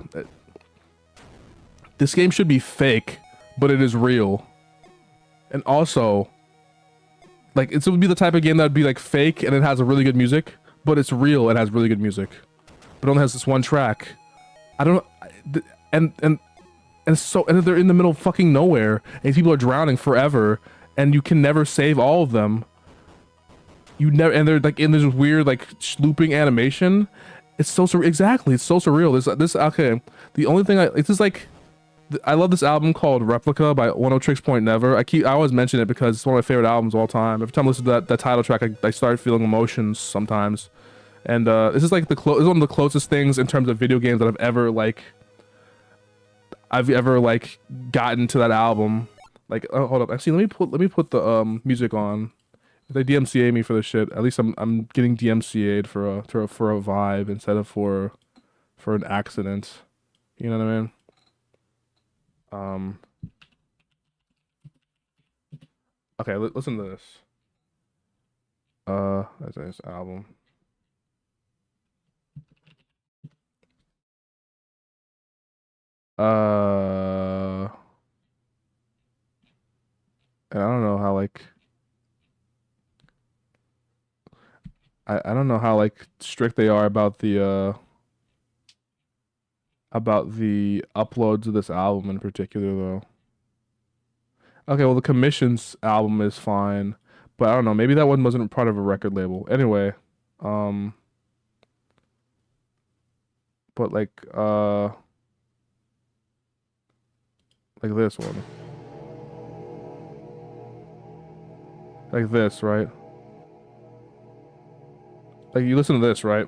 This game should be fake, but it is real. And also, like it would be the type of game that would be like fake and it has a really good music, but it's real and has really good music, but only has this one track. I don't know, and so and they're in the middle of fucking nowhere, and people are drowning forever, and you can never save all of them. You never, and they're like in this weird like looping animation. It's so exactly, it's so surreal. This okay. The only thing it's just like. I love this album called Replica by One Oh Tricks Point Never. I always mention it because it's one of my favorite albums of all time. Every time I listen to that title track, I start feeling emotions sometimes. And this is like this is one of the closest things in terms of video games that I've ever gotten to that album. Like, oh, hold up, actually, let me put the music on. If they DMCA me for this shit, at least I'm getting DMCA'd for a vibe instead of for an accident. You know what I mean? Okay, listen to this. That's this album. And I don't know how like I don't know how like strict they are about the uploads of this album in particular though. Okay, well the Commission's album is fine, but I don't know, maybe that one wasn't part of a record label. Anyway, but like this one. Like this, right? Like you listen to this, right?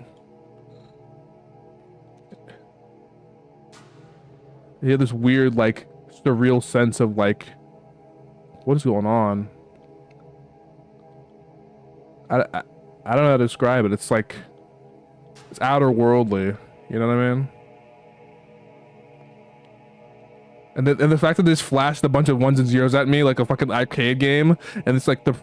You have this weird like surreal sense of like what is going on? I don't know how to describe it. It's like it's outer worldly, you know what I mean? And the fact that they just flashed a bunch of ones and zeros at me like a fucking arcade game, and it's like the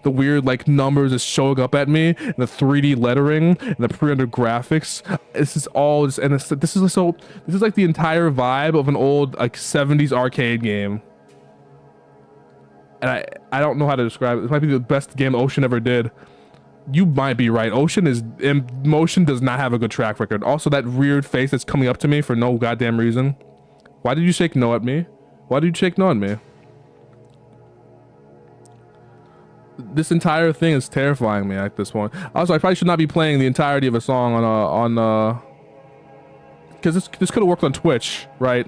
weird like numbers is showing up at me, and the 3D lettering and the pre-rendered graphics. This is all just, and this is like the entire vibe of an old like 70s arcade game. And I don't know how to describe it. This might be the best game Ocean ever did. You might be right. Ocean does not have a good track record. Also, that weird face that's coming up to me for no goddamn reason. Why did you shake no at me? Why did you shake no at me? This entire thing is terrifying me at this point. Also, I probably should not be playing the entirety of a song because this could have worked on Twitch, right?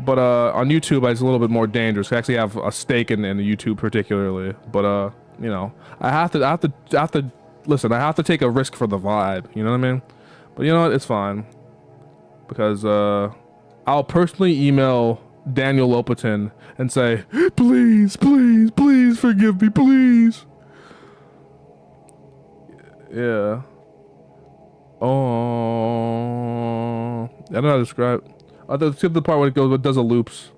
But on YouTube, it's a little bit more dangerous. I actually have a stake in YouTube particularly. But you know, I have to listen. I have to take a risk for the vibe. You know what I mean? But you know what? It's fine because I'll personally email Daniel Lopatin and say, please, please, please forgive me, please. Yeah. Oh, I don't know how to describe it. Let's skip the part when it does the loops.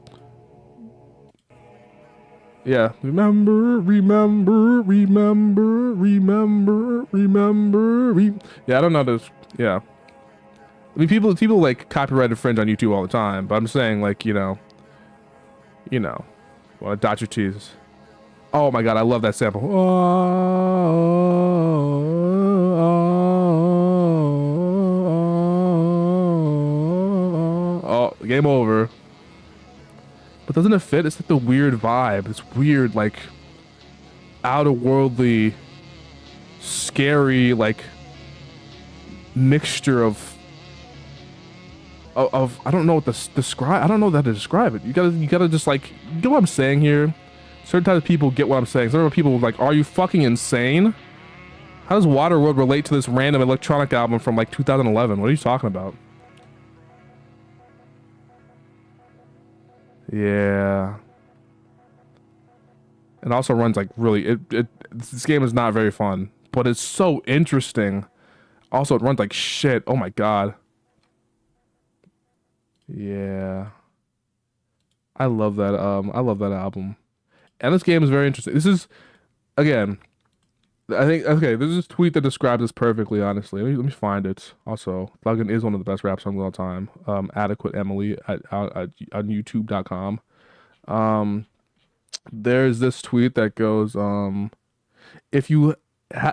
Yeah. Remember. Yeah, I don't know this. Yeah. I mean, people like copyright infringe on YouTube all the time, but I'm saying like, you know, want to dot your T's. Oh my God, I love that sample. Oh, game over. But doesn't it fit? It's like the weird vibe. It's weird, like outer-worldly, scary, like mixture of I don't know what to describe. I don't know how to describe it. You gotta just like, you get what I'm saying here. Certain types of people get what I'm saying. Certain people are like, are you fucking insane? How does Waterworld relate to this random electronic album from like 2011? What are you talking about? Yeah. It also runs like really, this game is not very fun, but it's so interesting. Also, it runs like shit. Oh my god. Yeah. I love that. I love that album. And this game is very interesting. This is again. I think okay. There's this tweet that describes this perfectly. Honestly, let me find it. Also, Plugin is one of the best rap songs of all time. Adequate Emily on YouTube.com. Um, there's this tweet that goes, if you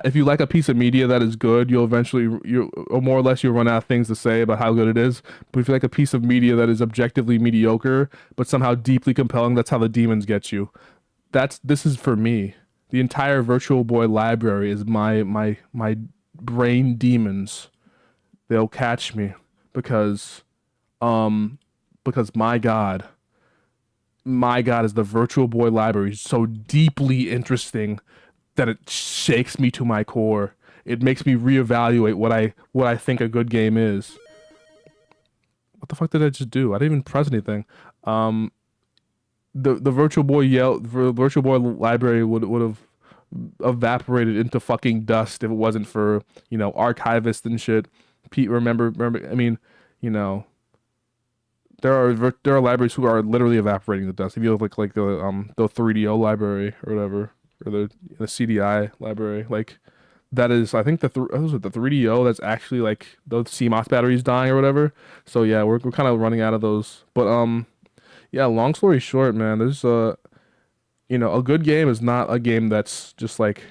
if you like a piece of media that is good, you'll eventually you or more or less you'll run out of things to say about how good it is. But if you like a piece of media that is objectively mediocre but somehow deeply compelling, that's how the demons get you. This is for me. The entire Virtual Boy library is my brain demons. They'll catch me because um because my God is the Virtual Boy library so deeply interesting that it shakes me to my core. It makes me reevaluate what I think a good game is. What the fuck did I just do? I didn't even press anything. Um, the Virtual Boy library would have evaporated into fucking dust if it wasn't for archivists and shit. Pete, remember. I mean, you know, there are libraries who are literally evaporating the dust. If you look like the 3DO library or whatever, or the CDI library, like that is I think the 3DO that's actually like those CMOS batteries dying or whatever. So yeah, we're kind of running out of those. But yeah, long story short, man, there's a good game is not a game that's just like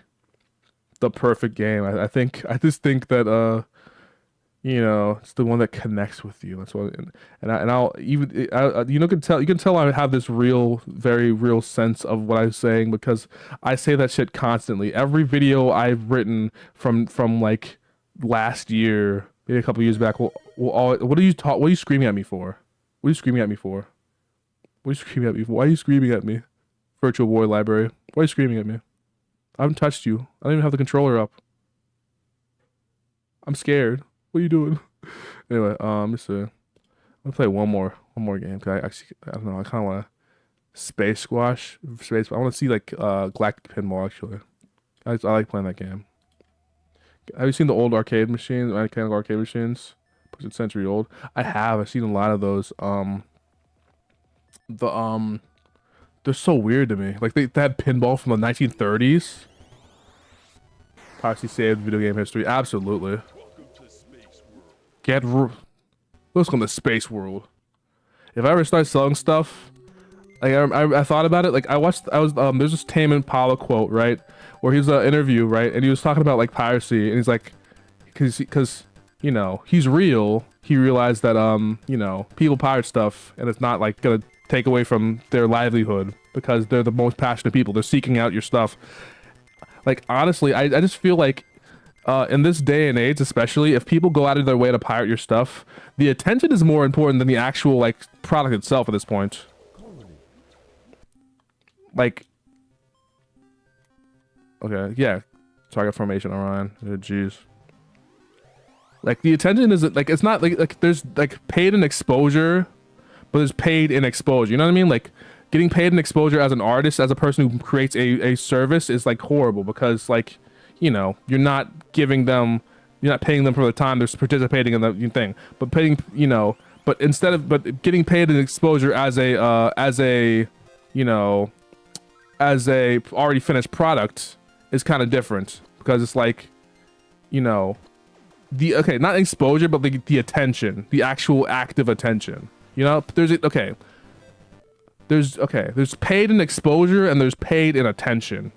the perfect game. I just think that it's the one that connects with you. That's what, I'll even, you can tell I have this very real sense of what I'm saying because I say that shit constantly. Every video I've written from like last year, maybe a couple years back, what are you screaming at me for? What are you screaming at me for? What are you screaming at me for? Why are you screaming at me? Virtual Boy Library. Why are you screaming at me? I haven't touched you. I don't even have the controller up. I'm scared. What are you doing? Anyway, let me see. I'm gonna play one more game. 'Cause I don't know. I kind of want to space squash. I want to see like Galactic Pinball actually. I like playing that game. Have you seen the old arcade machines? Mechanical arcade machines, push it century old. I have. I've seen a lot of those. The they're so weird to me. Like they had pinball from the 1930s. Privacy saved video game history. Absolutely. Welcome to Space World. If I ever start selling stuff, like I thought about it. Like there's this Tame Impala quote, right, where he's an interview, right, and he was talking about like piracy, and he's like, because he's real. He realized that people pirate stuff, and it's not like gonna take away from their livelihood because they're the most passionate people. They're seeking out your stuff. Like honestly, I just feel like in this day and age, especially if people go out of their way to pirate your stuff, the attention is more important than the actual like product itself at this point. Like, okay, yeah, target formation, Orion. Jeez. Like the attention isn't like it's not like there's like paid in exposure, but there's paid in exposure. You know what I mean? Like getting paid in exposure as an artist, as a person who creates a service, is like horrible because like. You're not paying them for the time they're participating in the thing, but but getting paid in exposure as a already finished product is kind of different because it's like, not exposure, but the attention, the actual active attention, there's paid in exposure and there's paid in attention,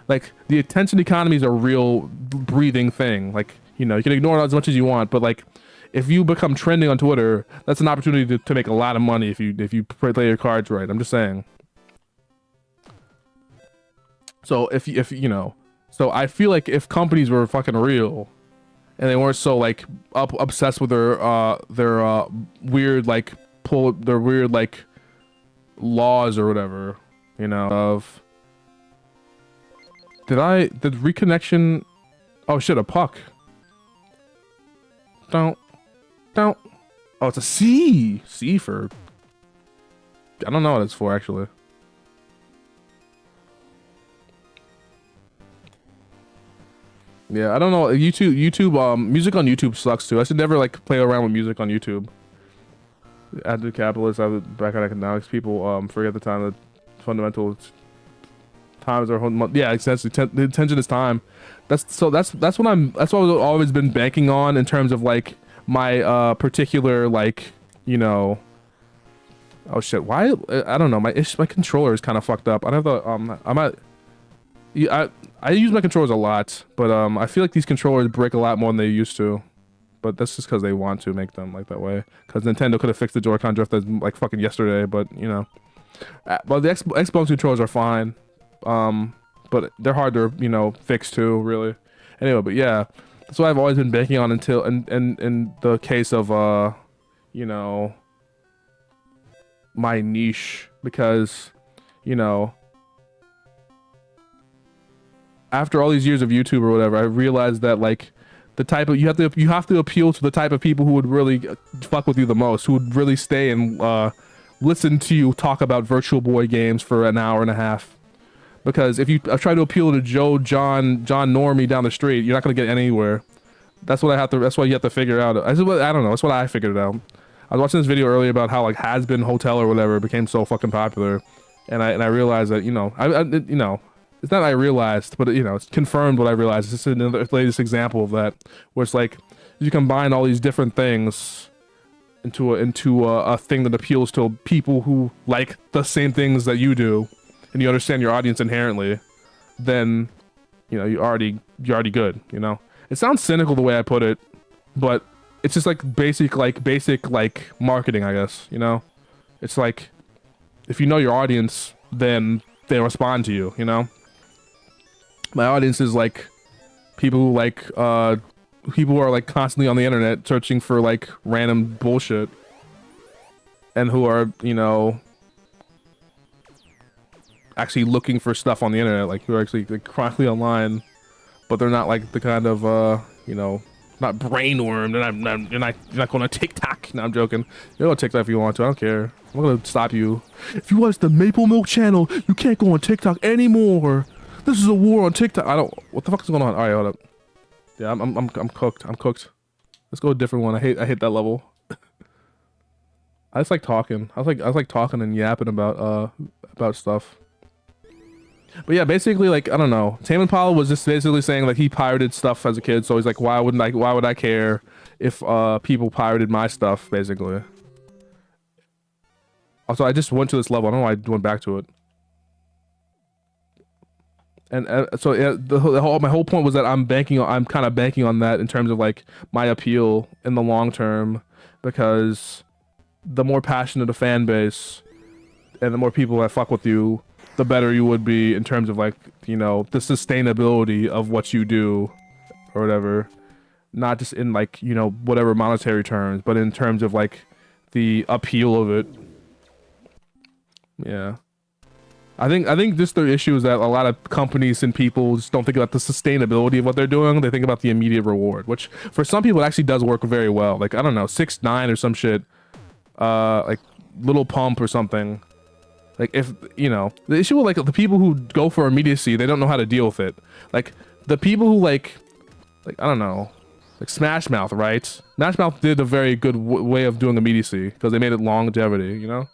like the attention economy is a real breathing thing. Like, you can ignore it as much as you want, but like if you become trending on Twitter, that's an opportunity to make a lot of money if you play your cards right. I'm just saying. So so I feel like if companies were fucking real and they weren't so like obsessed with their weird like laws or whatever, of did reconnection. Oh shit, a puck. Don't. Oh, it's a C for, I don't know what it's for actually. Yeah, I don't know. YouTube, music on YouTube sucks too. I should never like play around with music on YouTube. At the capitalist, I was back on economics. People forget the time that fundamental times are yeah, essentially the attention is time. That's what I've always been banking on in terms of like my particular like, you know. Oh shit! Why? I don't know. My controller is kind of fucked up. I have the I'm at. Yeah, I use my controllers a lot, but I feel like these controllers break a lot more than they used to. But that's just because they want to make them like that way. Because Nintendo could have fixed the Joy-Con drift like fucking yesterday, but you know. But the Xbox controllers are fine. But they're hard to, you know, fix too, really. Anyway, but yeah, that's what I've always been banking on until in the case of you know, my niche, because, you know, after all these years of YouTube or whatever, I realized that like the type of you have to appeal to the type of people who would really fuck with you the most, who would really stay and listen to you talk about Virtual Boy games for an hour and a half. Because if you try to appeal to John Normie down the street, you're not gonna get anywhere. That's what I have to. That's what you have to figure out. I don't know. That's what I figured out. I was watching this video earlier about how like Has Been Hotel or whatever became so fucking popular, and I realized that, you know, you know, it's not I realized, but you know, it's confirmed what I realized. This is another latest example of that, where it's like you combine all these different things into a thing that appeals to people who like the same things that you do, and you understand your audience inherently. Then, you know, you're already good. You know, it sounds cynical the way I put it, but it's just like basic marketing, I guess. You know, it's like if you know your audience, then they respond to you. You know. My audience is like people who like people who are like constantly on the internet searching for like random bullshit, and who are, you know, actually looking for stuff on the internet, like who are actually like chronically online, but they're not like the kind of you know, not brainwormed, and you're not going to TikTok. No, I'm joking. You go to TikTok if you want to. I don't care. I'm not gonna stop you. If you watch the Maple Milk channel, you can't go on TikTok anymore. This is a war on TikTok. I don't. What the fuck is going on? All right, hold up. Yeah, I'm cooked. I'm cooked. Let's go a different one. I hate that level. I just like talking. I was like talking and yapping about stuff. But yeah, basically, like, I don't know. Tame Impala was just basically saying like he pirated stuff as a kid, so he's like, why would I care if people pirated my stuff, basically. Also, I just went to this level. I don't know why I went back to it. And so yeah, my whole point was that I'm kind of banking on that in terms of like my appeal in the long term, because the more passionate a fan base and the more people that fuck with you, the better you would be in terms of like, you know, the sustainability of what you do or whatever. Not just in like, you know, whatever monetary terms, but in terms of like the appeal of it. Yeah. I think just the issue is that a lot of companies and people just don't think about the sustainability of what they're doing. They think about the immediate reward, which for some people it actually does work very well. Like, I don't know, 6ix9ine or some shit, like Little Pump or something. Like, if, you know, the issue with like the people who go for immediacy, they don't know how to deal with it. Like the people who like I don't know, like Smash Mouth, right? Smash Mouth did a very good way of doing immediacy because they made it longevity, you know?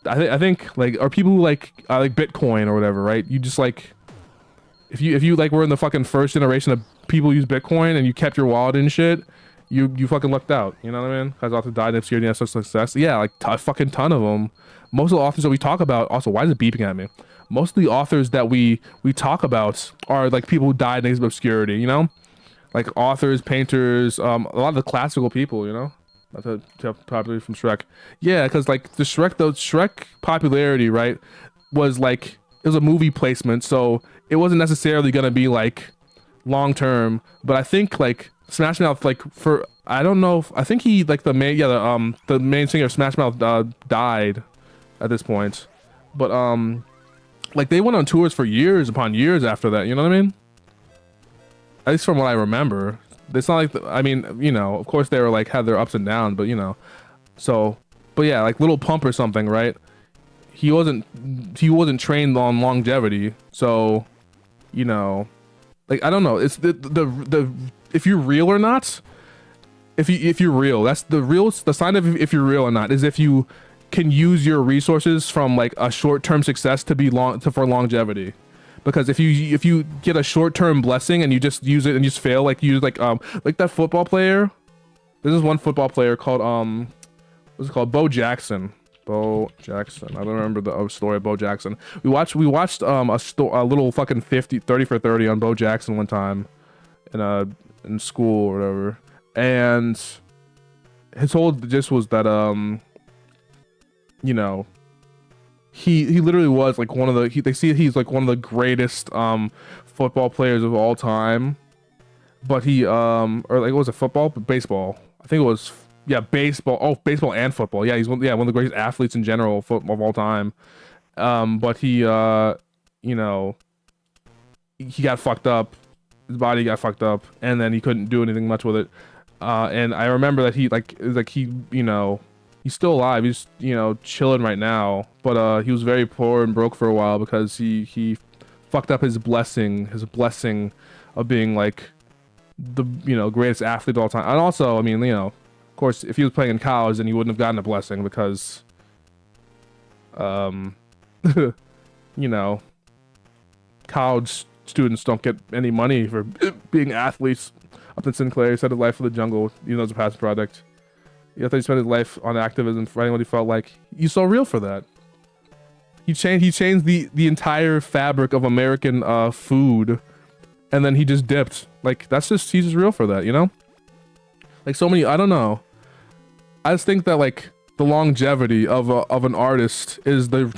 I think like, or people who like Bitcoin or whatever, right? You just like, if you like were in the fucking first generation of people who use Bitcoin and you kept your wallet and shit, you fucking lucked out. You know what I mean? Because authors died in obscurity and such success. Yeah, like a fucking ton of them. Most of the authors that we talk about, also, why is it beeping at me? Most of the authors that we talk about are like people who died in obscurity. You know, like authors, painters, a lot of the classical people. You know. That's popularity from Shrek. Yeah, because like the Shrek popularity, right, was like, it was a movie placement, so it wasn't necessarily gonna be like long term. But I think like Smash Mouth, like for, I don't know if, I think he like the main singer of Smash Mouth died at this point, but like they went on tours for years upon years after that. You know what I mean? At least from what I remember. It's not like, I mean, you know, of course they were like, had their ups and downs, but you know, so, but yeah, like Little Pump or something, right? He wasn't trained on longevity, so you know, like I don't know. It's the if you're real or not. If you're real, that's the sign of if you're real or not is if you can use your resources from like a short-term success to be for longevity. Because if you get a short-term blessing and you just use it and you just fail, like you like that football player. This is one football player called what's it called? Bo Jackson. Bo Jackson. I don't remember the story of Bo Jackson. We watched a little fucking 30 for 30 on Bo Jackson one time in school or whatever. And his whole gist was that you know, he literally was like one of the he's like one of the greatest football players of all time. But he or like was it football? Baseball. I think it was baseball. Oh, baseball and football. Yeah, he's one of the greatest athletes in general of all time. But he you know, he got fucked up. His body got fucked up, and then he couldn't do anything much with it. And I remember that he you know, he's still alive. He's, you know, chilling right now. But he was very poor and broke for a while because he fucked up his blessing of being like the, you know, greatest athlete of all time. And also, I mean, you know, of course, if he was playing in college, then he wouldn't have gotten a blessing because, you know, college students don't get any money for being athletes. Upton Sinclair said his life for the jungle, even though it's a passion project. He thought he spent his life on activism, writing what he felt like. He's so real for that. He changed the entire fabric of American food, and then he just dipped. Like he's just real for that, you know? Like so many, I don't know. I just think that like the longevity of an artist is the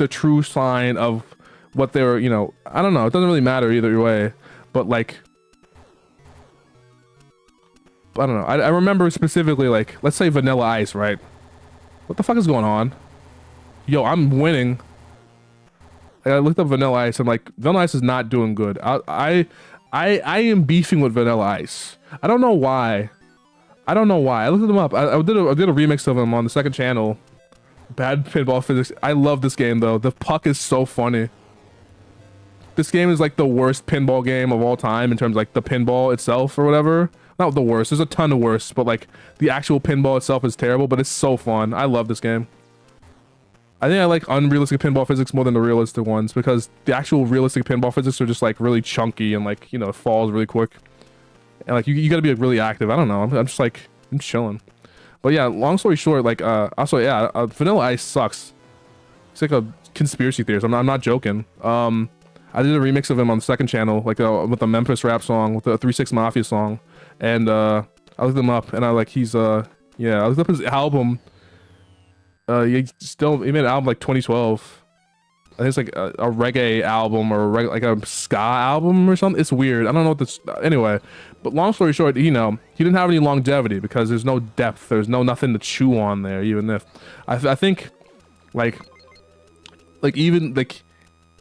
true sign of what they were, you know. I don't know. It doesn't really matter either way, but like, I don't know. I remember specifically, like, let's say Vanilla Ice, right? What the fuck is going on? Yo, I'm winning. Like, I looked up Vanilla Ice. I'm like, Vanilla Ice is not doing good. I am beefing with Vanilla Ice. I don't know why. I looked them up. I did a remix of him on the second channel. Bad pinball physics. I love this game though. The puck is so funny. This game is like the worst pinball game of all time in terms of like the pinball itself or whatever. Not the worst. There's a ton of worse, but like the actual pinball itself is terrible, but it's so fun. I love this game. I think I like unrealistic pinball physics more than the realistic ones because the actual realistic pinball physics are just like really chunky and like, you know, it falls really quick. And like you gotta be like really active. I don't know. I'm just like, I'm chilling. But yeah, long story short, like also yeah, Vanilla Ice sucks. It's like a conspiracy theorist. I'm not joking. I did a remix of him on the second channel, like with a Memphis rap song, with a 3-6 Mafia song, and I looked him up, and I like yeah, I looked up his album. He made an album like 2012. I think it's like a reggae album or like a ska album or something. It's weird. I don't know what this. Anyway, but long story short, you know, he didn't have any longevity because there's no depth. There's nothing to chew on there. Even if I think like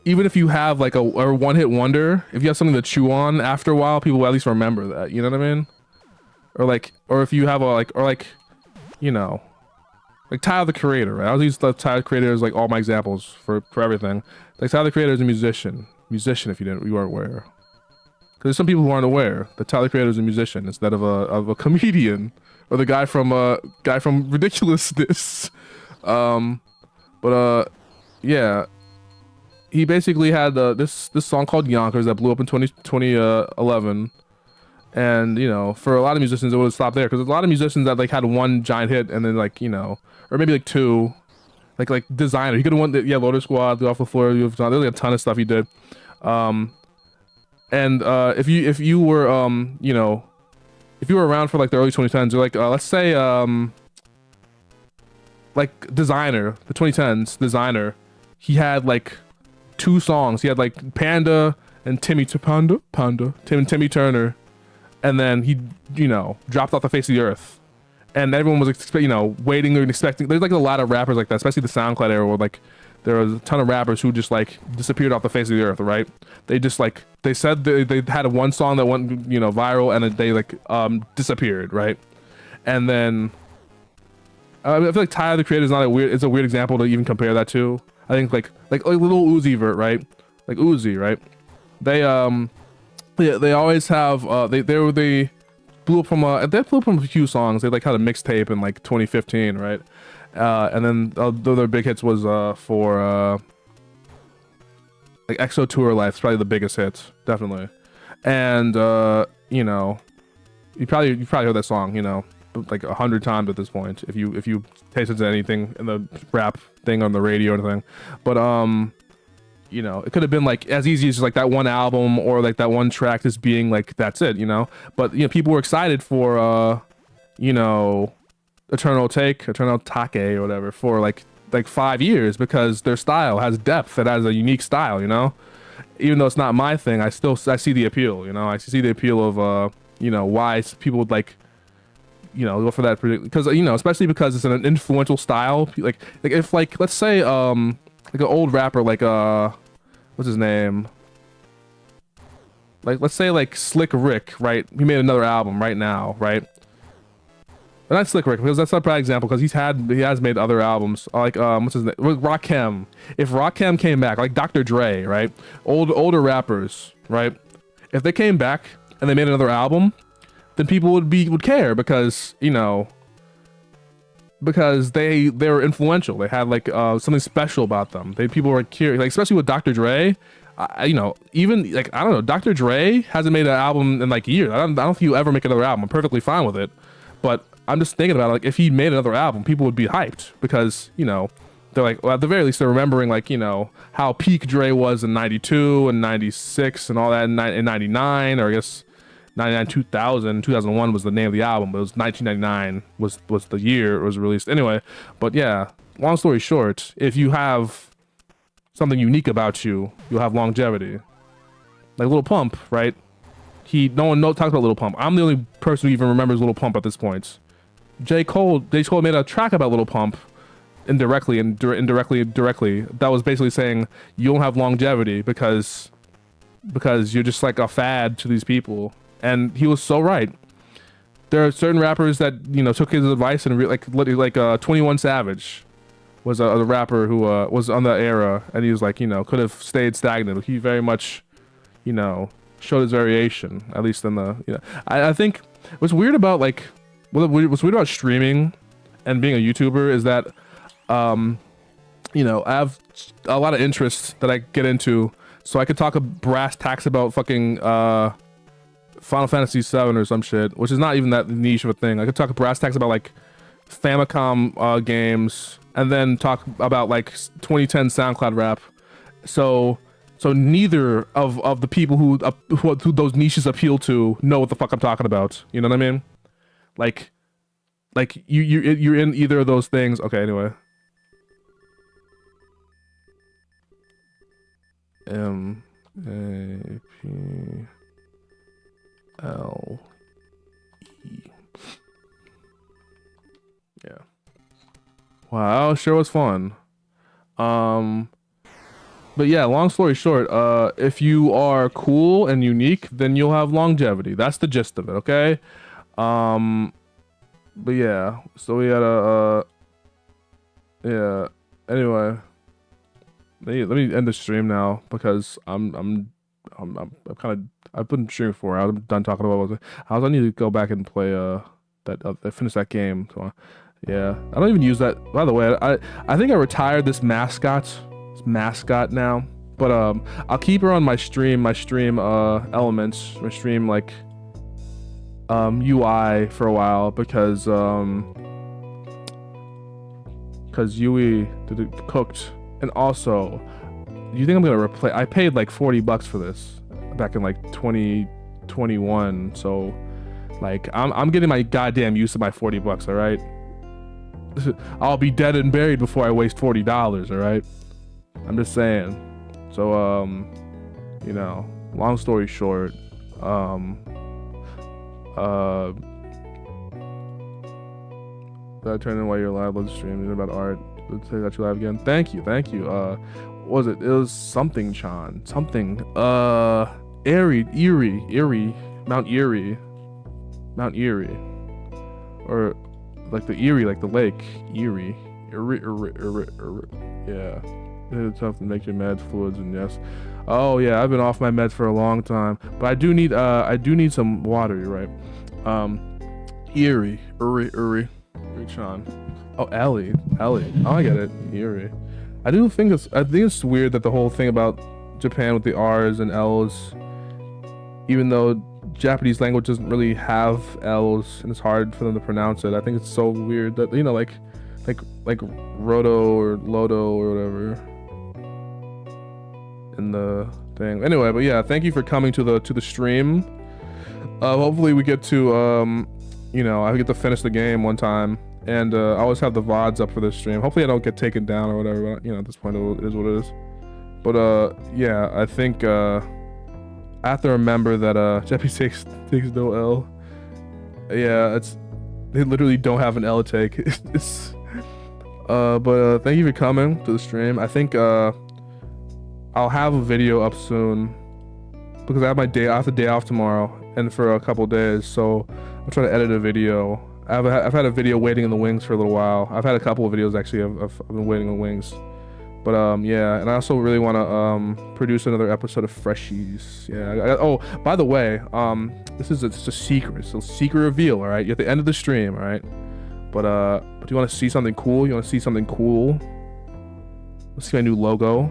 even if you have like a one-hit wonder, if you have something to chew on after a while, people will at least remember that. You know what I mean? Or if you have you know, like Tyler the Creator, right? I always use Tyler the Creator as like all my examples for everything. Like Tyler the Creator is a musician if you weren't aware. Because there's some people who aren't aware that Tyler the Creator is a musician instead of a comedian or the guy from Ridiculousness. Yeah. He basically had this song called Yonkers that blew up in 2011, and you know, for a lot of musicians it would have stopped there because there's a lot of musicians that like had one giant hit and then like, you know, or maybe like two, like Designer. He could have won Loader Squad, the Off the Floor. There's like a ton of stuff he did, and if you were you know, if you were around for like the early 2010s, or like let's say like Designer, the 2010s Designer, he had like 2 songs. He had like Panda and Timmy Turner, and then he, you know, dropped off the face of the earth, and everyone was you know, waiting and expecting. There's like a lot of rappers like that, especially the SoundCloud era, where like there was a ton of rappers who just like disappeared off the face of the earth, right? They just like, they said they had one song that went, you know, viral, and they like disappeared, right? And then I feel like Tyler the Creator is not it's a weird example to even compare that to. I think like Lil Uzi Vert, right? Like Uzi, right? They always have they blew up from a few songs. They like had a mixtape in like 2015, right? And then their big hits was for like EXO Tour Life. It's probably the biggest hit, definitely. And you know, you probably heard that song, you know, like 100 times at this point if you pay attention to anything in the rap thing on the radio or anything. But you know, it could have been like as easy as just like that one album or like that one track just being like that's it, you know. But you know, people were excited for you know, Eternal Take or whatever for like 5 years because their style has depth. It has a unique style, you know. Even though it's not my thing, I see the appeal, you know. I see the appeal of you know, why people would like, you know, go for that, because you know, especially because it's an influential style. Like if like let's say like an old rapper like what's his name, like let's say like Slick Rick, right? He made another album right now, right? But not Slick Rick, because that's not a bad example, because he has made other albums like what's his name, Rakim. If Rakim came back, like Dr. Dre, right? Older rappers, right? If they came back and they made another album, then people would care, because you know, because they were influential. They had like something special about them. People were curious, like especially with Dr. Dre. You know, even like I don't know, Dr. Dre hasn't made an album in like years. I don't think he'll ever make another album. I'm perfectly fine with it, but I'm just thinking about it, like if he made another album, people would be hyped, because you know, they're like, well, at the very least they're remembering like, you know, how peak Dre was in 92 and 96 and all that in 99, or I guess 99, 2001 was the name of the album, but it was 1999 was the year it was released anyway. But yeah, long story short, if you have something unique about you, you'll have longevity. Like Lil Pump, right? No one talks about Lil Pump. I'm the only person who even remembers Lil Pump at this point. J. Cole made a track about Lil Pump indirectly. That was basically saying you don't have longevity because you're just like a fad to these people. And he was so right. There are certain rappers that, you know, took his advice and like 21 Savage was a rapper who was on that era, and he was like, you know, could have stayed stagnant. He very much, you know, showed his variation, at least in the, you know, I think what's weird about like what's weird about streaming and being a YouTuber is that you know, I have a lot of interests that I get into, so I could talk a brass tacks about fucking Final Fantasy 7 or some shit, which is not even that niche of a thing. I could talk brass tacks about like Famicom games, and then talk about like 2010 SoundCloud rap. So neither of the people who those niches appeal to know what the fuck I'm talking about. You know what I mean? Like you're in either of those things. Okay, anyway. MAPLE. Yeah. Wow, sure was fun. But yeah, long story short, if you are cool and unique, then you'll have longevity. That's the gist of it, okay? But yeah, so we had yeah. Anyway, let me end the stream now, because I'm kind of, I've been streaming for 4 hours. I'm done talking about what I need to go back and play finish that game. So yeah, I don't even use that. By the way, I think I retired this mascot now, but I'll keep her on my stream elements, my stream like UI for a while, because Yui cooked. And also, you think I'm gonna replace? I paid like $40 for this back in like 2021, so like I'm getting my goddamn use of my $40. All right, I'll be dead and buried before I waste $40. All right, I'm just saying. So you know, long story short, did I turn in while you're live? Let's stream about art. Let's say that you live again. Thank you. What was it? It was something Chan. Something. Erie. Mount Erie. Or like the Erie, like the lake. Erie. Yeah. It's tough to make your meds, fluids, and yes. Oh yeah, I've been off my meds for a long time, but I do need some water. You're right. Uri, Sean. Oh, Ellie. Oh, I get it. Uri. I think it's weird that the whole thing about Japan with the R's and L's, even though Japanese language doesn't really have L's and it's hard for them to pronounce it. I think it's so weird that, you know, like Roto or Lodo or whatever in the thing. Anyway, but yeah, thank you for coming to the stream. Hopefully we get to you know, I get to finish the game one time, and I always have the VODs up for this stream. Hopefully I don't get taken down or whatever, but, you know, at this point it is what it is. But yeah, I think I have to remember that Jeppy takes no L. Yeah, they literally don't have an L take. But thank you for coming to the stream. I think I'll have a video up soon because I have the day off tomorrow and for a couple days, so I'll try to edit a video. I've had a video waiting in the wings for a little while. I've had a couple of videos actually. I've been waiting in the wings. But yeah, and I also really want to produce another episode of Freshies. Yeah. Oh, by the way, this is it's a secret. So secret reveal. All right, you're at the end of the stream. All right. But do you want to see something cool? You want to see something cool? Let's see my new logo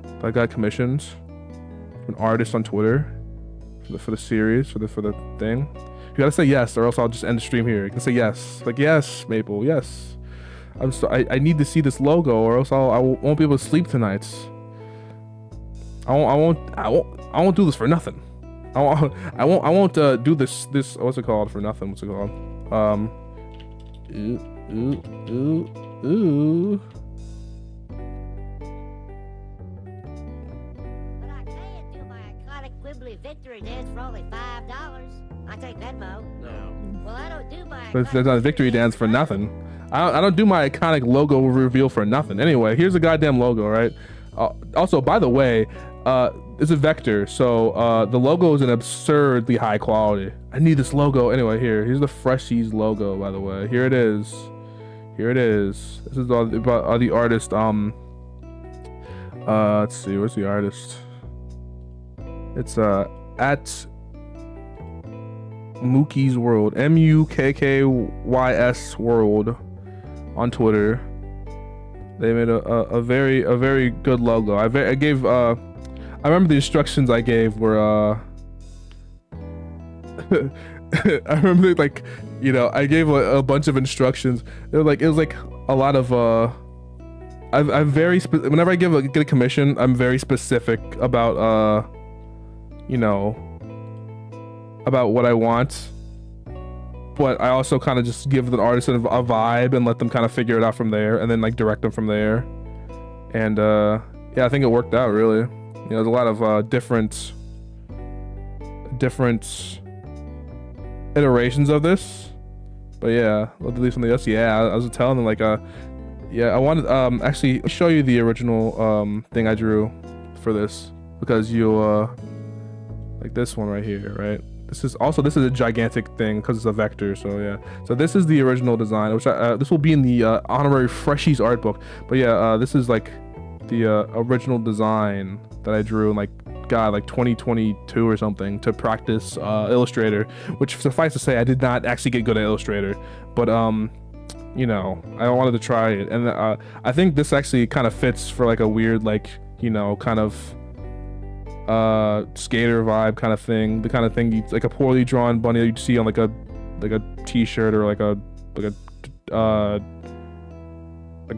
that I got commissioned from an artist on Twitter for the series for the thing. You gotta say yes, or else I'll just end the stream here. You can say yes, like yes, Maple, yes. I need to see this logo, or else I won't be able to sleep tonight. I won't do this for nothing. I won't do this what's it called for nothing? What's it called? Ooh. But I can't do my iconic Quibbly victory dance for only $5. I take Venmo. No. Well, I don't do my. But there's not a victory dance for nothing. I don't do my iconic logo reveal for nothing. Anyway, here's a goddamn logo, right? Also, by the way, it's a vector, so the logo is an absurdly high quality. I need this logo. Anyway, here's the Freshies logo, by the way. Here it is. This is all the artist. Let's see, where's the artist? It's at Mookie's World, MUKKYS World on Twitter. They made a very good logo. I remember the instructions I gave were I remember, like, you know, I gave a bunch of instructions. It was like a lot of I'm very whenever I get a commission, I'm very specific about you know, about what I want, but I also kind of just give the artist a vibe and let them kind of figure it out from there, and then like direct them from there. And yeah, I think it worked out really. You know, there's a lot of different iterations of this, but yeah, let's do something else. Yeah, I was telling them like yeah, I wanted actually show you the original thing I drew for this, because you'll like this one right here, right? This is a gigantic thing because it's a vector. So yeah, so this is the original design, which this will be in the honorary Freshies art book. But yeah, this is like the original design that I drew in like 2022 or something to practice Illustrator, which suffice to say I did not actually get good at Illustrator, but you know, I wanted to try it, and I think this actually kind of fits for like a weird, like, you know, kind of skater vibe kind of thing, the kind of thing you, like a poorly drawn bunny that you'd see on like a t-shirt or like a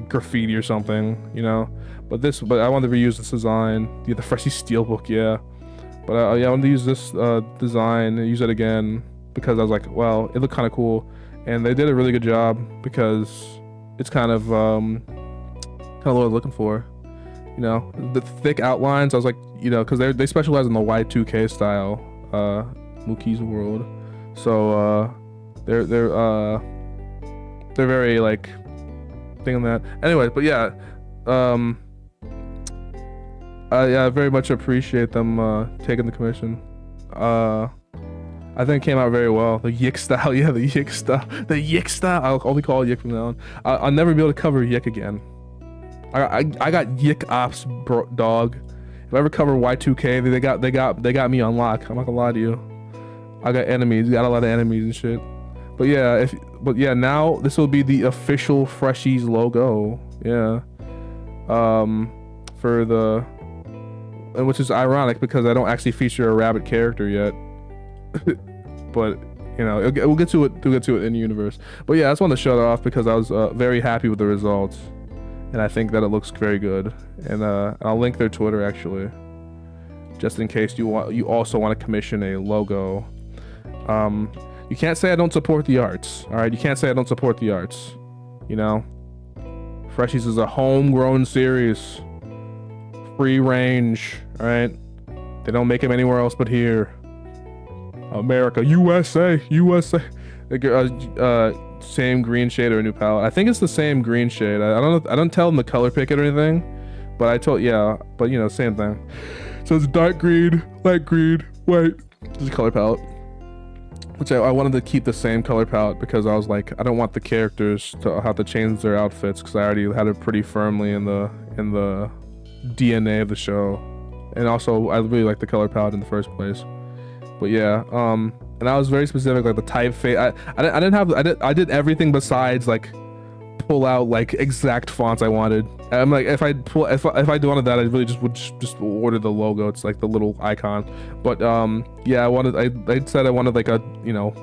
graffiti or something, you know. But I wanted to reuse this design, the Freshy Steelbook, yeah. But yeah, I wanted to use this design and use it again because I was like, well, it looked kind of cool, and they did a really good job because it's kind of what I was looking for. You know, the thick outlines. I was like, you know, because they specialize in the Y2K style, Mookie's World. So they're very like thing on that. Anyway, but yeah, yeah, I very much appreciate them taking the commission. I think it came out very well. The Yik style, yeah, the Yik style. I'll only call it Yik from now on. I'll never be able to cover Yik again. I got Yick Ops, bro, dog. If I ever cover Y2K, they got me on lock. I'm not gonna lie to you. I got enemies, got a lot of enemies and shit. But yeah, now this will be the official Freshies logo. Yeah. And which is ironic because I don't actually feature a rabbit character yet. But you know, we'll get to it. We'll get to it in the universe. But yeah, I just wanted to show it off because I was very happy with the results, and I think that it looks very good. And I'll link their Twitter actually, just in case you also want to commission a logo. You can't say I don't support the arts. All right, you can't say I don't support the arts. You know, Freshies is a homegrown series, free range. All right, they don't make them anywhere else but here. America, USA. Same green shade or a new palette. I think it's the same green shade. I don't tell them to color pick it or anything, but but you know, same thing. So it's dark green, light green, white. This is a color palette, which I wanted to keep the same color palette because I was like, I don't want the characters to have to change their outfits because I already had it pretty firmly in the DNA of the show, and also I really like the color palette in the first place. But yeah, and I was very specific, like the typeface. I did everything besides like pull out like exact fonts I wanted. I'm like, if I wanted that, I really just would just order the logo. It's like the little icon. But yeah, I said I wanted like a, you know,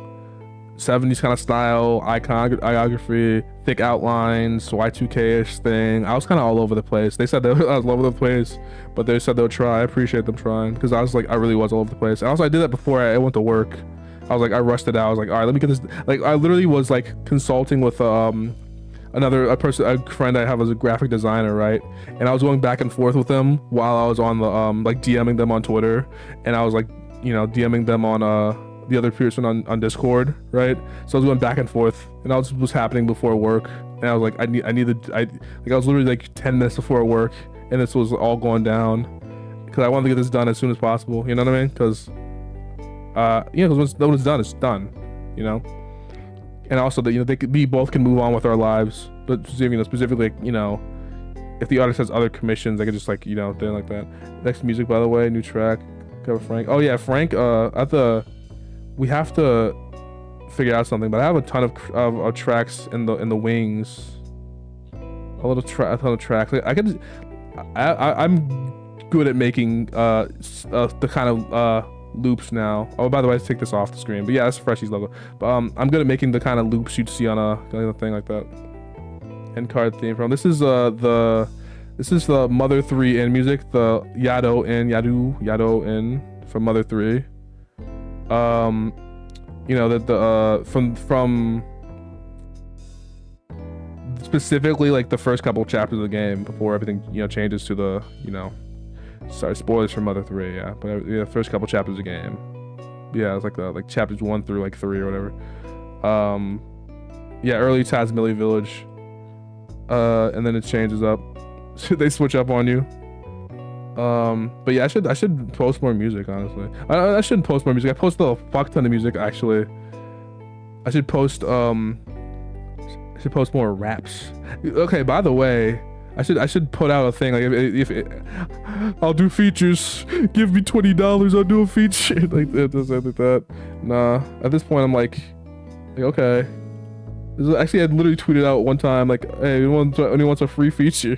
70s kind of style iconography, thick outlines, Y2K-ish thing. I was kind of all over the place. They said that I was all over the place, but they said they'll try. I appreciate them trying because I was like, I really was all over the place. And also I did that before I went to work. I was like, I rushed it out. I was like, all right, let me get this. Like, I literally was like consulting with a friend I have as a graphic designer, right? And I was going back and forth with them while I was on the like DMing them on Twitter, and I was like, you know, DMing them on the other person on Discord, right? So I was going back and forth, and that was happening before work, and I was like, I was literally like 10 minutes before work, and this was all going down because I wanted to get this done as soon as possible. You know what I mean? Because because when it's done, it's done. You know. And also that, you know, we both can move on with our lives, but specifically, you know, if the artist has other commissions, I could just like, you know, thing like that. Next music, by the way, new track, cover Frank. Oh yeah, Frank. We have to figure out something, but I have a ton of tracks in the wings. A ton of tracks. Like, I'm good at making the kind of loops now. Oh, by the way, let's take this off the screen. But yeah, that's Freshies logo. But I'm good at making the kind of loops you'd see on a thing like that. End card theme from this is the Mother 3 in music, the Yado in from Mother 3. You know that the from specifically like the first couple chapters of the game before everything, you know, changes to the, you know, sorry, spoilers for Mother 3, yeah, but yeah, first couple chapters of the game, yeah, it's like chapters 1 through like 3 or whatever. Yeah, early Tazmily Village, and then it changes up. They switch up on you. But yeah, I should post more music, honestly. I shouldn't post more music. I post a fuck ton of music, actually. I should post more raps. Okay, by the way, I should put out a thing like if I'll do features, give me $20, I'll do a feature like that. Nah, at this point I'm like okay. Actually, I literally tweeted out one time like, hey, anyone wants a free feature?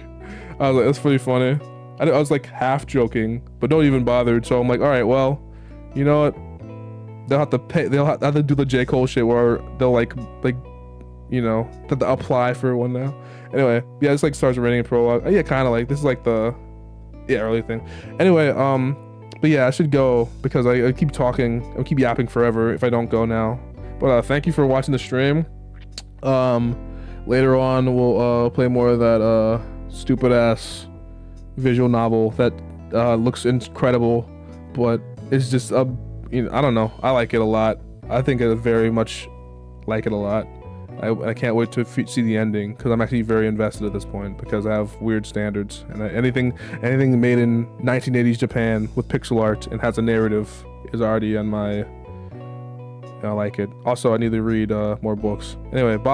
I was like, that's pretty funny. I was like half joking, but don't even bother. So I'm like, all right, well, you know what? They'll have to pay. They'll have to do the J. Cole shit where they'll like, you know, have to apply for one now. Anyway, yeah, it's like starts writing a prologue. Yeah, kind of like this is like the early thing. Anyway, but yeah, I should go because I keep talking. I'll keep yapping forever if I don't go now. But thank you for watching the stream. Later on we'll play more of that stupid ass visual novel that looks incredible, but it's just you know, I don't know, I like it a lot. I think I very much like it a lot. I can't wait to see the ending because I'm actually very invested at this point because I have weird standards, and anything made in 1980s Japan with pixel art and has a narrative is already on my, I like it. Also, I need to read more books. Anyway, bye.